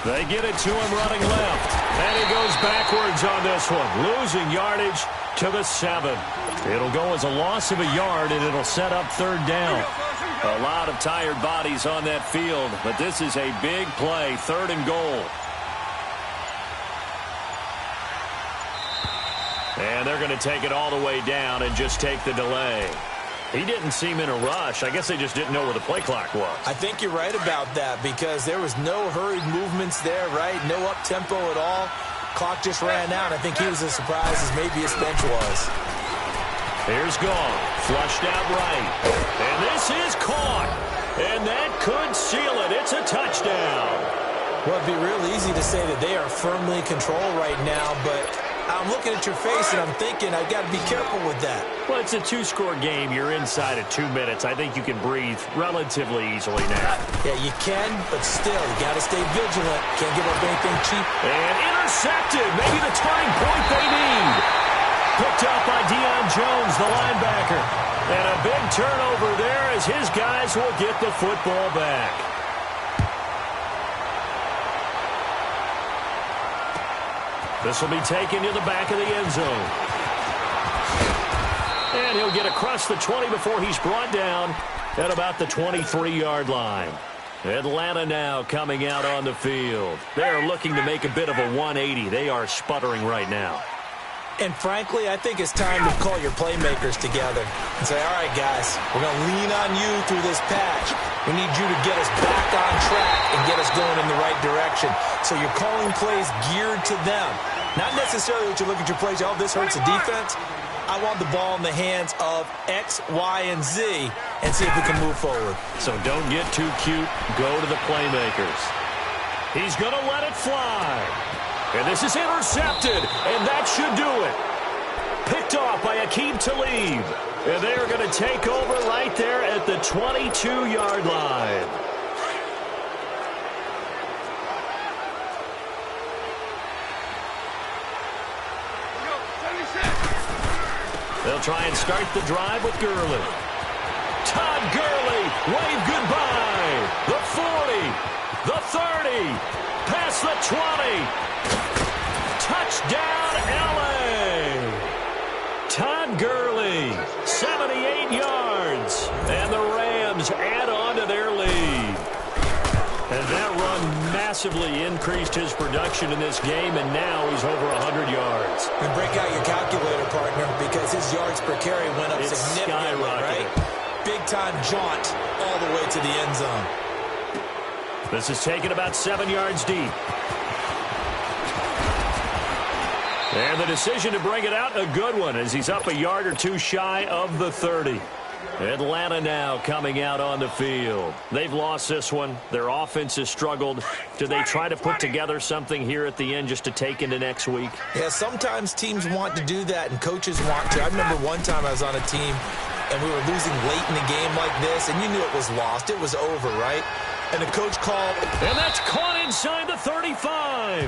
They get it to him running left. And he goes backwards on this one. Losing yardage to the 7. It'll go as a loss of a yard, and it'll set up 3rd down. A lot of tired bodies on that field, but this is a big play, 3rd and goal. And they're going to take it all the way down and just take the delay. He didn't seem in a rush. I guess they just didn't know where the play clock was. I think you're right about that because there was no hurried movements there, right? No up-tempo at all. Clock just ran out. I think he was as surprised as maybe his bench was. Here's Gone. Flushed out right. And this is caught. And that could seal it. It's a touchdown. Well, it'd be real easy to say that they are firmly in control right now, but I'm looking at your face and I'm thinking I've got to be careful with that. Well, it's a 2-score game. You're inside of 2 minutes. I think you can breathe relatively easily now. Yeah, you can, but still, you got to stay vigilant. Can't give up anything cheap. And intercepted. Maybe the turning point they need. Picked up by Deion Jones, the linebacker. And a big turnover there as his guys will get the football back. This will be taken to the back of the end zone. And he'll get across the 20 before he's brought down at about the 23-yard line. Atlanta now coming out on the field. They're looking to make a bit of a 180. They are sputtering right now. And frankly, I think it's time to call your playmakers together and say, all right, guys, we're going to lean on you through this patch. We need you to get us back on track and get us going in the right direction. So you're calling plays geared to them. Not necessarily that you look at your plays, oh, this hurts the defense. I want the ball in the hands of X, Y, and Z and see if we can move forward. So don't get too cute. Go to the playmakers. He's going to let it fly. And this is intercepted, and that should do it. Picked off by Aqib Talib. And they are going to take over right there at the 22-yard line. They'll try and start the drive with Gurley. Todd Gurley, wave goodbye. The 40, the 30, past the 20. Touchdown, L.A. Todd Gurley, 78 yards. And the Rams add on to their lead. And that run massively increased his production in this game, and now he's over 100 yards. And break out your calculator, partner, because his yards per carry went up significantly, right? Big-time jaunt all the way to the end zone. This is taken about 7 yards deep. And the decision to bring it out, a good one, as he's up a yard or two shy of the 30. Atlanta now coming out on the field. They've lost this one. Their offense has struggled. Do they try to put together something here at the end just to take into next week? Yeah, sometimes teams want to do that and coaches want to. I remember one time I was on a team and we were losing late in the game like this, and you knew it was lost. It was over, right? And the coach called. And that's caught inside the 35.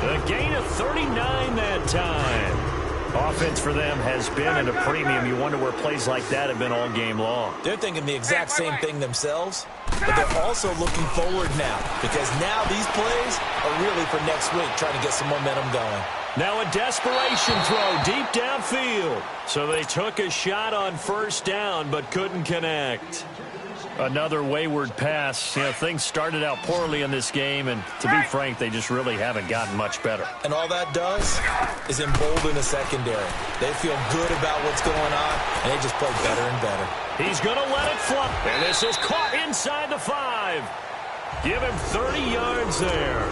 A gain of 39 that time. Offense for them has been at a premium. You wonder where plays like that have been all game long. They're thinking the exact same thing themselves, but they're also looking forward now, because now these plays are really for next week, trying to get some momentum going. Now a desperation throw deep downfield. So they took a shot on first down but couldn't connect. Another wayward pass. You know, things started out poorly in this game, and to be frank, they just really haven't gotten much better. And all that does is embolden the secondary. They feel good about what's going on, and they just play better and better. He's going to let it fly. And this is caught inside the 5. Give him 30 yards there.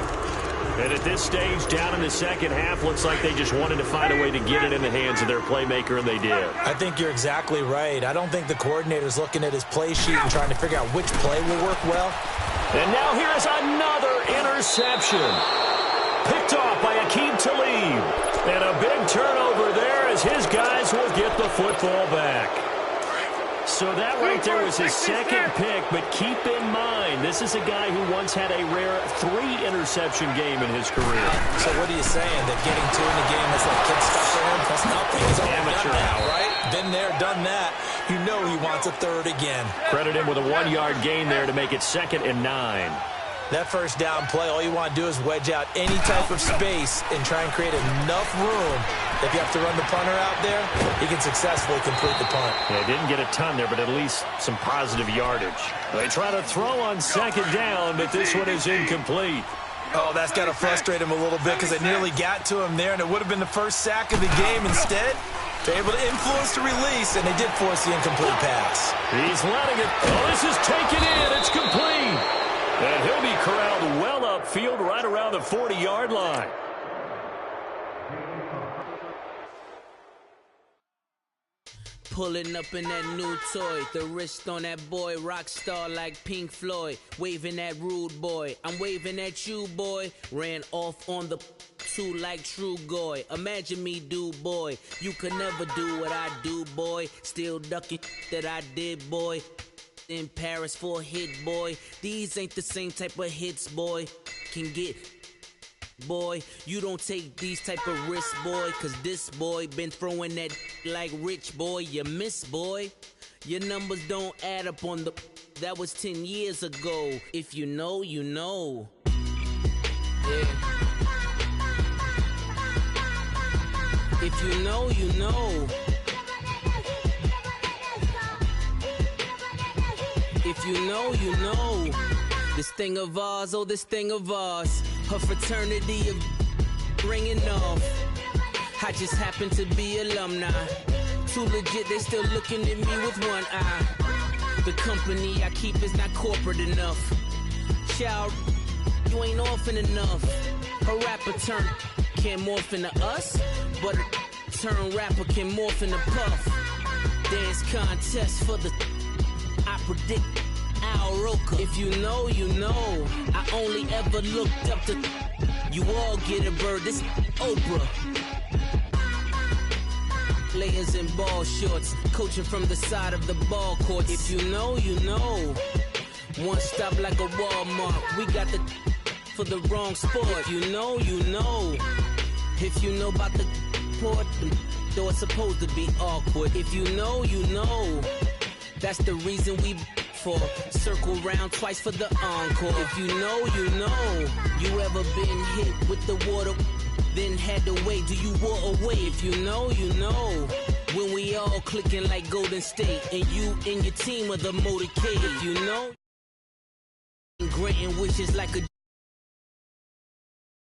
And at this stage, down in the second half, looks like they just wanted to find a way to get it in the hands of their playmaker, and they did. I think you're exactly right. I don't think the coordinator's looking at his play sheet and trying to figure out which play will work well. And now here is another interception. Picked off by Aqib Talib. And a big turnover there as his guys will get the football back. So that right there was his second pick, but keep in mind, this is a guy who once had a rare 3-interception game in his career. So what are you saying, that getting 2 in the game is like kid stuff for him? That's nothing. He's amateur hour, right? Been there, done that. You know he wants a third again. Credit him with a 1-yard gain there to make it 2nd and 9. That first down play, all you want to do is wedge out any type of space and try and create enough room. If you have to run the punter out there, he can successfully complete the punt. Yeah, didn't get a ton there, but at least some positive yardage. They try to throw on 2nd down, but this one is incomplete. Oh, that's got to frustrate him a little bit because they nearly got to him there, and it would have been the first sack of the game. Instead, they're able to influence the release, and they did force the incomplete pass. He's letting it. Oh, this is taken in. It's complete. And he'll be corralled well upfield right around the 40-yard line. Pulling up in that new toy, the wrist on that boy, rock star like Pink Floyd, waving at rude boy, I'm waving at you boy, ran off on the 2 like True Goy, imagine me do boy, you could never do what I do boy, still ducking that I did boy, in Paris for a hit boy, these ain't the same type of hits boy, can get... Boy, you don't take these type of risks, boy, cause this boy been throwing that like rich boy, you miss, boy. Your numbers don't add up on the... That was 10 years ago. If you know, you know. Yeah. If you know, you know. If you know, you know. This thing of ours, oh, this thing of ours. Her fraternity of ringing off. I just happen to be alumni. Too legit, they still looking at me with one eye. The company I keep is not corporate enough. Child, you ain't orphan enough. A rapper turn can't morph into us, but a turn rapper can morph into Puff. Dance contest for the I predict Al Roker. If you know, you know. I only ever looked up to you all get a bird. This Oprah. Players in ball shorts, coaching from the side of the ball court. If you know, you know. One stop like a Walmart. We got the for the wrong sport. If you know, you know. If you know about the port, though it's supposed to be awkward. If you know, you know. That's the reason we for circle round twice for the encore. If you know, you know. You ever been hit with the water, then had to wait? Do you walk away? If you know, you know. When we all clicking like Golden State, and you and your team are the motorcade. If you know, granting wishes like a